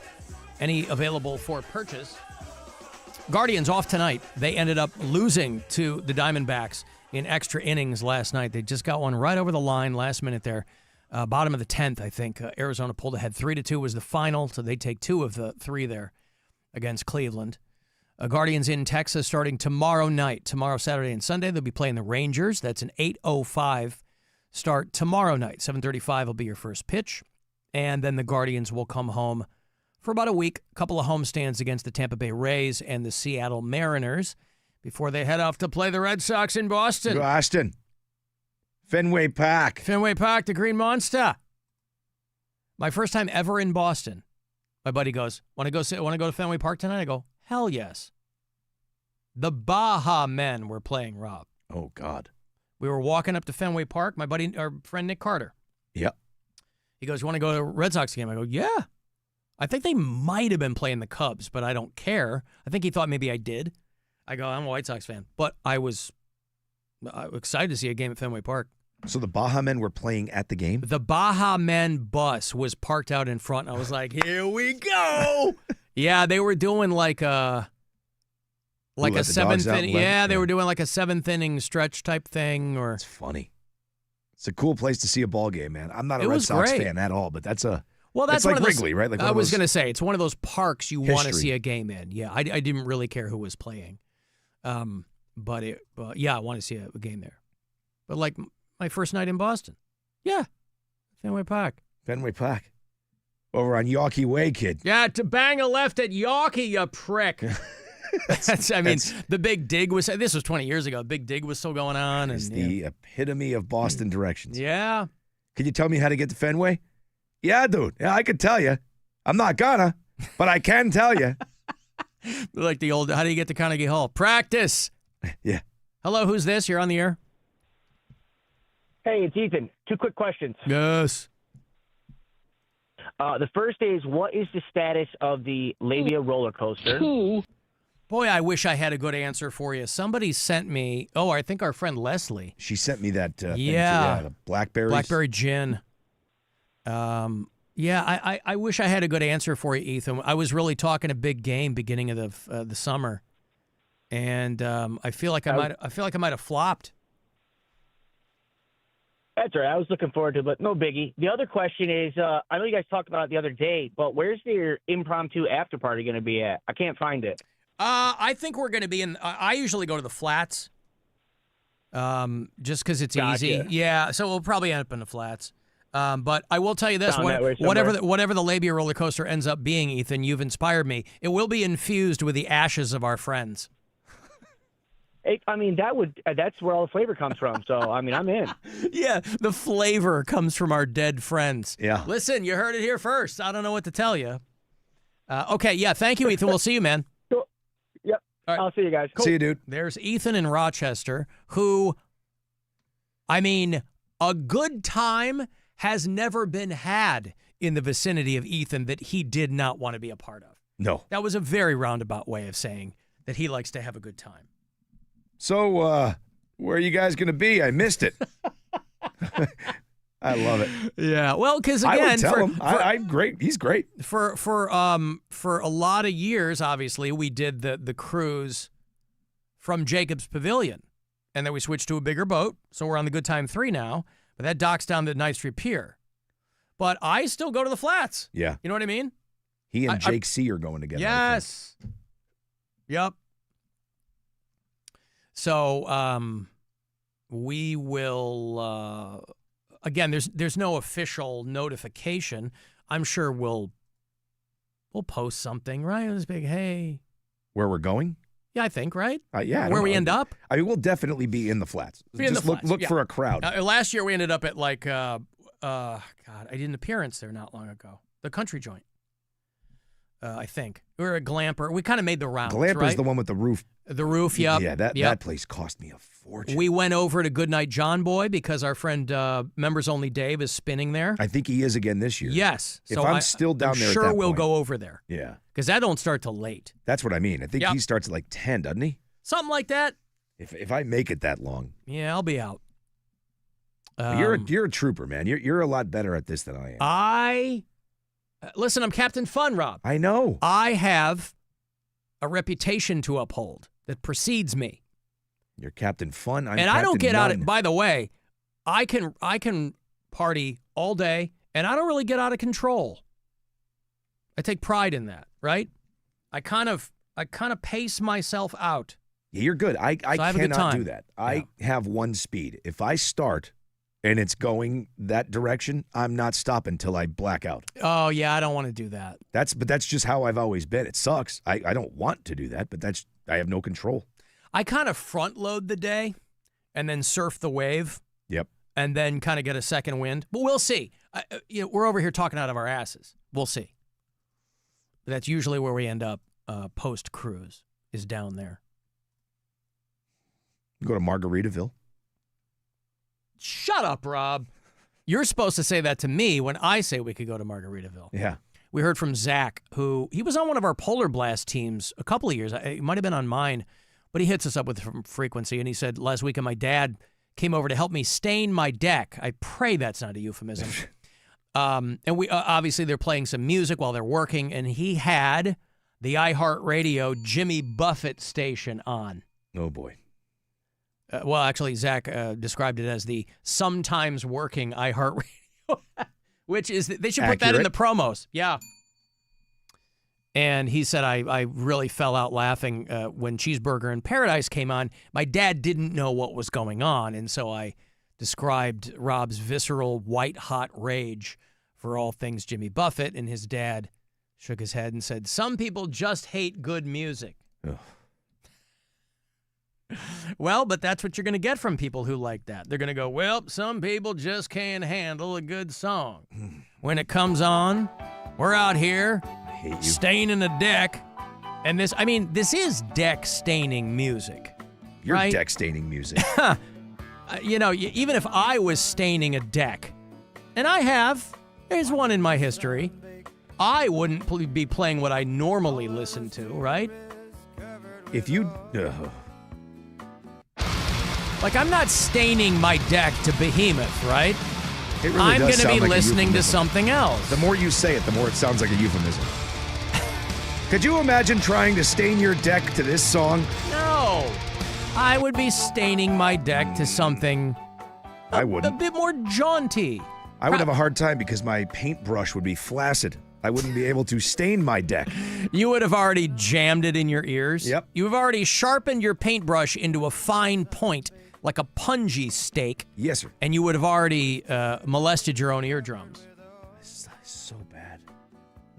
any available for purchase. Guardians off tonight. They ended up losing to the Diamondbacks in extra innings last night. They just got one right over the line last minute there. Bottom of the 10th, I think. Arizona pulled ahead. 3-2 was the final, so they take 2 of the 3 there against Cleveland. Guardians in Texas starting tomorrow night. Tomorrow, Saturday, and Sunday, they'll be playing the Rangers. That's an 8:05 start tomorrow night. 7:35 will be your first pitch. And then the Guardians will come home for about a week, a couple of homestands against the Tampa Bay Rays and the Seattle Mariners before they head off to play the Red Sox in Boston. Boston. Fenway Park. Fenway Park, the Green Monster. My first time ever in Boston. My buddy goes, want to go to Fenway Park tonight? I go, hell yes. The Baja Men were playing, Rob. Oh, God. We were walking up to Fenway Park. My buddy, our friend Nick Carter. Yep. He goes, you want to go to a Red Sox game? I go, yeah. I think they might have been playing the Cubs, but I don't care. I think he thought maybe I did. I go, I'm a White Sox fan. But I was excited to see a game at Fenway Park. So the Baja Men were playing at the game? The Baja Men bus was parked out in front. I was like, here we go. Yeah, they were doing like a seventh inning. Yeah, they were doing like a 7th inning stretch type thing. Or it's funny. It's a cool place to see a ball game, man. I'm not a Red Sox fan at all, but that's a... Well, that's like one of those, Wrigley, right? Like I was going to say, it's one of those parks you want to see a game in. Yeah, I didn't really care who was playing. But I want to see a game there. But like my first night in Boston. Yeah. Fenway Park. Fenway Park. Over on Yawkey Way, kid. Yeah, to bang a left at Yawkey, you prick. The Big Dig was, this was 20 years ago. Big Dig was still going on. It's the epitome of Boston directions. Yeah. Can you tell me how to get to Fenway? Yeah, dude. Yeah, I could tell you. I'm not gonna, but I can tell you. Like the old, how do you get to Carnegie Hall? Practice. Yeah. Hello, who's this? You're on the air. Hey, it's Ethan. 2 quick questions. Yes. The first is, what is the status of the Labia roller coaster? Boy, I wish I had a good answer for you. Somebody sent me, I think our friend Leslie. She sent me that thing too. Yeah, the blackberries. Blackberry gin. I wish I had a good answer for you, Ethan. I was really talking a big game beginning of the summer, and I feel like I might have flopped. That's right. I was looking forward to it, but no biggie. The other question is, I know you guys talked about it the other day, but where's your impromptu after party going to be at? I can't find it. I think we're going to be in. I usually go to the Flats. just because it's Gotcha. easy. Yeah, so we'll probably end up in the flats. But I will tell you this: Down that way whatever the labia roller coaster ends up being, Ethan, you've inspired me. It will be infused with the ashes of our friends. That's where all the flavor comes from. So, I'm in. Yeah, the flavor comes from our dead friends. Yeah. Listen, you heard it here first. I don't know what to tell you. Okay, yeah, thank you, Ethan. We'll see you, man. Cool. Yep. All right. I'll see you guys. Cool. See you, dude. There's Ethan in Rochester, who, a good time has never been had in the vicinity of Ethan that he did not want to be a part of. No. That was a very roundabout way of saying that he likes to have a good time. So, where are you guys going to be? I missed it. I love it. Yeah, well, because I again, would tell him. I'm great. He's great. For a lot of years, obviously, we did the cruise from Jacobs Pavilion, and then we switched to a bigger boat. So we're on the Good Time 3 now, but that docks down the Ninth Street Pier. But I still go to the flats. Yeah. You know what I mean? He and Jake C are going together. Yes. Yep. So we will. Again, there's no official notification. I'm sure we'll post something, right? This big hey. Where we're going? Yeah, I think, right? Yeah. Where we end up? I mean, we'll definitely be in the flats. Just look for a crowd. Last year we ended up at God, I did an appearance there not long ago. The Country Joint. I think. We were at Glamper. We kind of made the rounds, Glamper's right? the one with the roof. The roof, yep. Yeah, that place cost me a fortune. We went over to Goodnight John Boy because our friend Members Only Dave is spinning there. I think he is again this year. Yes. If I'm still down there I'm at sure that we'll point. go over there. Yeah. Because that don't start till late. That's what I mean. I think he starts at like 10, doesn't he? Something like that. If I make it that long. Yeah, I'll be out. You're a trooper, man. You're a lot better at this than I am. Listen, I'm Captain Fun, Rob. I know. I have a reputation to uphold that precedes me. You're Captain Fun. I'm and Captain I don't get out None. of. By the way, I can party all day, and I don't really get out of control. I take pride in that, right? I kind of pace myself out. Yeah, you're good. I have a good cannot time. do that. I have one speed. If I start and it's going that direction, I'm not stopping till I black out. Oh yeah, I don't want to do that. But that's just how I've always been. It sucks. I don't want to do that, but I have no control. I kind of front load the day and then surf the wave. Yep. And then kind of get a second wind. But we'll see. We're over here talking out of our asses. We'll see. But that's usually where we end up post-cruise, is down there. Go to Margaritaville. Shut up, Rob. You're supposed to say that to me when I say we could go to Margaritaville. Yeah. We heard from Zach, he was on one of our Polar Blast teams a couple of years. It might have been on mine, but he hits us up with frequency, and he said, last weekend my dad came over to help me stain my deck. I pray that's not a euphemism. And we obviously they're playing some music while they're working, and he had the iHeartRadio Jimmy Buffett station on. Oh, boy. Well, actually, Zach described it as the sometimes working iHeartRadio, which is, they should put that in the promos. Yeah. And he said, I really fell out laughing when Cheeseburger in Paradise came on. My dad didn't know what was going on, and so I described Rob's visceral white-hot rage for all things Jimmy Buffett, and his dad shook his head and said, some people just hate good music. Ugh. Well, but that's what you're going to get from people who like that. They're going to go, well, some people just can't handle a good song. When it comes on, we're out here staining a deck. And this is deck staining music. You're right? deck staining music. Even if I was staining a deck, and I have, there's one in my history, I wouldn't be playing what I normally listen to, right? If you... Like, I'm not staining my deck to Behemoth, right? It really I'm does going to be sound like a listening to euphemism. something else. The more you say it, the more it sounds like a euphemism. Could you imagine trying to stain your deck to this song? No. I would be staining my deck to something I wouldn't. a bit more jaunty. I would have a hard time because my paintbrush would be flaccid. I wouldn't be able to stain my deck. You would have already jammed it in your ears. Yep. You have already sharpened your paintbrush into a fine point like a punji steak. Yes, sir. And you would have already molested your own eardrums. So bad.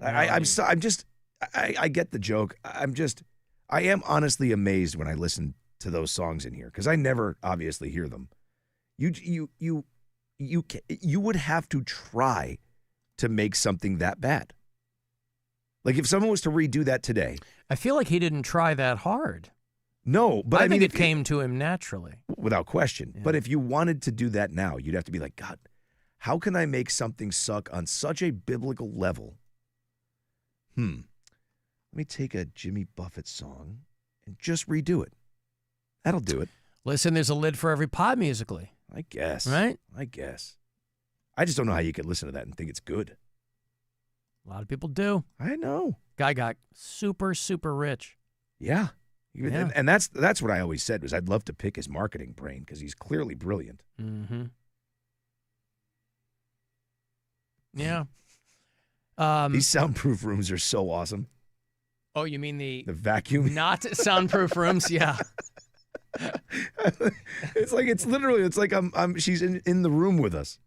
I get the joke. I am honestly amazed when I listen to those songs in here because I never obviously hear them. You would have to try to make something that bad. Like if someone was to redo that today. I feel like he didn't try that hard. No, but I think mean, it came to him naturally. Without question. Yeah. But if you wanted to do that now, you'd have to be like, God, how can I make something suck on such a biblical level? Let me take a Jimmy Buffett song and just redo it. That'll do it. Listen, there's a lid for every pot musically. I guess. Right? I guess. I just don't know how you could listen to that and think it's good. A lot of people do. I know. Guy got super, super rich. Yeah. And that's what I always said was I'd love to pick his marketing brain because he's clearly brilliant. Mm-hmm. Yeah. These soundproof rooms are so awesome. Oh, you mean the vacuum? Not soundproof rooms? Yeah. It's like she's in the room with us.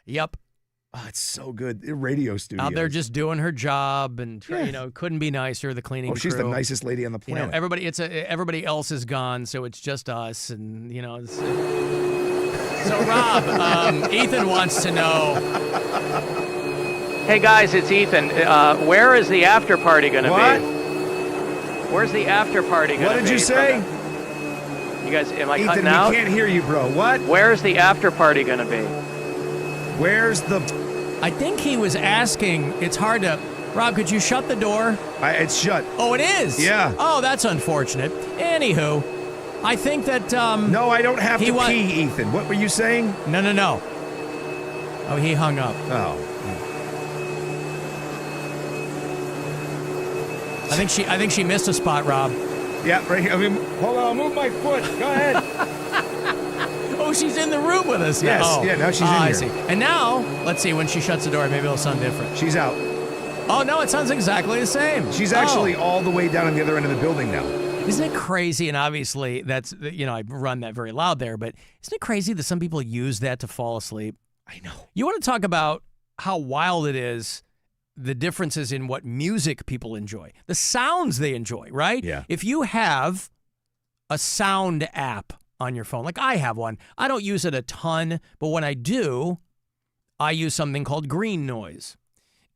Yep. Oh, it's so good. Radio studio. Out there just doing her job and, couldn't be nicer, the cleaning crew. She's the nicest lady on the planet. Everybody else is gone, so it's just us. And, So, Rob, Ethan wants to know. Hey, guys, it's Ethan. Where is the after party going to be? Where's the after party going to be? What did you say? You guys, am I Ethan, cutting out? we can't hear you, bro. What? Where's the after party going to be? Where's the... I think he was asking, it's hard to... Rob, could you shut the door? It's shut. Oh, it is? Yeah. Oh, that's unfortunate. Anywho, I think that... no, I don't have to pee, Ethan. What were you saying? No. Oh, he hung up. Oh. I think she missed a spot, Rob. Yeah, right here. Hold on, I'll move my foot. Go ahead. Oh, she's in the room with us now. Yes, yeah, now she's in here. I see. And now, let's see, when she shuts the door, maybe it'll sound different. She's out. Oh, no, it sounds exactly the same. She's actually all the way down on the other end of the building now. Isn't it crazy? And obviously, that's, I run that very loud there, but isn't it crazy that some people use that to fall asleep? I know. You want to talk about how wild it is, the differences in what music people enjoy, the sounds they enjoy, right? Yeah. If you have a sound app on your phone, like I have one, I don't use it a ton, but when I do, I use something called green noise.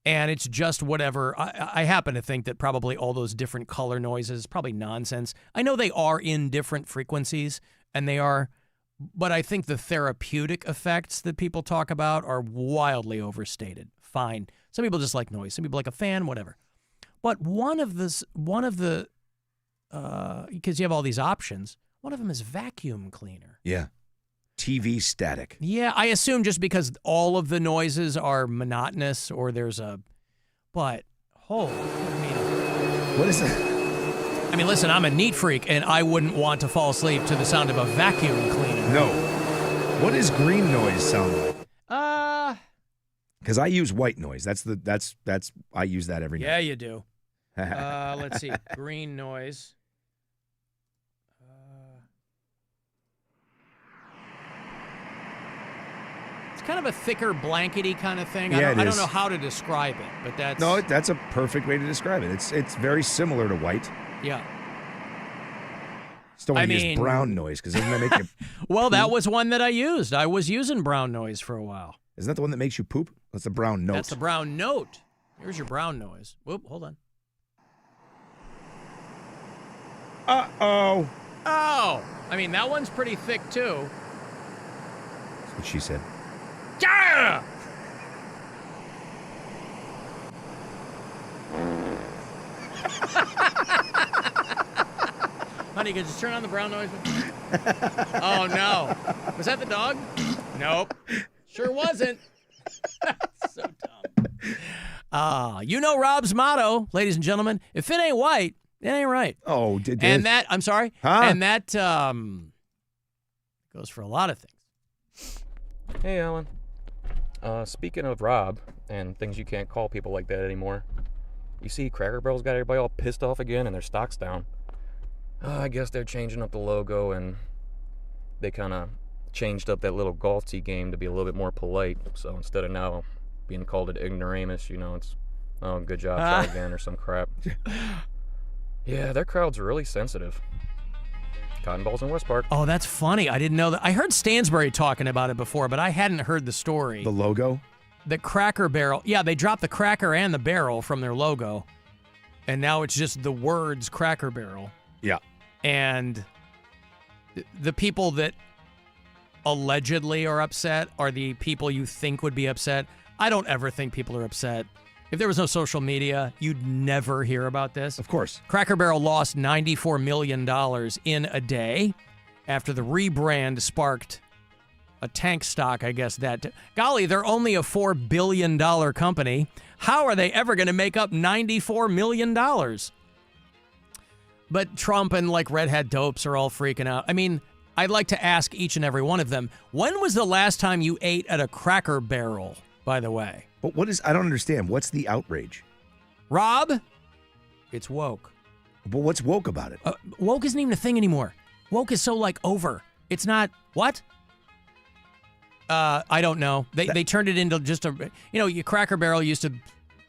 And it's just whatever. I happen to think that probably all those different color noises, probably nonsense. I know they are in different frequencies, and they are, but I think the therapeutic effects that people talk about are wildly overstated. Fine. Some people just like noise. Some people like a fan, whatever. But one of the, because you have all these options, one of them is vacuum cleaner. Yeah. TV static. Yeah, I assume just because all of the noises are monotonous or there's but what is that? I mean, listen, I'm a neat freak and I wouldn't want to fall asleep to the sound of a vacuum cleaner. No. What does green noise sound like? Because I use white noise. That's I use that every night. Yeah, you do. Let's see. Green noise. It's kind of a thicker, blankety kind of thing. Yeah, I don't know how to describe it, but that's a perfect way to describe it. It's very similar to white. Yeah. Just don't want to use brown noise because doesn't that make you? Well, that was one that I used. I was using brown noise for a while. Isn't that the one that makes you poop? That's the brown note. That's the brown note. Here's your brown noise. Whoop, hold on. Uh-oh. Oh. I mean, that one's pretty thick, too. That's what she said. Yeah! Honey, could you turn on the brown noise? Oh, no. Was that the dog? Nope. Sure wasn't. So dumb. You know Rob's motto, ladies and gentlemen. If it ain't white, it ain't right. Oh, and that, I'm sorry. Huh? And that goes for a lot of things. Hey, Alan. Speaking of Rob and things you can't call people like that anymore, you see Cracker Barrel's got everybody all pissed off again and their stock's down. I guess they're changing up the logo and they kind of changed up that little golf tee game to be a little bit more polite. So instead of now being called an ignoramus, it's, oh, good job, try again, or some crap. Yeah, their crowd's really sensitive. Cotton balls in West Park. Oh, that's funny. I didn't know that. I heard Stansbury talking about it before, but I hadn't heard the story. The logo? The Cracker Barrel. Yeah, they dropped the cracker and the barrel from their logo, and now it's just the words Cracker Barrel. Yeah. And the people that allegedly are upset are the people you think would be upset. I don't ever think people are upset. If there was no social media, you'd never hear about this. Of course. Cracker Barrel lost $94 million in a day after the rebrand sparked a tank stock, I guess. Golly, they're only a $4 billion company. How are they ever going to make up $94 million? But Trump and Red Hat dopes are all freaking out. I mean, I'd like to ask each and every one of them, when was the last time you ate at a Cracker Barrel, by the way? But I don't understand. What's the outrage? Rob, it's woke. But what's woke about it? Woke isn't even a thing anymore. Woke is so over. It's not, what? I don't know. They turned it into just your Cracker Barrel used to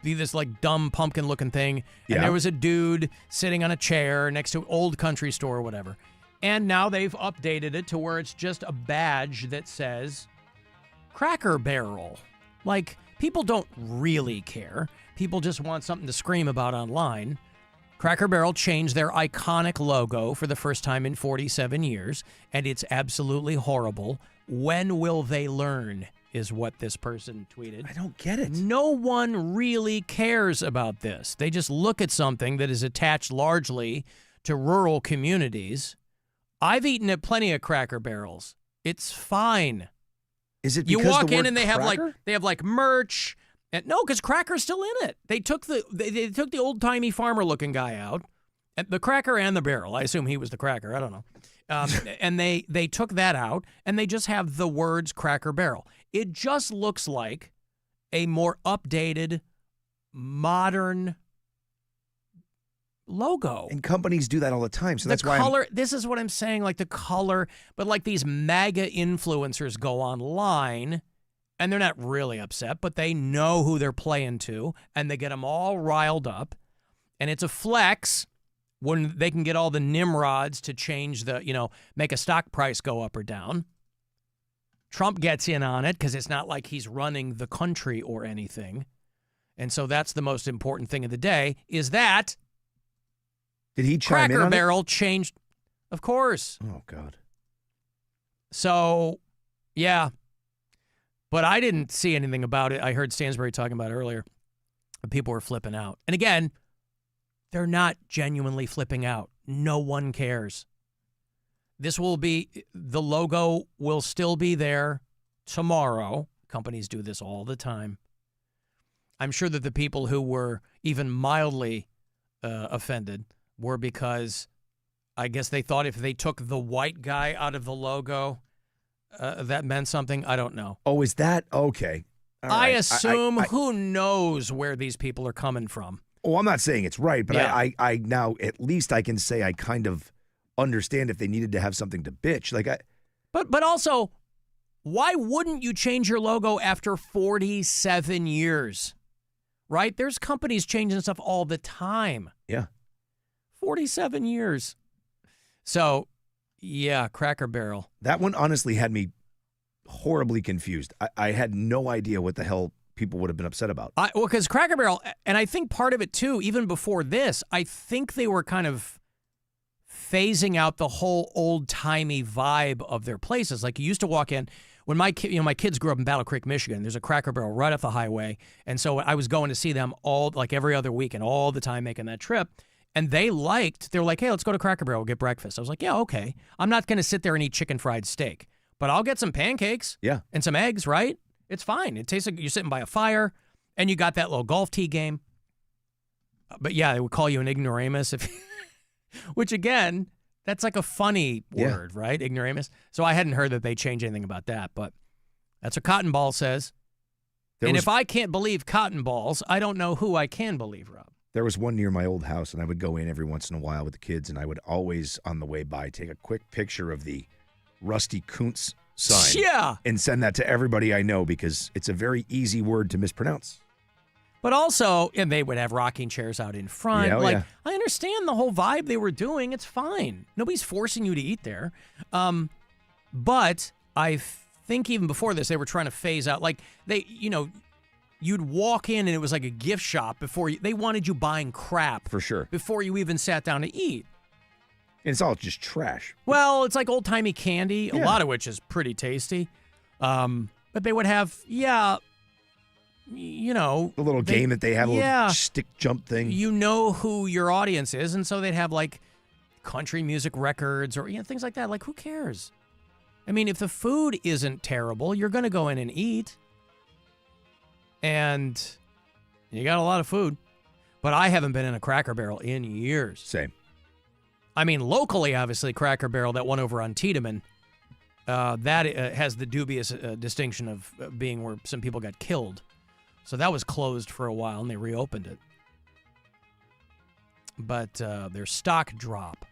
be this dumb pumpkin looking thing. And there was a dude sitting on a chair next to an old country store or whatever. And now they've updated it to where it's just a badge that says Cracker Barrel. People don't really care. People just want something to scream about online. Cracker Barrel changed their iconic logo for the first time in 47 years, and it's absolutely horrible. When will they learn, is what this person tweeted. I don't get it. No one really cares about this. They just look at something that is attached largely to rural communities. I've eaten at plenty of Cracker Barrels. It's fine. Is it because you walk the word in and they cracker? have merch? And no, because Cracker's still in it. They took the old timey farmer looking guy out, and the Cracker and the Barrel. I assume he was the Cracker. I don't know. And they took that out, and they just have the words Cracker Barrel. It just looks like a more updated, modern logo. And companies do that all the time. So that's the color, this is what I'm saying, the color, but these MAGA influencers go online and they're not really upset, but they know who they're playing to and they get them all riled up. And it's a flex when they can get all the nimrods to change make a stock price go up or down. Trump gets in on it because it's not like he's running the country or anything. And so that's the most important thing of the day is that did he chime in Cracker on Barrel changed? Of course. Oh, God. So, yeah. But I didn't see anything about it. I heard Stansbury talking about it earlier. People were flipping out. And again, they're not genuinely flipping out. No one cares. The logo will still be there tomorrow. Companies do this all the time. I'm sure that the people who were even mildly offended were because I guess they thought if they took the white guy out of the logo, that meant something. I don't know. Oh, is that? Okay. All I right. assume who knows where these people are coming from. Oh, I'm not saying it's right, but Yeah. I now at least I can say I kind of understand if they needed to have something to bitch. But also, why wouldn't you change your logo after 47 years? Right? There's companies changing stuff all the time. Yeah. 47 years. So, yeah, Cracker Barrel. That one honestly had me horribly confused. I had no idea what the hell people would have been upset about. Well, because Cracker Barrel, and I think part of it too, even before this, I think they were kind of phasing out the whole old-timey vibe of their places. Like you used to walk in, when my kids grew up in Battle Creek, Michigan, there's a Cracker Barrel right off the highway. And so I was going to see them every other weekend, all the time making that trip. And they were like, hey, let's go to Cracker Barrel, get breakfast. I was like, yeah, okay. I'm not going to sit there and eat chicken fried steak, but I'll get some pancakes and some eggs, right? It's fine. It tastes like you're sitting by a fire and you got that little golf tee game. But yeah, they would call you an ignoramus, which again, that's like a funny word, right? Ignoramus. So I hadn't heard that they changed anything about that, but that's what Cotton Ball says. If I can't believe Cotton Balls, I don't know who I can believe, Rob. There was one near my old house, and I would go in every once in a while with the kids, and I would always, on the way by, take a quick picture of the Rusty Kuntz sign. Yeah. And send that to everybody I know because it's a very easy word to mispronounce. But also, and they would have rocking chairs out in front. Yeah, like, yeah. I understand the whole vibe they were doing. It's fine. Nobody's forcing you to eat there. But I think even before this, they were trying to phase out. Like, you'd walk in and it was like a gift shop before they wanted you buying crap. For sure. Before you even sat down to eat. And it's all just trash. Well, it's like old-timey candy, a Yeah. lot of which is pretty tasty. But they would have, the little game that they have, a little stick jump thing. You know who your audience is, and so they'd have like country music records or things like that. Like, who cares? I mean, if the food isn't terrible, you're going to go in and eat. And you got a lot of food. But I haven't been in a Cracker Barrel in years. Same. I mean, locally, obviously, Cracker Barrel, that one over on Tiedemann, that has the dubious distinction of being where some people got killed. So that was closed for a while, and they reopened it. But their stock drop,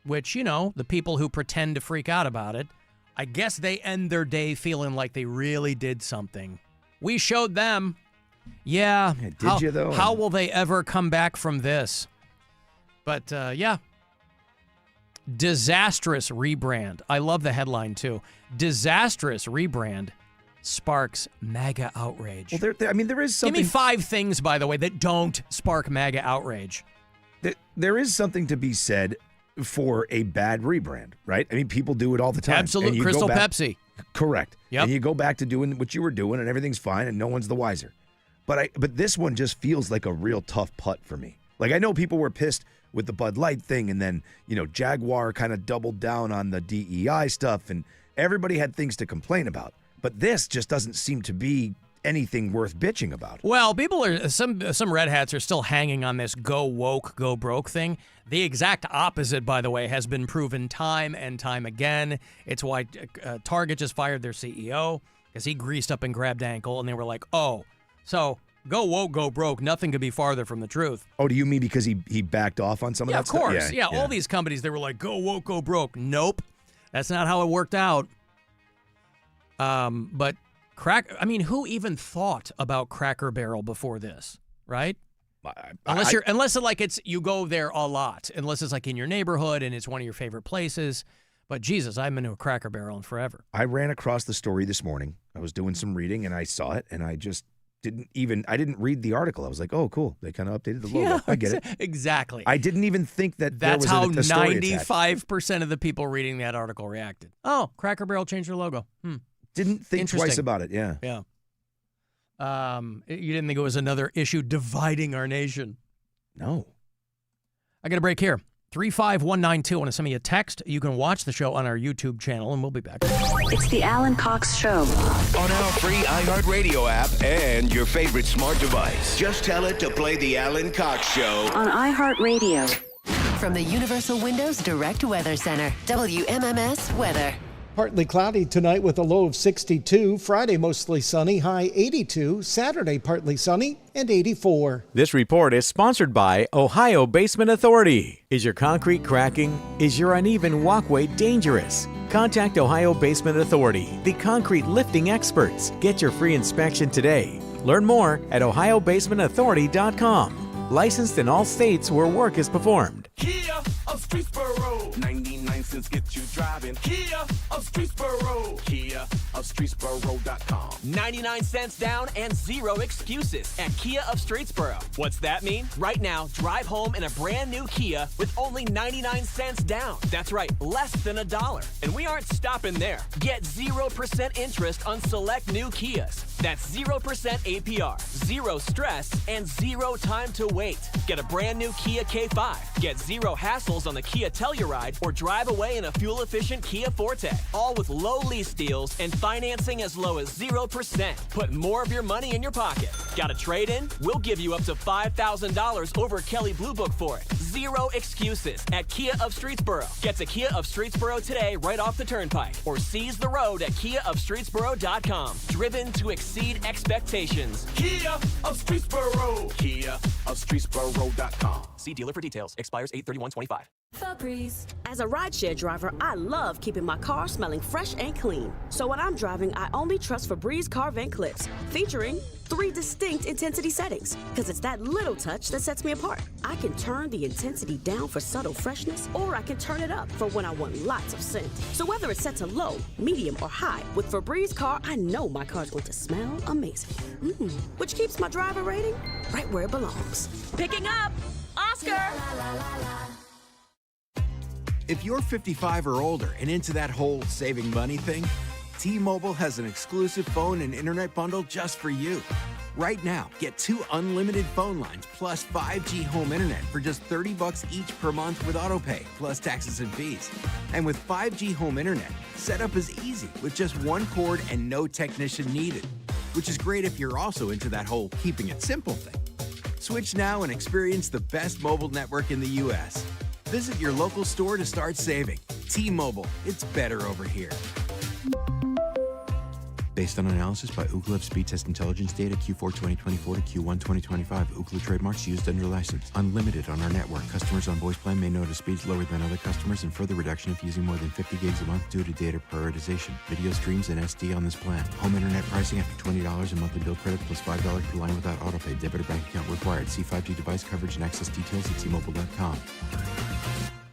which, the people who pretend to freak out about it, I guess they end their day feeling like they really did something. We showed them. Yeah. Did you, though? How will they ever come back from this? But, disastrous rebrand. I love the headline, too. Disastrous rebrand sparks MAGA outrage. Well, there is something. Give me 5 things, by the way, that don't spark MAGA outrage. There is something to be said for a bad rebrand, right? I mean, people do it all the time. Absolute Crystal Pepsi. Correct. Yep. And you go back to doing what you were doing, and everything's fine, and no one's the wiser. But this one just feels like a real tough putt for me. Like, I know people were pissed with the Bud Light thing, and then, Jaguar kind of doubled down on the DEI stuff, and everybody had things to complain about. But this just doesn't seem to be anything worth bitching about. Well, people are some red hats are still hanging on this go woke, go broke thing. The exact opposite, by the way, has been proven time and time again. It's why Target just fired their CEO because he greased up and grabbed ankle, and they were like, oh, so go woke, go broke. Nothing could be farther from the truth. Oh, do you mean because he backed off on some of that stuff? Of course. Yeah, all these companies, they were like, go woke, go broke. Nope. That's not how it worked out. But who even thought about Cracker Barrel before this, right? Unless it's you go there a lot, unless it's like in your neighborhood and it's one of your favorite places. But Jesus, I haven't been to a Cracker Barrel in forever. I ran across the story this morning. I was doing some reading and I saw it, and I just I didn't read the article. I was like, oh, cool. They kind of updated the logo. Yeah, I get it. Exactly. I didn't even think that that's there was how a story attached. 95% of the people reading that article reacted. Oh, Cracker Barrel changed their logo. Didn't think twice about it. Yeah. Yeah. You didn't think it was another issue dividing our nation? No. I got a break here. 35192. Want to send me a text? You can watch the show on our YouTube channel, and we'll be back. It's the Alan Cox Show. On our free iHeartRadio app and your favorite smart device. Just tell it to play the Alan Cox Show. On iHeartRadio. From the Universal Windows Direct Weather Center, WMMS Weather. Partly cloudy tonight with a low of 62. Friday, mostly sunny, high 82. Saturday, partly sunny and 84. This report is sponsored by Ohio Basement Authority. Is your concrete cracking? Is your uneven walkway dangerous? Contact Ohio Basement Authority, the concrete lifting experts. Get your free inspection today. Learn more at ohiobasementauthority.com. Licensed in all states where work is performed. Kia of Streetsboro, 99 cents get you driving. Kia of Streetsboro, Kia of Streetsboro.com. 99 cents down and 0 excuses at Kia of Streetsboro. What's that mean? Right now, drive home in a brand new Kia with only 99 cents down. That's right, less than $1. And we aren't stopping there. Get 0% interest on select new Kias. That's 0% APR, 0 stress, and 0 time to wait. Get a brand new Kia K5. Get 0 hassles on the Kia Telluride or drive away in a fuel-efficient Kia Forte. All with low lease deals and financing as low as 0%. Put more of your money in your pocket. Got a trade-in? We'll give you up to $5,000 over Kelley Blue Book for it. 0 excuses at Kia of Streetsboro. Get to Kia of Streetsboro today right off the turnpike or seize the road at KiaofStreetsboro.com. Driven to exceed expectations. Kia of Streetsboro, Kia of Streetsboro.com. See dealer for details. Expires 8/31/25. Febreze. As a rideshare driver, I love keeping my car smelling fresh and clean. So when I'm driving, I only trust Febreze car vent clips, featuring 3 distinct intensity settings, because it's that little touch that sets me apart. I can turn the intensity down for subtle freshness, or I can turn it up for when I want lots of scent. So whether it's set to low, medium, or high, with Febreze car, I know my car's going to smell amazing. Which keeps my driver rating right where it belongs. Picking up Oscar! If you're 55 or older and into that whole saving money thing, T-Mobile has an exclusive phone and internet bundle just for you. Right now, get 2 unlimited phone lines plus 5G home internet for just $30 each per month with autopay, plus taxes and fees. And with 5G home internet, setup is easy with just 1 cord and no technician needed, which is great if you're also into that whole keeping it simple thing. Switch now and experience the best mobile network in the U.S. Visit your local store to start saving. T-Mobile, it's better over here. Based on analysis by Ookla Speed Test Intelligence data Q4 2024 to Q1 2025. Ookla trademarks used under license. Unlimited on our network. Customers on voice plan may notice speeds lower than other customers and further reduction if using more than 50 gigs a month due to data prioritization. Video streams and SD on this plan. Home internet pricing after $20 in monthly bill credit plus $5 per line without autopay. Debit or bank account required. See 5G device coverage and access details at T-Mobile.com.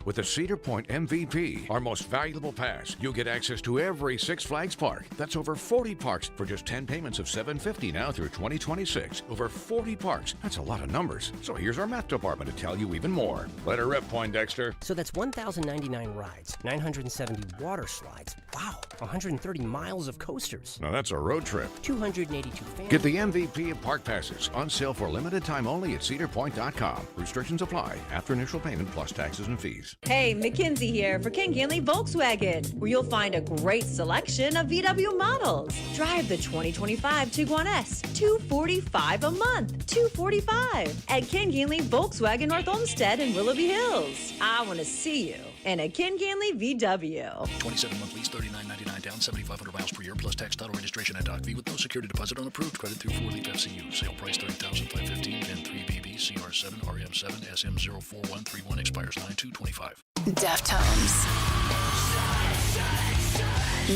With the Cedar Point MVP, our most valuable pass, you'll get access to every Six Flags park. That's over 40 parks for just 10 payments of $750 now through 2026. Over 40 parks. That's a lot of numbers. So here's our math department to tell you even more. Let her rip, Poindexter. So that's 1,099 rides, 970 water slides. Wow, 130 miles of coasters. Now that's a road trip. 282 families. Get the MVP of park passes on sale for limited time only at cedarpoint.com. Restrictions apply after initial payment plus taxes and fees. Hey, Mackenzie here for Ken Ginley Volkswagen, where you'll find a great selection of VW models. Drive the 2025 Tiguan S, $245 a month, $245 at Ken Ginley Volkswagen North Olmsted in Willoughby Hills. I want to see you in a Ken Ginley VW. 27-month lease, $39.99 down, 7,500 miles per year, plus tax, title, registration, and doc fee with no security deposit on approved credit through 4-leaf FCU. Sale price $30,515 and 3BB CR7 RM7 SM04131 expires 9/2/25. Deftones.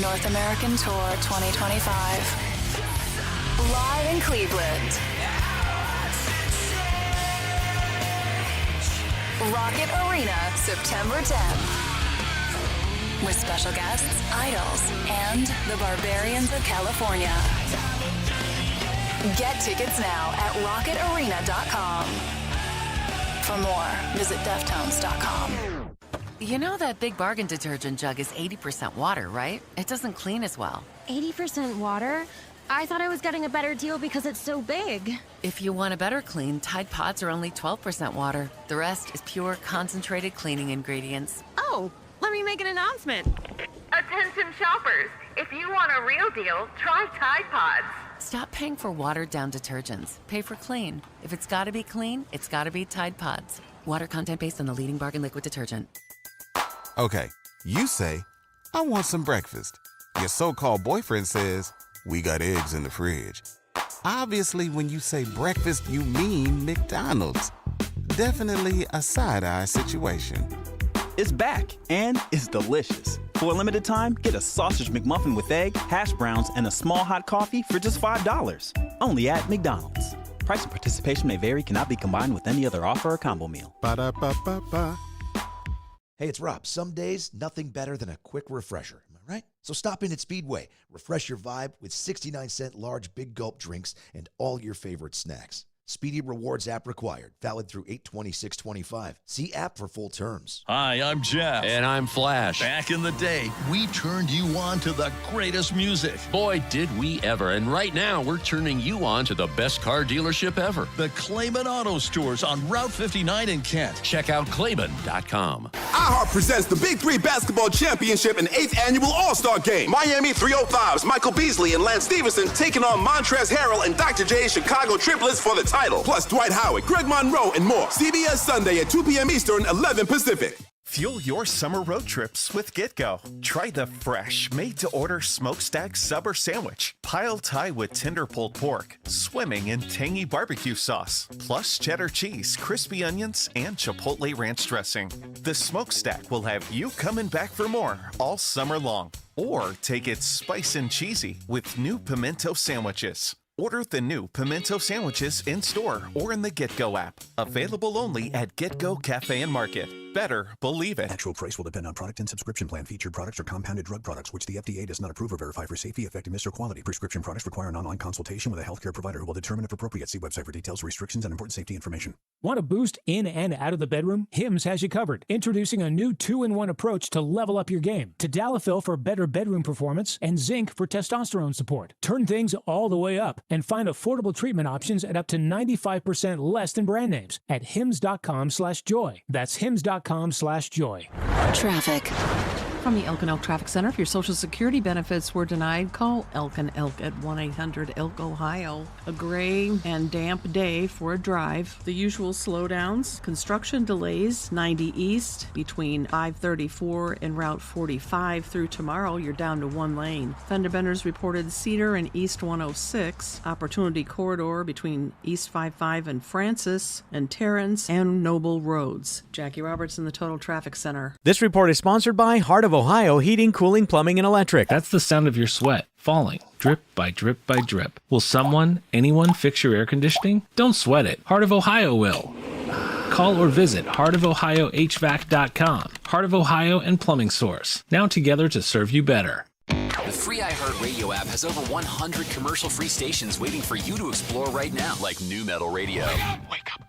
North American Tour 2025. Live in Cleveland. Rocket Arena, September 10th. With special guests, Idols, and the Barbarians of California. Get tickets now at rocketarena.com. For more, visit deftones.com. You know that Big Bargain detergent jug is 80% water, right? It doesn't clean as well. 80% water? I thought I was getting a better deal because it's so big. If you want a better clean, Tide Pods are only 12% water. The rest is pure, concentrated cleaning ingredients. Oh, let me make an announcement. Attention shoppers, if you want a real deal, try Tide Pods. Stop paying for watered-down detergents. Pay for clean. If it's gotta be clean, it's gotta be Tide Pods. Water content based on the leading bargain liquid detergent. Okay, you say, I want some breakfast. Your so-called boyfriend says, we got eggs in the fridge. Obviously, when you say breakfast, you mean McDonald's. Definitely a side-eye situation. It's back, and it's delicious. For a limited time, get a sausage McMuffin with egg, hash browns, and a small hot coffee for just $5. Only at McDonald's. Price and participation may vary, cannot be combined with any other offer or combo meal. Ba-da-ba-ba-ba. Hey, it's Rob. Some days, nothing better than a quick refresher. Am I right? So stop in at Speedway. Refresh your vibe with 69-cent large Big Gulp drinks and all your favorite snacks. Speedy Rewards app required. Valid through 8/26/25. See app for full terms. Hi, I'm Jeff. And I'm Flash. Back in the day, we turned you on to the greatest music. Boy, did we ever. And right now, we're turning you on to the best car dealership ever. The Clayman Auto Stores on Route 59 in Kent. Check out Clayman.com. iHeart presents the Big Three Basketball Championship and 8th Annual All-Star Game. Miami 305's Michael Beasley and Lance Stevenson taking on Montrezl Harrell and Dr. J's Chicago Triplets for the title. Plus Dwight Howard, Greg Monroe, and more. CBS Sunday at 2 p.m. Eastern, 11 Pacific. Fuel your summer road trips with GetGo. Try the fresh, made-to-order smokestack sub or sandwich, piled high with tender pulled pork, swimming in tangy barbecue sauce, plus cheddar cheese, crispy onions, and chipotle ranch dressing. The smokestack will have you coming back for more all summer long. Or take it spice and cheesy with new pimento sandwiches. Order the new pimento sandwiches in-store or in the GetGo app. Available only at GetGo Cafe and Market. Better believe it. Actual price will depend on product and subscription plan. Featured products are compounded drug products, which the FDA does not approve or verify for safety, effectiveness, or quality. Prescription products require an online consultation with a healthcare provider who will determine if appropriate. See website for details, restrictions, and important safety information. Want a boost in and out of the bedroom? Hims has you covered. Introducing a new 2-in-1 approach to level up your game. Tadalafil for better bedroom performance and zinc for testosterone support. Turn things all the way up and find affordable treatment options at up to 95% less than brand names at hims.com/joy. That's hims.com/joy. Traffic. From the Elk and Elk Traffic Center, if your Social Security benefits were denied, call Elk and Elk at 1-800-ELK-OHIO. A gray and damp day for a drive. The usual slowdowns, construction delays, 90 East between 534 and Route 45 through tomorrow, you're down to 1 lane. Fender benders reported Cedar and East 106. Opportunity corridor between East 55 and Francis and Terrence and Noble Roads. Jackie Roberts in the Total Traffic Center. This report is sponsored by Heart of Ohio Heating, Cooling, Plumbing, and Electric. That's the sound of your sweat falling, drip by drip by drip. Will anyone fix your air conditioning? Don't sweat it. Heart of Ohio will. Call or visit heartofohiohvac.com. Heart of Ohio and Plumbing Source, now together to serve you better. The free iHeartRadio app has over 100 commercial-free stations waiting for you to explore right now, like New Metal Radio. Wake up.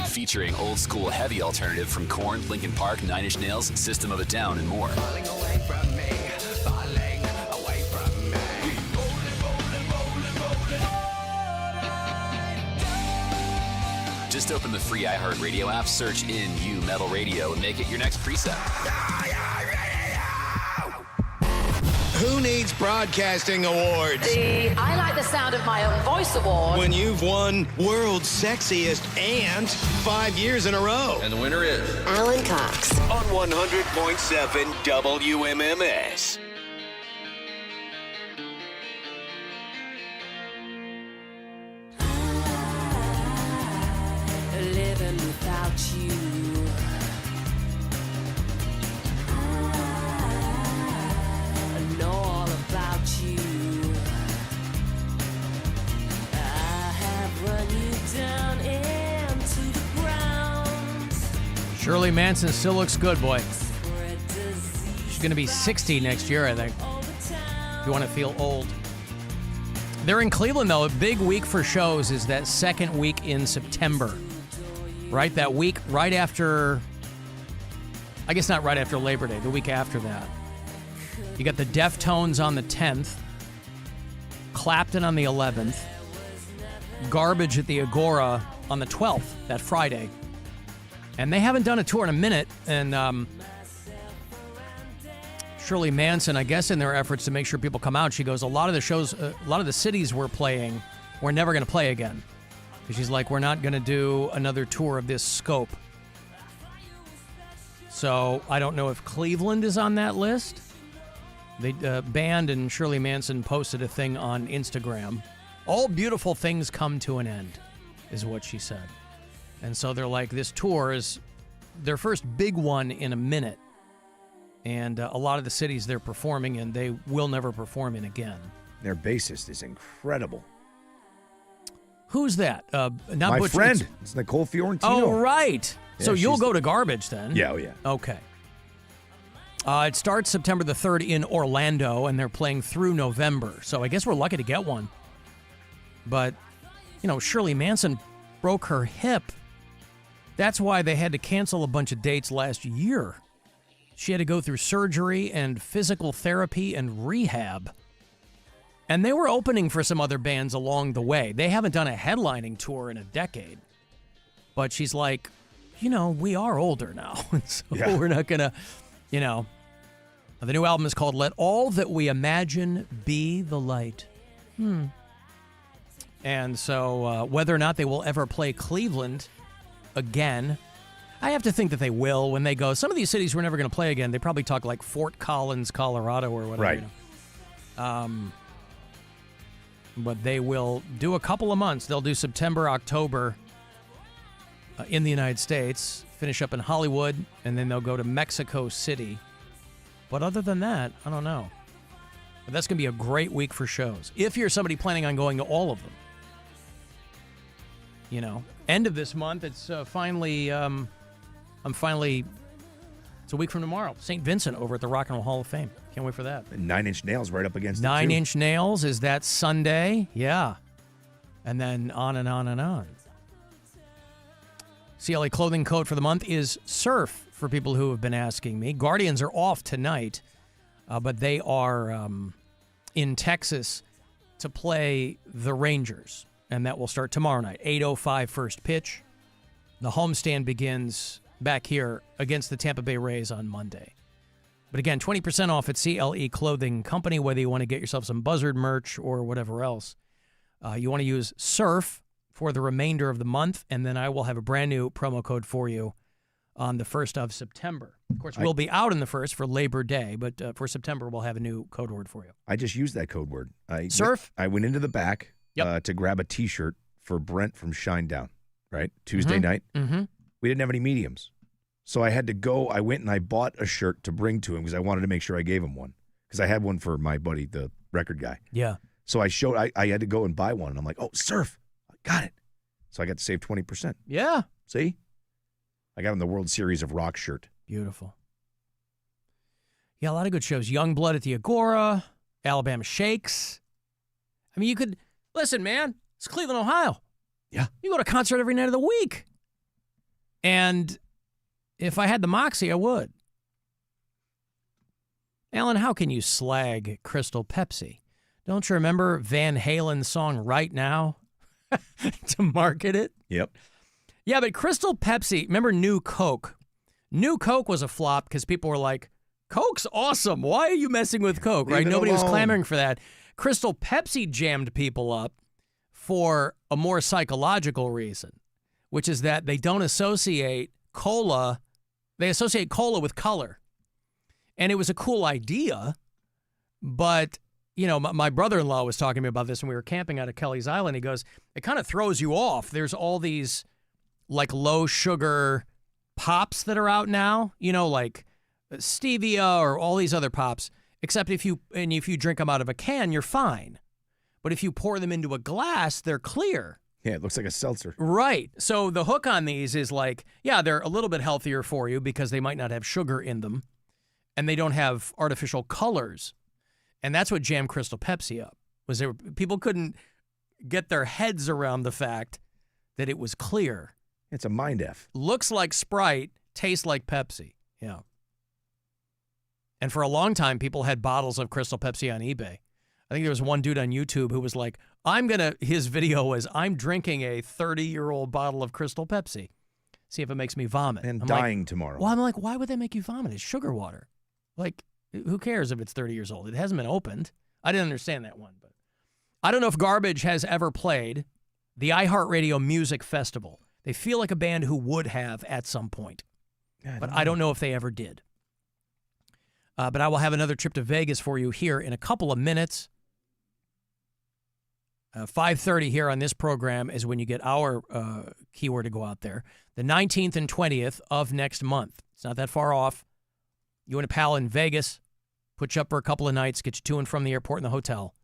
Featuring old-school heavy alternative from Korn, Linkin Park, Nine Inch Nails, System of a Down, and more. Just open the free iHeartRadio app, search in New Metal Radio, and make it your next preset. Who needs broadcasting awards? The I Like the Sound of My Own Voice award. When you've won World's Sexiest and 5 years in a row. And the winner is Alan Cox on 100.7 WMMS. Living without you. Shirley Manson still looks good, boy. She's going to be 60 next year, I think. If you want to feel old. They're in Cleveland, though. A big week for shows is that second week in September. Right? That week right after... I guess not right after Labor Day. The week after that. You got the Deftones on the 10th. Clapton on the 11th. Garbage at the Agora on the 12th, that Friday. And they haven't done a tour in a minute, and Shirley Manson, I guess in their efforts to make sure people come out, she goes, a lot of the shows, a lot of the cities we're playing, we're never going to play again. Because she's like, we're not going to do another tour of this scope. So I don't know if Cleveland is on that list. The band and Shirley Manson posted a thing on Instagram. All beautiful things come to an end, is what she said. And so they're like, this tour is their first big one in a minute. And a lot of the cities they're performing in, they will never perform in again. Their bassist is incredible. Who's that? Not My Butch, friend. It's Nicole Fiorentino. Oh, right. Yeah, so you'll go to Garbage then? Yeah, oh yeah. Okay. It starts September the 3rd in Orlando, and they're playing through November. So I guess we're lucky to get one. But, you know, Shirley Manson broke her hip. That's why they had to cancel a bunch of dates last year. She had to go through surgery and physical therapy and rehab. And they were opening for some other bands along the way. They haven't done a headlining tour in a decade. But she's like, you know, we are older now. So we're not going to, you know. The new album is called Let All That We Imagine Be the Light. And so whether or not they will ever play Cleveland again. I have to think that they will when they go. Some of these cities we're never going to play again. They probably talk like Fort Collins, Colorado, or whatever. Right. You know? But they will do a couple of months. They'll do September, October in the United States, finish up in Hollywood, and then they'll go to Mexico City. But other than that, I don't know. But that's going to be a great week for shows. If you're somebody planning on going to all of them. You know, end of this month, it's finally, it's a week from tomorrow. St. Vincent over at the Rock and Roll Hall of Fame. Can't wait for that. And 9 Inch Nails right up against Nine it, too. Inch Nails is that Sunday. Yeah. And then on and on and on. CLA clothing code for the month is surf, for people who have been asking me. Guardians are off tonight, but they are in Texas to play the Rangers, and that will start tomorrow night, 8:05 first pitch. The homestand begins back here against the Tampa Bay Rays on Monday. But again, 20% off at CLE Clothing Company, whether you want to get yourself some Buzzard merch or whatever else. You want to use SURF for the remainder of the month, and then I will have a brand new promo code for you on the 1st of September. Of course, we'll be out in the 1st for Labor Day, but for September, we'll have a new code word for you. I just used that code word. Surf? I went into the back to grab a T-shirt for Brent from Shinedown, right? Tuesday night. Mm-hmm. We didn't have any mediums. So I had to go. I went and I bought a shirt to bring to him because I wanted to make sure I gave him one. Because I had one for my buddy, the record guy. Yeah. So I had to go and buy one. And I'm like, oh, surf. I got it. So I got to save 20%. Yeah. See? I got him the World Series of Rock shirt. Beautiful. Yeah, a lot of good shows. Youngblood at the Agora, Alabama Shakes. I mean, you could, listen, man, it's Cleveland, Ohio. Yeah. You go to a concert every night of the week. And if I had the moxie, I would. Alan, how can you slag Crystal Pepsi? Don't you remember Van Halen's song Right Now to market it? Yep. Yeah, but Crystal Pepsi, remember New Coke? New Coke was a flop because people were like, Coke's awesome. Why are you messing with Coke? Leave Right? it Nobody was alone. clamoring for that. Crystal Pepsi jammed people up for a more psychological reason, which is that they don't associate cola. They associate cola with color. And it was a cool idea, but, you know, my brother-in-law was talking to me about this when we were camping out at Kelly's Island. He goes, it kind of throws you off. There's all these, like, low-sugar pops that are out now, you know, like stevia or all these other pops, except if you drink them out of a can, you're fine. But if you pour them into a glass, they're clear. Yeah, it looks like a seltzer. Right. So the hook on these is like, yeah, they're a little bit healthier for you because they might not have sugar in them, and they don't have artificial colors. And that's what jammed Crystal Pepsi up, was people couldn't get their heads around the fact that it was clear. It's a mind F. Looks like Sprite, tastes like Pepsi. Yeah. And for a long time, people had bottles of Crystal Pepsi on eBay. I think there was one dude on YouTube who was like, his video was, I'm drinking a 30-year-old bottle of Crystal Pepsi. See if it makes me vomit. And I'm dying like, tomorrow. Well, I'm like, why would that make you vomit? It's sugar water. Like, who cares if it's 30 years old? It hasn't been opened. I didn't understand that one. But I don't know if Garbage has ever played the iHeartRadio Music Festival. They feel like a band who would have at some point. But I don't know if they ever did. But I will have another trip to Vegas for you here in a couple of minutes. 5:30 here on this program is when you get our keyword to go out there. The 19th and 20th of next month. It's not that far off. You and a pal in Vegas, put you up for a couple of nights, get you to and from the airport and the hotel.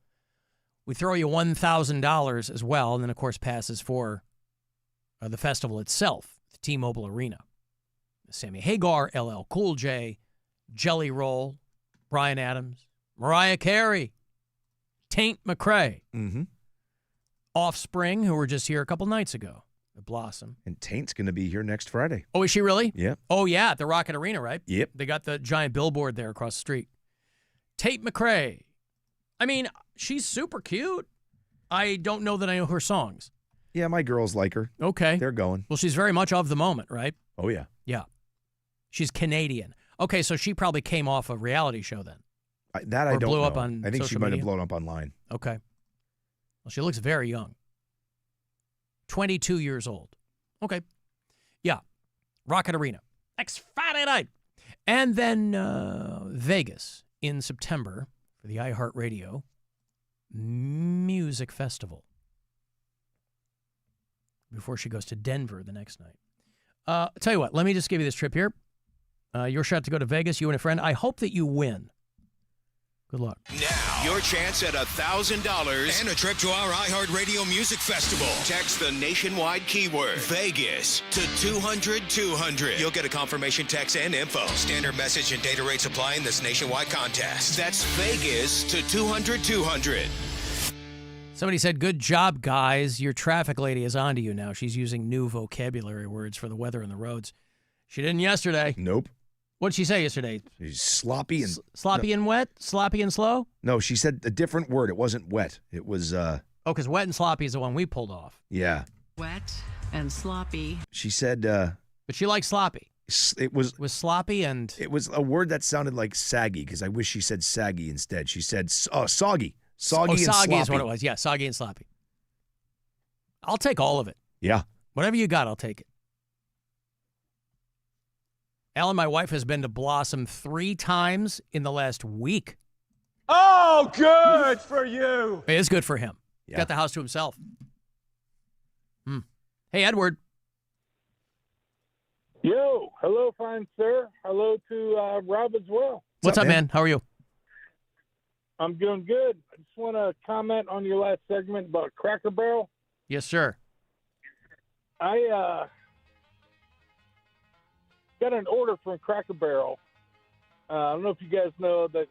We throw you $1,000 as well, and then, of course, passes for the festival itself, the T-Mobile Arena. Sammy Hagar, LL Cool J, Jelly Roll, Bryan Adams, Mariah Carey, Taint McRae, Offspring, who were just here a couple nights ago, the Blossom. And Taint's going to be here next Friday. Oh, is she really? Yep. Oh, yeah, at the Rocket Arena, right? Yep. They got the giant billboard there across the street. Tate McRae. I mean, she's super cute. I don't know that I know her songs. Yeah, my girls like her. Okay. They're going. Well, she's very much of the moment, right? Oh, yeah. Yeah. She's Canadian. Okay, so she probably came off a reality show then. I don't blew know. up on I think she social might have media? blown up online. Okay. Well, she looks very young. 22 years old. Okay. Yeah. Rocket Arena. Next Friday night. And then Vegas in September for the iHeartRadio Music Festival. Before she goes to Denver the next night. Tell you what, let me just give you this trip here. Your shot to go to Vegas, you and a friend. I hope that you win. Good luck. Now, your chance at $1,000 and a trip to our iHeartRadio Music Festival. Text the nationwide keyword Vegas to 200-200. You'll get a confirmation text and info. Standard message and data rates apply in this nationwide contest. That's Vegas to 200-200. Somebody said, good job, guys. Your traffic lady is on to you now. She's using new vocabulary words for the weather and the roads. She didn't yesterday. Nope. What'd she say yesterday? She's sloppy and... sloppy and wet? Sloppy and slow? No, she said a different word. It wasn't wet. It was... Oh, because wet and sloppy is the one we pulled off. Yeah. Wet and sloppy. She said... but she likes sloppy. It was sloppy and... It was a word that sounded like saggy, because I wish she said saggy instead. She said soggy. Soggy and sloppy. Is what it was. Yeah, soggy and sloppy. I'll take all of it. Yeah. Whatever you got, I'll take it. Alan, my wife, has been to Blossom 3 times in the last week. Oh, good for you. It is good for him. Yeah. Got the house to himself. Hey, Edward. Yo. Hello, fine sir. Hello to Rob as well. What's up, man? How are you? I'm doing good. I just want to comment on your last segment about Cracker Barrel. Yes, sir. I got an order from Cracker Barrel. I don't know if you guys know that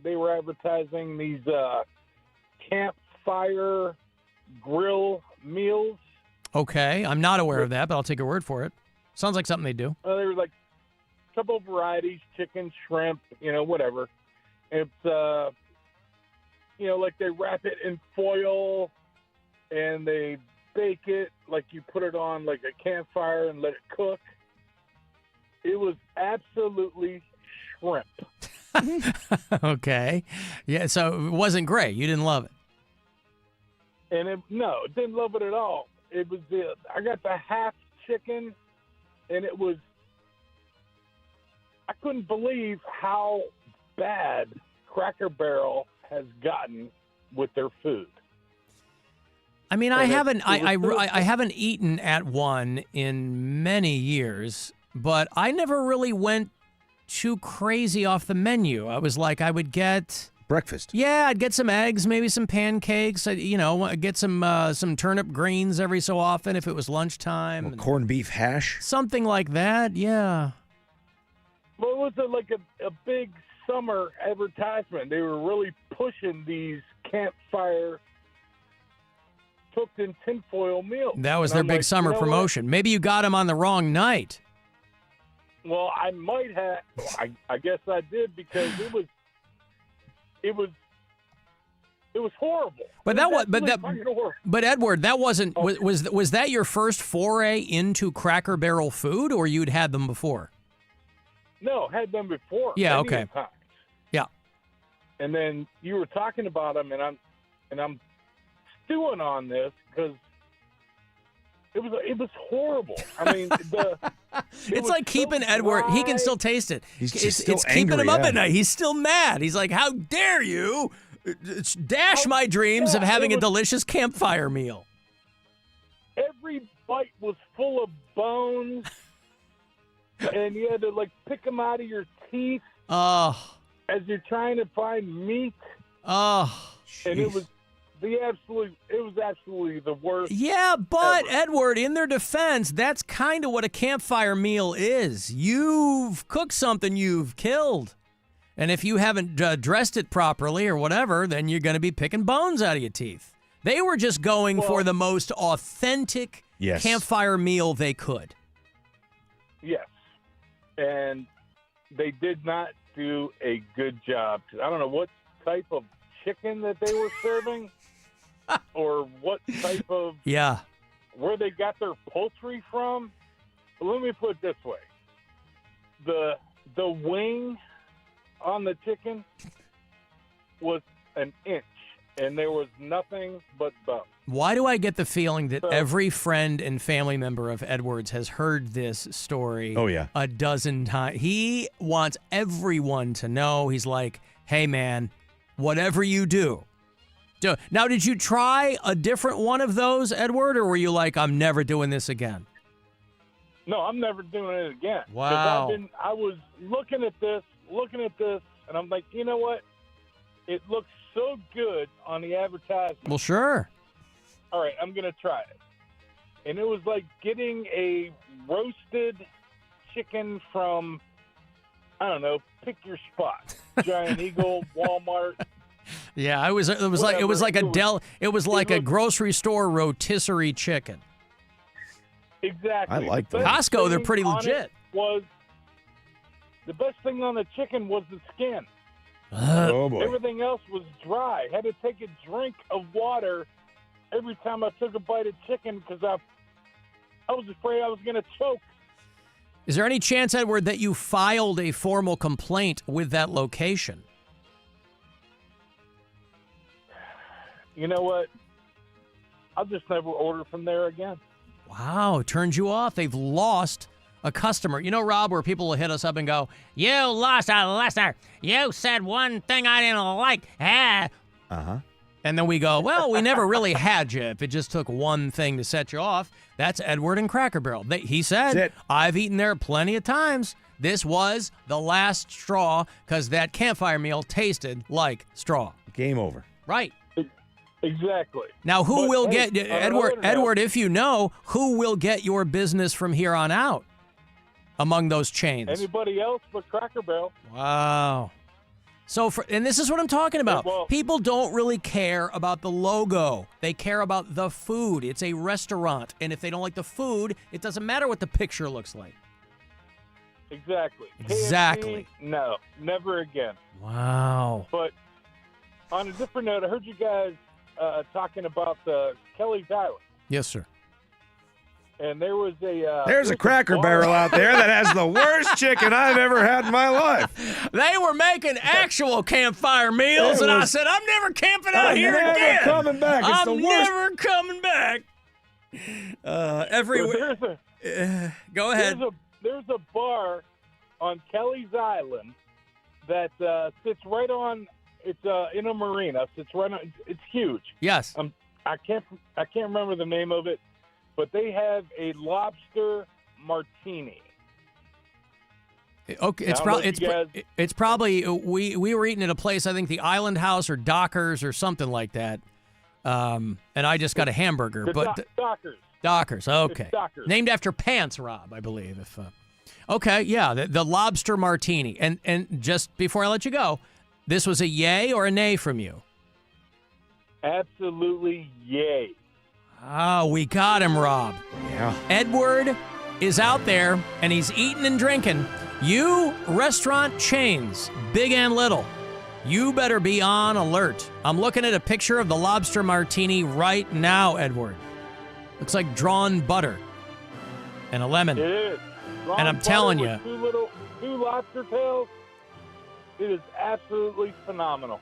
they were advertising these campfire grill meals. Okay. I'm not aware of that, but I'll take your word for it. Sounds like something they do. There were like a couple of varieties, chicken, shrimp, whatever. It's, like they wrap it in foil and they bake it like you put it on like a campfire and let it cook. It was absolutely shrimp. Okay. Yeah, so it wasn't great. You didn't love it. And didn't love it at all. It was I got the half chicken, and it was, I couldn't believe how bad Cracker Barrel has gotten with their food. I mean, I haven't eaten at one in many years, but I never really went too crazy off the menu. I was like, I would get breakfast. Yeah, I'd get some eggs, maybe some pancakes. I'd get some turnip greens every so often if it was lunchtime. Well, corned beef hash, something like that. Yeah. Well, it was like a big summer advertisement. They were really pushing these campfire cooked in tinfoil meals. That was their big summer promotion. Maybe you got them on the wrong night. Well, I might have. I guess I did, because it was horrible. But Edward, that wasn't was that your first foray into Cracker Barrel food, or you'd had them before? No, had them before. Yeah. Okay. Times. Yeah. And then you were talking about them, and I'm stewing on this because it was horrible. I mean, it's like keeping Edward. He can still taste it. It's keeping him up at night. He's still mad. He's like, "How dare you dash my dreams of having a delicious campfire meal?" Every bite was full of bones, and you had to pick them out of your teeth. Oh. As you're trying to find meat. Oh. And it was absolutely the worst. Yeah, but ever. Edward, in their defense, that's kind of what a campfire meal is. You've cooked something you've killed. And if you haven't dressed it properly or whatever, then you're going to be picking bones out of your teeth. They were just going for the most authentic campfire meal they could. Yes. And they did not do a good job. I don't know what type of chicken that they were serving or what type of where they got their poultry from. But let me put it this way. The wing on the chicken was an inch, and there was nothing but bone. Why do I get the feeling that every friend and family member of Edward's has heard this story a dozen times? He wants everyone to know. He's like, hey, man, whatever you do. Now, did you try a different one of those, Edward, or were you like, I'm never doing this again? No, I'm never doing it again. 'Cause Wow. I was looking at this, and I'm like, you know what? It looks so good on the advertisement. Well, sure. All right, I'm going to try it. And it was like getting a roasted chicken from, I don't know, pick your spot. Giant Eagle, Walmart. Yeah, it was like a grocery store rotisserie chicken. Exactly. I like The that. best Costco, they're thing pretty on legit. it was the best thing on the chicken was the skin. Oh, boy. Everything else was dry. Had to take a drink of water every time I took a bite of chicken because I was afraid I was going to choke. Is there any chance, Edward, that you filed a formal complaint with that location? You know what? I'll just never order from there again. Wow, it turned you off. They've lost a customer. You know, Rob, where people will hit us up and go, you lost a listener. You said one thing I didn't like. Uh-huh. And then we go, well, we never really had you. If it just took one thing to set you off, that's Edward and Cracker Barrel. He said, I've eaten there plenty of times. This was the last straw because that campfire meal tasted like straw. Game over. Right. Exactly. Now, who But, will hey, get, Edward, if you know, who will get your business from here on out among those chains? Anybody else but Cracker Barrel. Wow. So, and this is what I'm talking about. Well, people don't really care about the logo. They care about the food. It's a restaurant. And if they don't like the food, it doesn't matter what the picture looks like. Exactly. Exactly. KFC, no, never again. Wow. But on a different note, I heard you guys talking about Kelly's Island. Yes, sir. And there was a... There's a Cracker Barrel out there that has the worst chicken I've ever had in my life. They were making actual campfire meals, and I said, I'm never camping out here never again. coming back. It's the I'm worst. never coming back. Go ahead. There's a bar on Kelly's Island that sits right on... It's in a marina. Sits right on... It's huge. Yes. I can't remember the name of it. But they have a lobster martini. Okay, it's probably we were eating at a place, I think the Island House or Dockers or something like that, and I just got a hamburger. Dockers. Dockers, okay. It's Dockers. Named after Pants Rob, I believe. Okay, yeah, the lobster martini. And just before I let you go, this was a yay or a nay from you? Absolutely yay. Oh, we got him, Rob. Yeah. Edward is out there, and he's eating and drinking. You restaurant chains, big and little, you better be on alert. I'm looking at a picture of the lobster martini right now, Edward. Looks like drawn butter and a lemon. It is. And I'm telling you. Two lobster tails. It is absolutely phenomenal.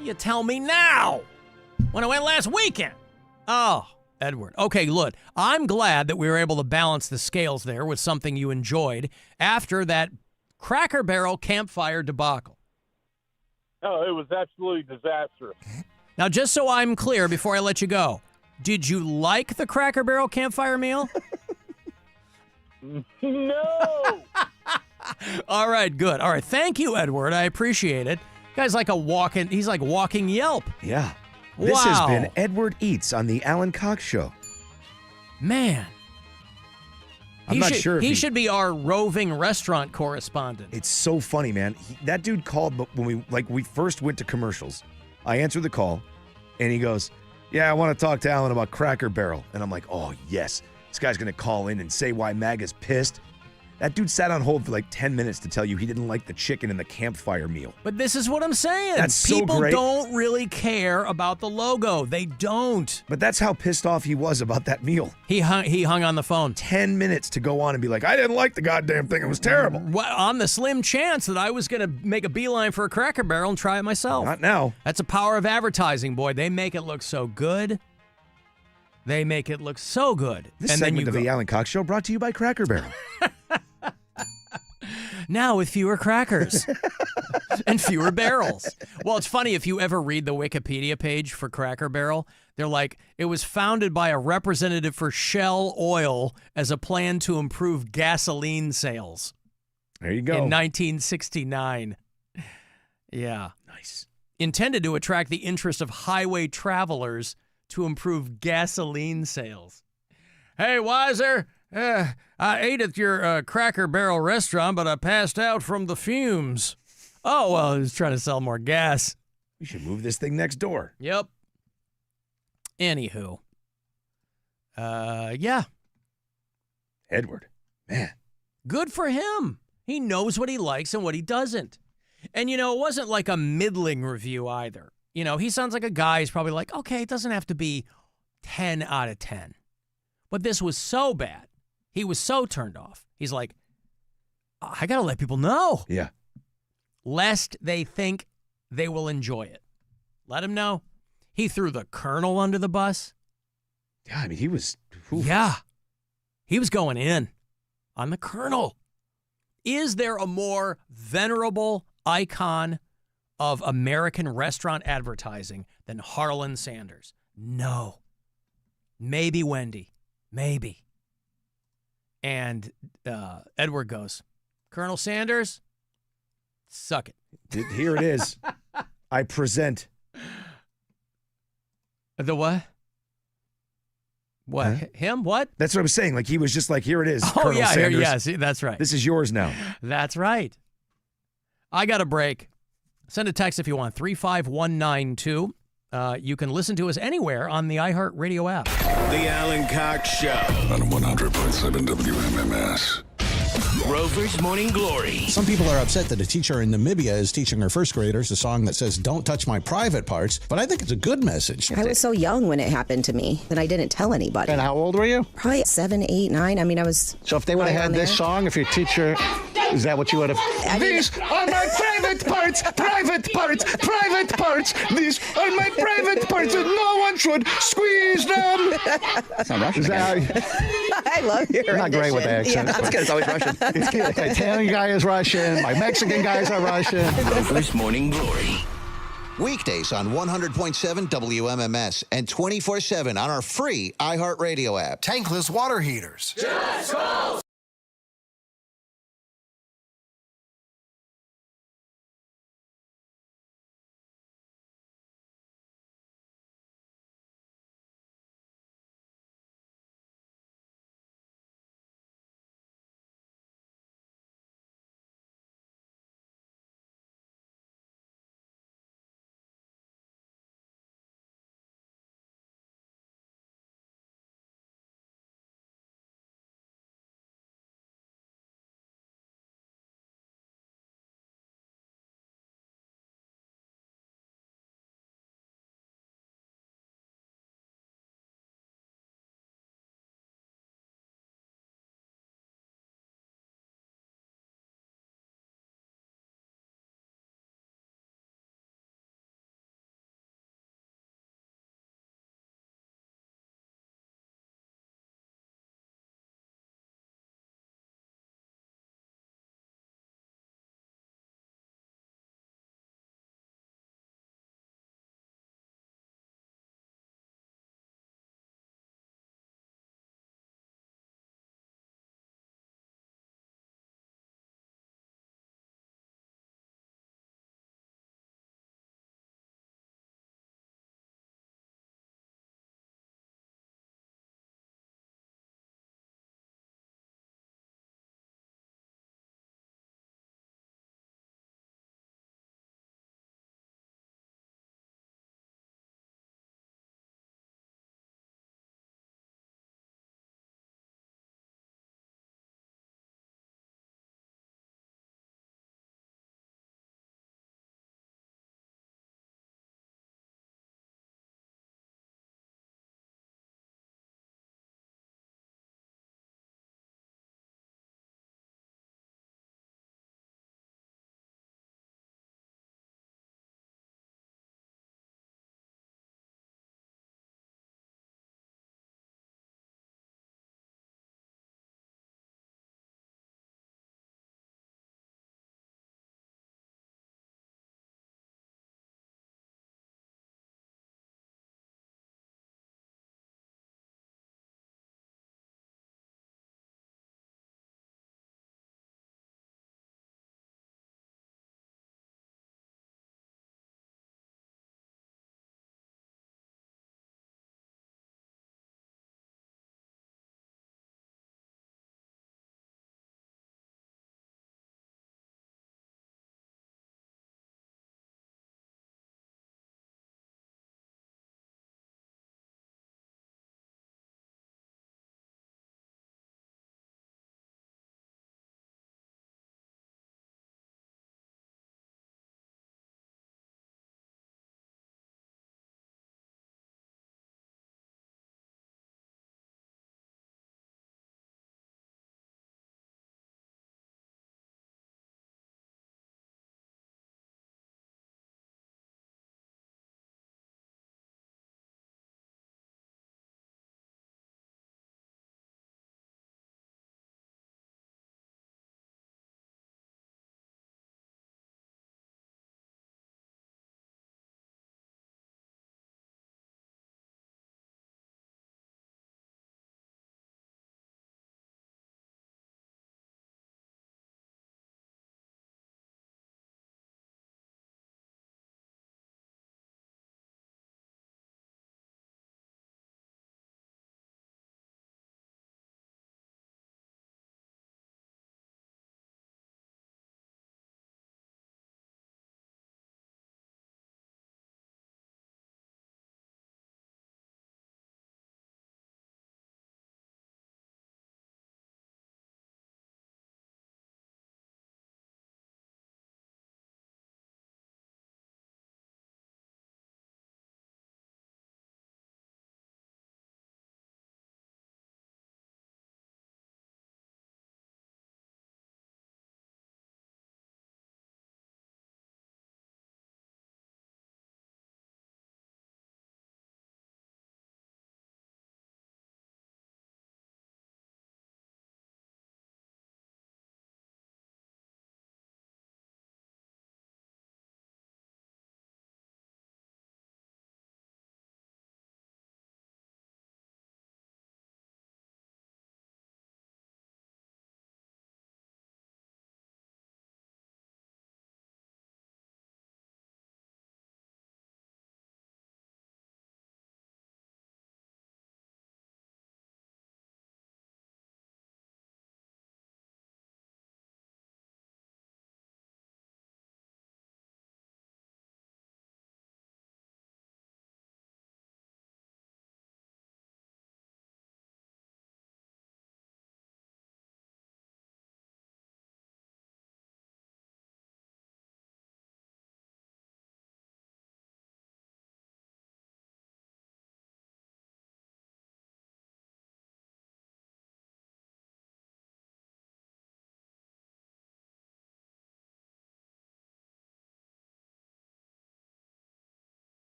You tell me now. When I went last weekend. Oh, Edward. Okay, look, I'm glad that we were able to balance the scales there with something you enjoyed after that Cracker Barrel campfire debacle. Oh, it was absolutely disastrous. Now, just so I'm clear before I let you go, did you like the Cracker Barrel campfire meal? No. All right, good. All right, thank you, Edward. I appreciate it. Guy's like he's like walking Yelp. Yeah. This has been Edward Eats on the Alan Cox Show. Man. I'm not sure if he should be our roving restaurant correspondent. It's so funny, man. That dude called, but when we first went to commercials, I answered the call, and he goes, "Yeah, I want to talk to Alan about Cracker Barrel." And I'm like, "Oh yes, this guy's gonna call in and say why MAGA's pissed." That dude sat on hold for like 10 minutes to tell you he didn't like the chicken in the campfire meal. But this is what I'm saying. That's so People great. don't really care about the logo. They don't. But that's how pissed off he was about that meal. He hung on the phone. 10 minutes to go on and be like, I didn't like the goddamn thing. It was terrible. On the slim chance that I was going to make a beeline for a Cracker Barrel and try it myself. Not now. That's the power of advertising, boy. They make it look so good. They make it look so good. This and segment then of the Alan Cox Show brought to you by Cracker Barrel. Now with fewer crackers and fewer barrels. Well, it's funny, if you ever read the Wikipedia page for Cracker Barrel, they're like, it was founded by a representative for Shell Oil as a plan to improve gasoline sales. There you go. In 1969. Yeah. Nice. Intended to attract the interest of highway travelers to improve gasoline sales. Hey, Weiser, I ate at your Cracker Barrel restaurant, but I passed out from the fumes. Oh, well, he was trying to sell more gas. We should move this thing next door. Yep. Anywho. Yeah. Edward. Man. Good for him. He knows what he likes and what he doesn't. And, it wasn't like a middling review either. He sounds like a guy who's probably like, okay, it doesn't have to be 10 out of 10. But this was so bad. He was so turned off. He's like, I got to let people know. Yeah. Lest they think they will enjoy it. Let him know. He threw the Colonel under the bus. Yeah, I mean, he was... Oof. Yeah. He was going in on the Colonel. Is there a more venerable icon of American restaurant advertising than Harlan Sanders? No. Maybe Wendy. Maybe. And Edward goes, Colonel Sanders, suck it. Here it is. I present. The what? What? Huh? Him? What? That's what I was saying. Like, he was just like, here it is, Oh, Colonel yeah, Sanders. yes, that's right. This is yours now. That's right. I got a break. Send a text if you want, 35192. You can listen to us anywhere on the iHeartRadio app. The Alan Cox Show. On 100.7 WMMS. Rover's Morning Glory. Some people are upset that a teacher in Namibia is teaching her first graders a song that says, "Don't touch my private parts," but I think it's a good message. I was so young when it happened to me that I didn't tell anybody. And how old were you? Probably 7, 8, 9. I mean, I was... So if they would have had this song, if your teacher... Is that what you would have... These are my private parts, private parts, private parts. These are my private parts, and no one should squeeze them. That's not Russian. I love your I'm not great with accents. Yeah. That's good. It's always Russian. The Italian guy is Russian. My Mexican guys are Russian. Rover's Morning Glory. Weekdays on 100.7 WMMS and 24/7 on our free iHeartRadio app. Tankless water heaters. Just call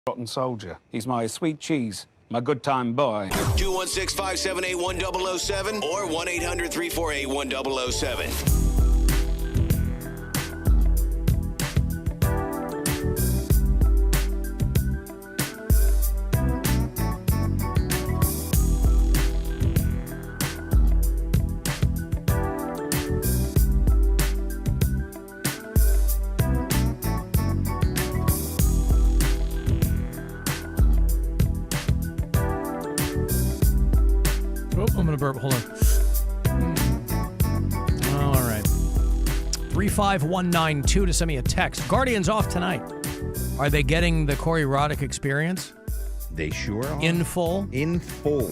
Rotten soldier. He's my sweet cheese, my good time boy. 216-578-1007 or 1-800-348-1007. Oh, I'm going to burp. Hold on. All right. 35192 to send me a text. Guardians off tonight. Are they getting the Corey Roddick experience? They sure are. In full? In full.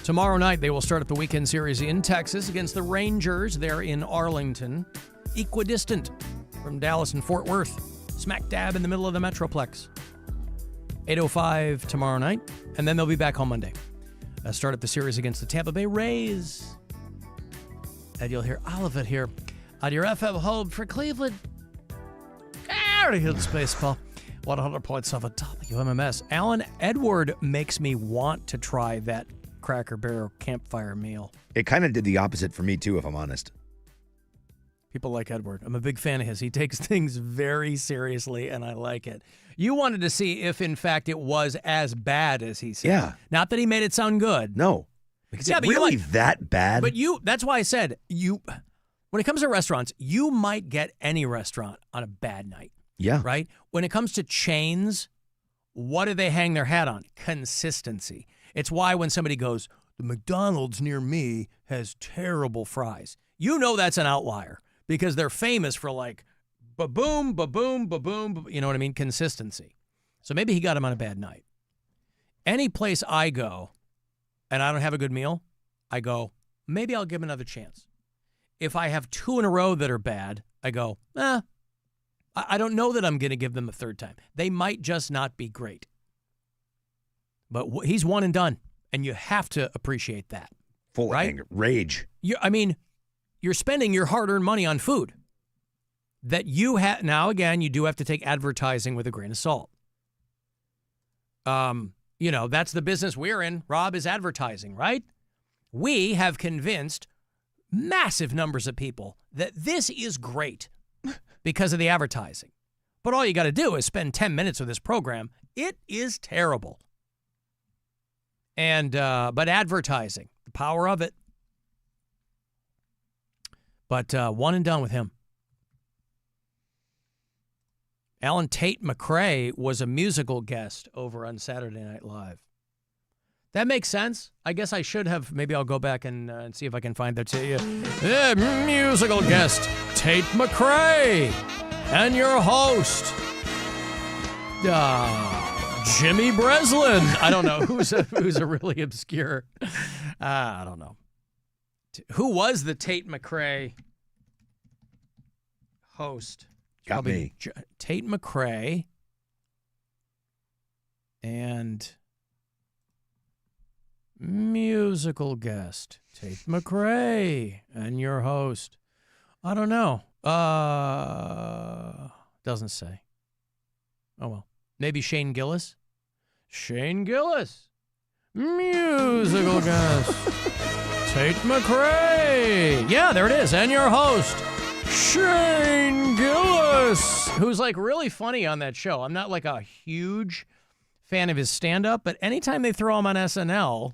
Tomorrow night, they will start up the weekend series in Texas against the Rangers. They're in Arlington, equidistant from Dallas and Fort Worth, smack dab in the middle of the Metroplex. 8:05 tomorrow night, and then they'll be back on Monday. Start up the series against the Tampa Bay Rays. And you'll hear all of it here on your FM home for Cleveland. Guardians baseball. 100.7 WMMS. Alan Edward makes me want to try that Cracker Barrel campfire meal. It kind of did the opposite for me, too, if I'm honest. People like Edward. I'm a big fan of his. He takes things very seriously, and I like it. You wanted to see if, in fact, it was as bad as he said. Yeah. Not that he made it sound good. No. Is it really that bad? But that's why I said, when it comes to restaurants, you might get any restaurant on a bad night. Yeah. Right? When it comes to chains, what do they hang their hat on? Consistency. It's why when somebody goes, the McDonald's near me has terrible fries, you know that's an outlier because they're famous for like ba-boom, ba-boom, ba-boom, you know what I mean? Consistency. So maybe he got him on a bad night. Any place I go and I don't have a good meal, I go, maybe I'll give him another chance. If I have two in a row that are bad, I go, I don't know that I'm going to give them a third time. They might just not be great. But he's one and done, and you have to appreciate that. Full right? anger, rage. You're spending your hard-earned money on food that you have. Now, again, you do have to take advertising with a grain of salt. That's the business we're in. Rob, is advertising, right? We have convinced massive numbers of people that this is great because of the advertising. But all you got to do is spend 10 minutes with this program. It is terrible. And but advertising, the power of it. But one and done with him. Alan Tate McRae was a musical guest over on Saturday Night Live. That makes sense. I guess I should have. Maybe I'll go back and see if I can find that to you. Musical guest Tate McRae and your host, Jimmy Breslin. I don't know who's a really obscure. I don't know. Who was the Tate McRae host? Got me. Tate McRae and musical guest Tate McRae and your host. I don't know. Doesn't say. Oh well. Maybe Shane Gillis? Shane Gillis. Musical guest. Tate McRae. Yeah, there it is. And your host, Shane Gillis, who's like really funny on that show. I'm not like a huge fan of his stand-up, but anytime they throw him on SNL,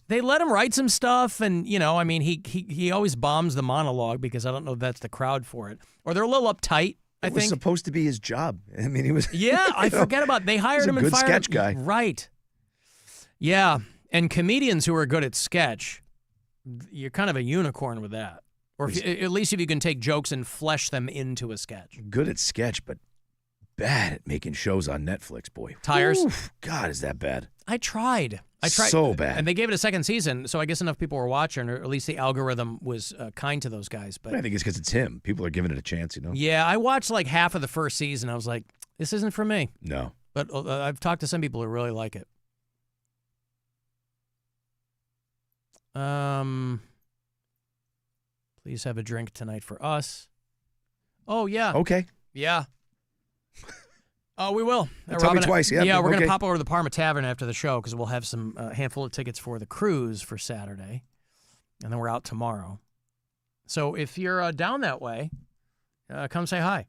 they let him write some stuff, and he always bombs the monologue because I don't know if that's the crowd for it, or they're a little uptight. I think it was supposed to be his job. He was. Yeah, I forget about. They hired him and fired him. Good sketch guy, right? Yeah, and comedians who are good at sketch, you're kind of a unicorn with that. Or at least if you can take jokes and flesh them into a sketch. Good at sketch, but bad at making shows on Netflix, boy. Tires? Oof, God, is that bad? I tried. So bad. And they gave it a second season, so I guess enough people were watching, or at least the algorithm was kind to those guys. But I think it's because it's him. People are giving it a chance, Yeah, I watched like half of the first season. I was like, this isn't for me. No. But I've talked to some people who really like it. Please have a drink tonight for us. Oh, yeah. Okay. Yeah. Oh, we will. Tell me twice. Yeah, we're going to okay. pop over to the Parma Tavern after the show because we'll have some handful of tickets for the cruise for Saturday. And then we're out tomorrow. So if you're down that way, come say hi.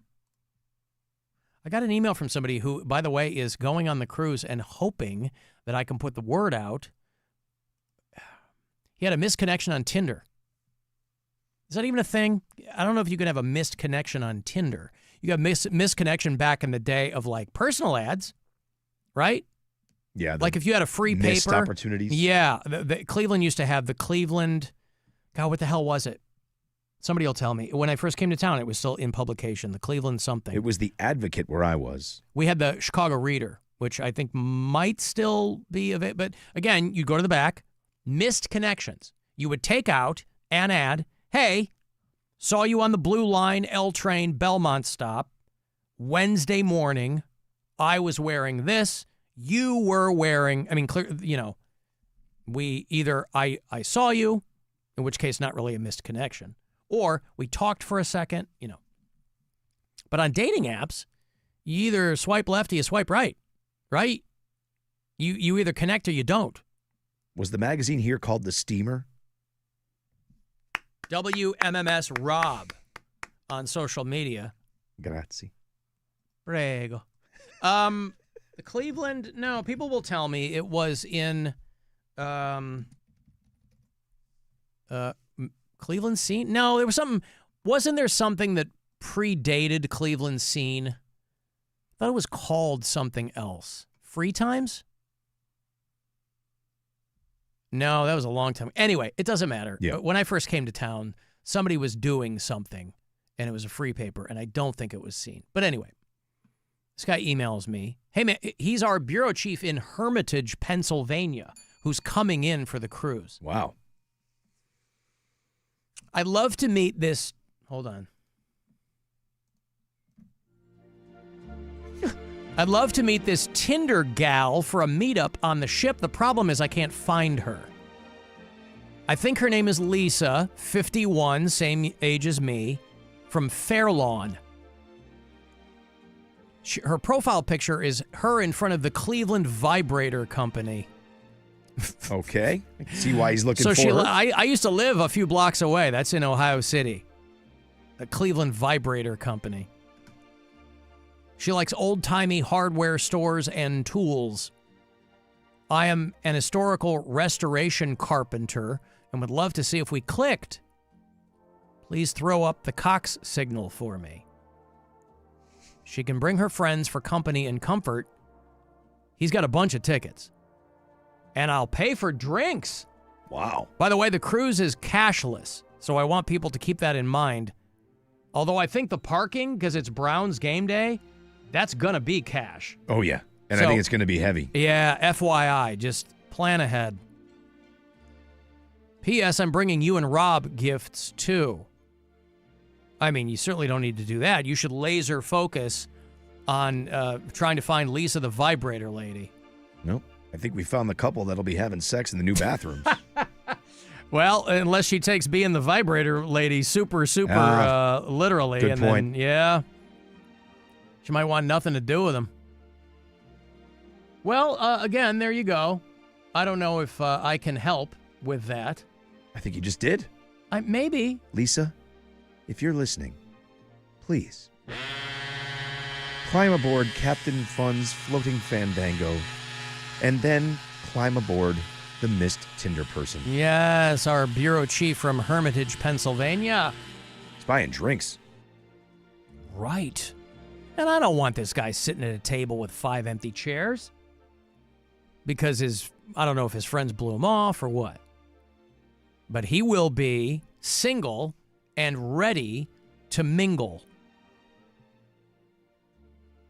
I got an email from somebody who, by the way, is going on the cruise and hoping that I can put the word out. He had a missed connection on Tinder. Is that even a thing? I don't know if you can have a missed connection on Tinder. You got missed connection back in the day of like personal ads, right? Yeah. Like if you had a free missed paper. opportunities. Yeah. The Cleveland used to have the Cleveland. God, what the hell was it? Somebody will tell me. When I first came to town, it was still in publication, the Cleveland something. It was the Advocate where I was. We had the Chicago Reader, which I think might still be of it. But again, you go to the back, missed connections. You would take out an ad. Hey, saw you on the Blue Line L train Belmont stop Wednesday morning. I was wearing this. You were wearing, we either I saw you, in which case not really a missed connection, or we talked for a second, But on dating apps, you either swipe left or you swipe right? You either connect or you don't. Was the magazine here called The Steamer? WMMS Rob on social media. Grazie. Prego. The Cleveland, no, people will tell me it was in Cleveland Scene. No, there was something, wasn't there something that predated Cleveland Scene? I thought it was called something else. Free Times? No, that was a long time. Anyway, it doesn't matter. Yeah. When I first came to town, somebody was doing something, and it was a free paper, and I don't think it was seen. But anyway, this guy emails me. Hey, man, he's our bureau chief in Hermitage, Pennsylvania, who's coming in for the cruise. Wow. I'd love to meet this. Hold on. I'd love to meet this Tinder gal for a meetup on the ship. The problem is I can't find her. I think her name is Lisa, 51, same age as me, from Fairlawn. Her profile picture is her in front of the Cleveland Vibrator Company. Okay. I can see why he's looking So for her. I used to live a few blocks away. That's in Ohio City. The Cleveland Vibrator Company. She likes old-timey hardware stores and tools. I am an historical restoration carpenter and would love to see if we clicked. Please throw up the Cox signal for me. She can bring her friends for company and comfort. He's got a bunch of tickets. And I'll pay for drinks. Wow. By the way, the cruise is cashless, so I want people to keep that in mind. Although I think the parking, because it's Browns game day, that's going to be cash. Oh, yeah. And I think it's going to be heavy. Yeah, FYI, just plan ahead. P.S. I'm bringing you and Rob gifts, too. I mean, you certainly don't need to do that. You should laser focus on trying to find Lisa the vibrator lady. Nope. I think we found the couple that'll be having sex in the new bathrooms. Well, unless she takes being the vibrator lady super literally. Good and point. Then, yeah. She might want nothing to do with him. Well, again, there you go. I don't know if I can help with that. I think you just did. Maybe. Lisa, if you're listening, please climb aboard Captain Fun's floating fandango and then climb aboard the missed Tinder person. Yes, our bureau chief from Hermitage, Pennsylvania. He's buying drinks. Right. And I don't want this guy sitting at a table with 5 empty chairs because I don't know if his friends blew him off or what. But he will be single and ready to mingle.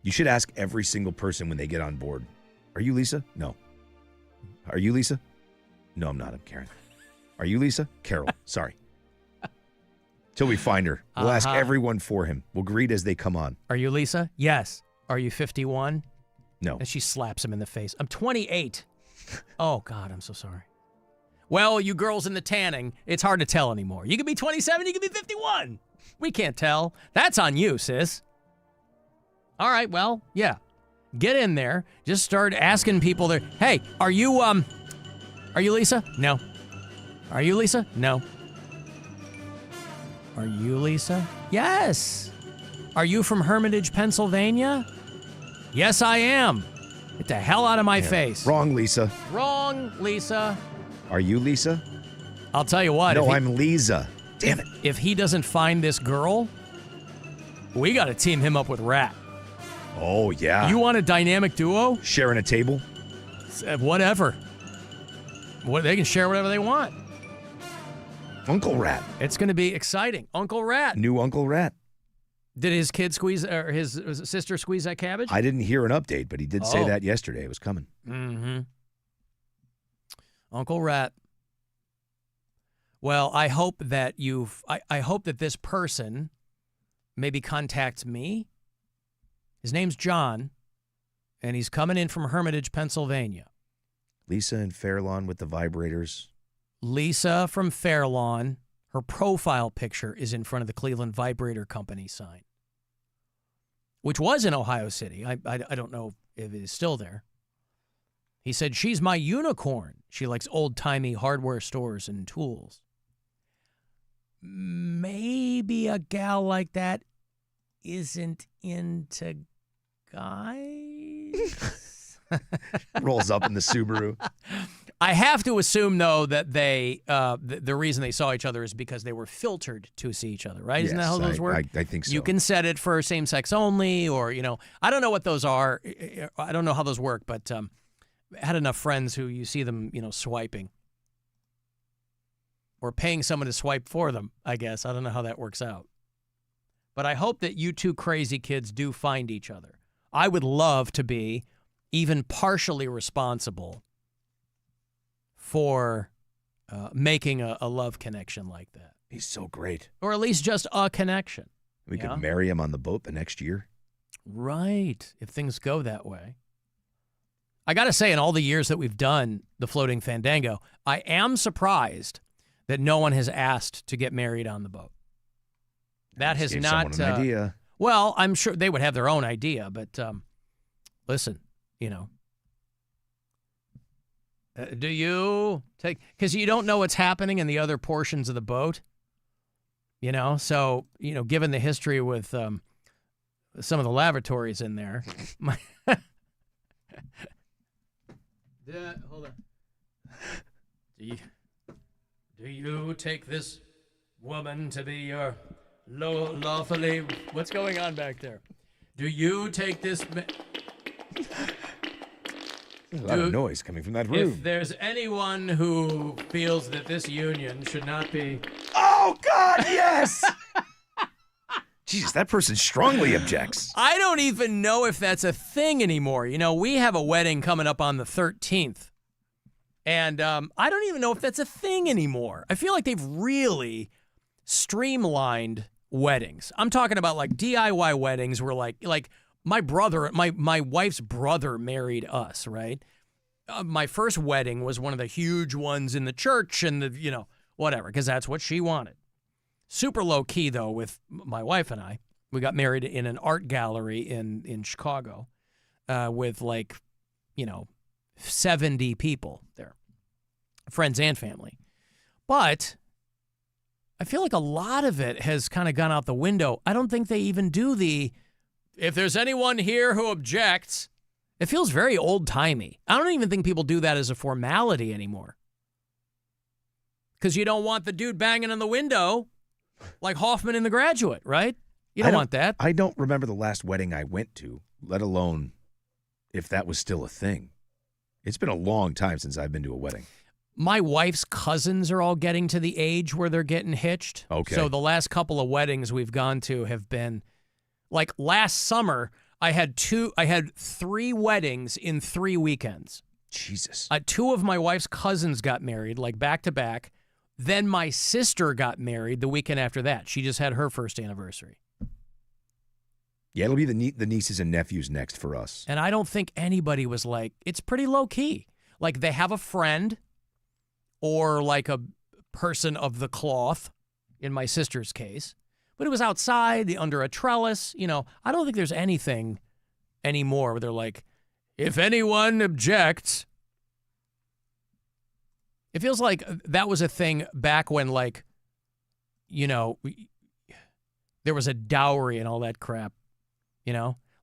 You should ask every single person when they get on board. Are you Lisa? No. Are you Lisa? No, I'm not. I'm Karen. Are you Lisa? Carol. Sorry. Till we find her. We'll ask everyone for him. We'll greet as they come on. Are you Lisa? Yes. Are you 51? No. And she slaps him in the face. I'm 28. Oh, God, I'm so sorry. Well, you girls in the tanning, it's hard to tell anymore. You could be 27, you could be 51. We can't tell. That's on you, sis. All right, well, yeah. Get in there. Just start asking people there, hey, are you Lisa? No. Are you Lisa? No. Are you Lisa? Yes. Are you from Hermitage, Pennsylvania? Yes, I am. Get the hell out of my face. Wrong, Lisa. Wrong, Lisa. Are you Lisa? I'll tell you what. No, I'm Lisa. Damn it. If he doesn't find this girl, we got to team him up with Rat. Oh, yeah. You want a dynamic duo? Sharing a table? Whatever. They can share whatever they want. Uncle Rat. It's going to be exciting. Uncle Rat. New Uncle Rat. Did his kid squeeze, or his sister squeeze that cabbage? I didn't hear an update, but he did say that yesterday. It was coming. Mm-hmm. Uncle Rat. Well, I hope that I hope that this person maybe contacts me. His name's John, and he's coming in from Hermitage, Pennsylvania. Lisa in Fairlawn with the vibrators. Lisa from Fairlawn. Her profile picture is in front of the Cleveland Vibrator Company sign, which was in Ohio City. I don't know if it is still there. He said, she's my unicorn. She likes old-timey hardware stores and tools. Maybe a gal like that isn't into guys. Rolls up in the Subaru. I have to assume, though, that they the reason they saw each other is because they were filtered to see each other, right? Isn't that how those work? I think so. You can set it for same-sex only, or, I don't know what those are. I don't know how those work, but I had enough friends who you see them, swiping. Or paying someone to swipe for them, I guess. I don't know how that works out. But I hope that you two crazy kids do find each other. I would love to be even partially responsible for making a love connection like that. He's so great. Or at least just a connection. We could marry him on the boat the next year. Right, if things go that way. I got to say, in all the years that we've done the Floating Fandango, I am surprised that no one has asked to get married on the boat. That has Gave not... someone an idea. Well, I'm sure they would have their own idea, but listen, do you take... Because you don't know what's happening in the other portions of the boat, So, given the history with some of the lavatories in there... hold on. Do you take this woman to be your lawfully... What's going on back there? Do you take this... There's a lot of noise coming from that room. If there's anyone who feels that this union should not be... Oh, God, yes! Jesus, that person strongly objects. I don't even know if that's a thing anymore. We have a wedding coming up on the 13th. And I don't even know if that's a thing anymore. I feel like they've really streamlined weddings. I'm talking about like DIY weddings where like my brother, my wife's brother married us, right? My first wedding was one of the huge ones in the church and whatever, because that's what she wanted. Super low key though with my wife and I. We got married in an art gallery in Chicago with 70 people there. Friends and family. But I feel like a lot of it has kind of gone out the window. I don't think they even do if there's anyone here who objects, it feels very old-timey. I don't even think people do that as a formality anymore. Because you don't want the dude banging on the window like Hoffman in The Graduate, right? You don't want that. I don't remember the last wedding I went to, let alone if that was still a thing. It's been a long time since I've been to a wedding. My wife's cousins are all getting to the age where they're getting hitched. Okay. So the last couple of weddings we've gone to have been, like last summer, I had 3 weddings in 3 weekends. Jesus. 2 of my wife's cousins got married, like back to back. Then my sister got married the weekend after that. She just had her first anniversary. Yeah, it'll be the nieces and nephews next for us. And I don't think anybody was like, it's pretty low key. Like they have a friend or like a person of the cloth, in my sister's case. But it was outside, under a trellis. I don't think there's anything anymore where they're like, if anyone objects. It feels like that was a thing back when, like, there was a dowry and all that crap,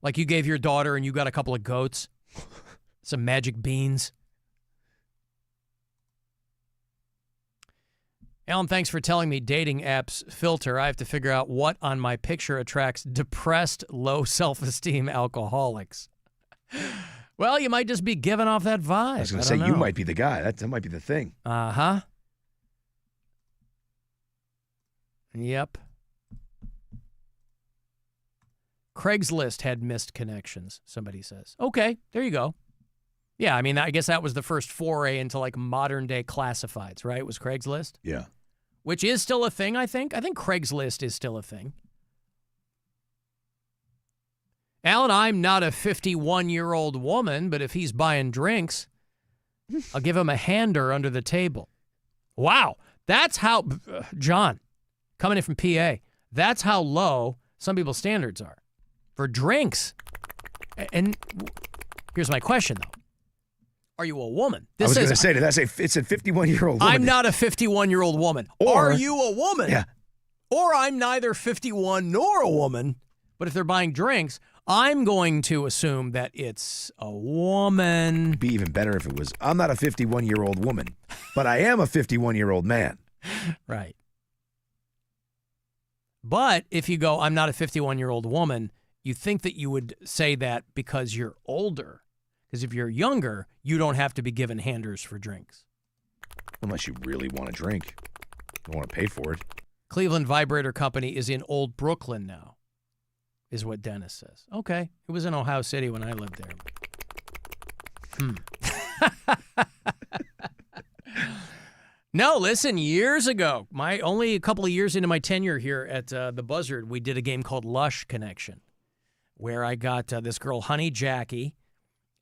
Like you gave your daughter and you got a couple of goats, some magic beans. Alan, thanks for telling me dating apps filter. I have to figure out what on my picture attracts depressed, low self-esteem alcoholics. Well, you might just be giving off that vibe. I was going to say, you might be the guy. That might be the thing. Uh-huh. Yep. Craigslist had missed connections, somebody says. Okay, there you go. Yeah, I mean, I guess that was the first foray into, like, modern-day classifieds, right? It was Craigslist? Yeah. Which is still a thing, I think. I think Craigslist is still a thing. Alan, I'm not a 51-year-old woman, but if he's buying drinks, I'll give him a hander under the table. Wow. That's how, John, coming in from PA, that's how low some people's standards are for drinks. And here's my question, though. Are you a woman? I was going to say, it's a 51-year-old woman. I'm not a 51-year-old woman. Are you a woman? Yeah. Or I'm neither 51 nor a woman, but if they're buying drinks, I'm going to assume that it's a woman. It'd be even better if it was, I'm not a 51-year-old woman, but I am a 51-year-old man. Right. But if you go, I'm not a 51-year-old woman, you think that you would say that because you're older. Because if you're younger, you don't have to be given handers for drinks. Unless you really want to drink. You don't want to pay for it. Cleveland Vibrator Company is in Old Brooklyn now, is what Dennis says. Okay. It was in Ohio City when I lived there. No, listen, years ago, only a couple of years into my tenure here at the Buzzard, we did a game called Lush Connection, where I got this girl, Honey Jackie,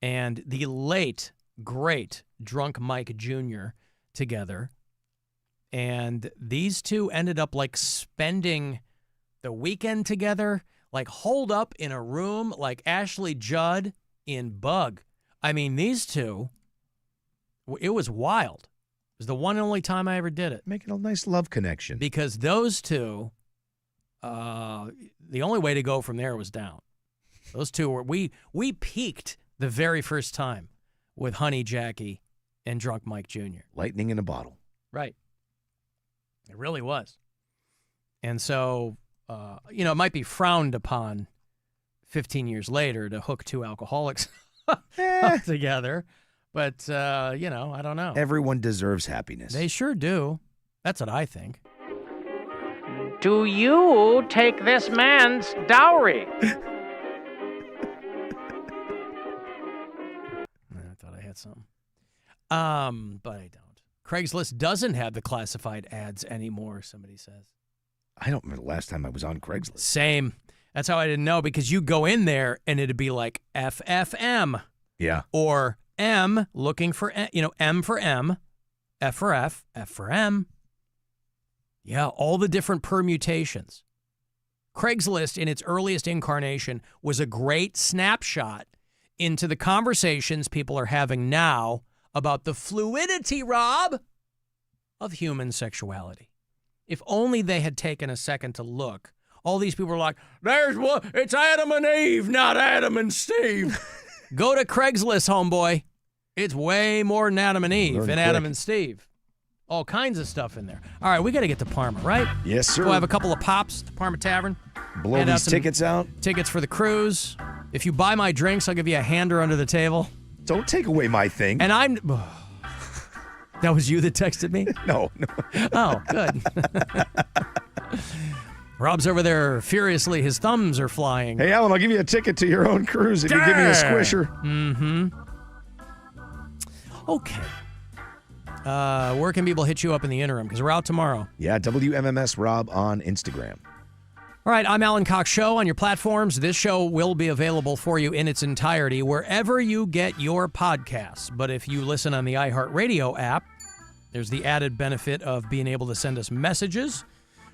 and the late, great Drunk Mike Jr. together. And these two ended up, like, spending the weekend together, like, holed up in a room like Ashley Judd in Bug. I mean, these two, it was wild. It was the one and only time I ever did it. Making a nice love connection. Because those two, the only way to go from there was down. Those two were, we peaked the very first time with Honey Jackie and Drunk Mike Jr. Lightning in a bottle. Right. It really was. And so, it might be frowned upon 15 years later to hook two alcoholics up together. But, I don't know. Everyone deserves happiness. They sure do. That's what I think. Do you take this man's dowry? I thought I had something. But I don't. Craigslist doesn't have the classified ads anymore, somebody says. I don't remember the last time I was on Craigslist. Same. That's how I didn't know, because you go in there and it'd be like FFM. Yeah. Or M, looking for, M for M, F for F, F for M. Yeah, all the different permutations. Craigslist, in its earliest incarnation, was a great snapshot into the conversations people are having now about the fluidity, Rob, of human sexuality. If only they had taken a second to look. All these people are like, there's one, it's Adam and Eve, not Adam and Steve. Go to Craigslist, homeboy. It's way more than Adam and Eve and Adam and Steve. All kinds of stuff in there. All right, we got to get to Parma, right? Yes, sir. We'll have a couple of pops at the Parma Tavern. Blow these tickets out. Tickets for the cruise. If you buy my drinks, I'll give you a hander under the table. Don't take away my thing. And I'm... That was you that texted me? No. Oh, good. Rob's over there furiously. His thumbs are flying. Hey, Alan, I'll give you a ticket to your own cruise if you give me a squisher. Mm-hmm. Okay. Where can people hit you up in the interim? Because we're out tomorrow. Yeah, WMMS Rob on Instagram. All right, I'm Alan Cox Show on your platforms. This show will be available for you in its entirety wherever you get your podcasts. But if you listen on the iHeartRadio app, there's the added benefit of being able to send us messages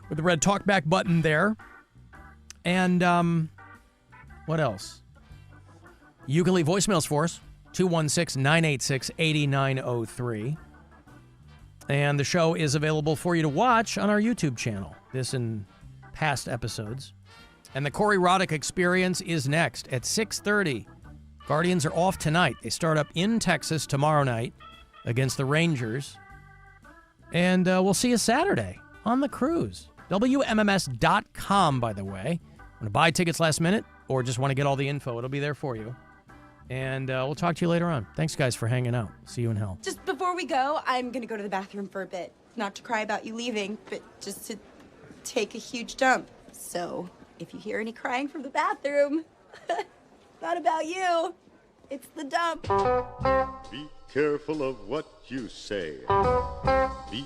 with the red talkback button there. And what else? You can leave voicemails for us, 216-986-8903. And the show is available for you to watch on our YouTube channel, this and past episodes. And the Corey Roddick Experience is next at 6:30. Guardians are off tonight. They start up in Texas tomorrow night against the Rangers. And we'll see you Saturday on the cruise. WMMS.com, by the way. Want to buy tickets last minute or just want to get all the info, it'll be there for you. And we'll talk to you later on. Thanks, guys, for hanging out. See you in hell. Just before we go, I'm going to go to the bathroom for a bit. Not to cry about you leaving, but just to take a huge dump. So if you hear any crying from the bathroom, not about you. It's the dump. Be careful of what you say. Be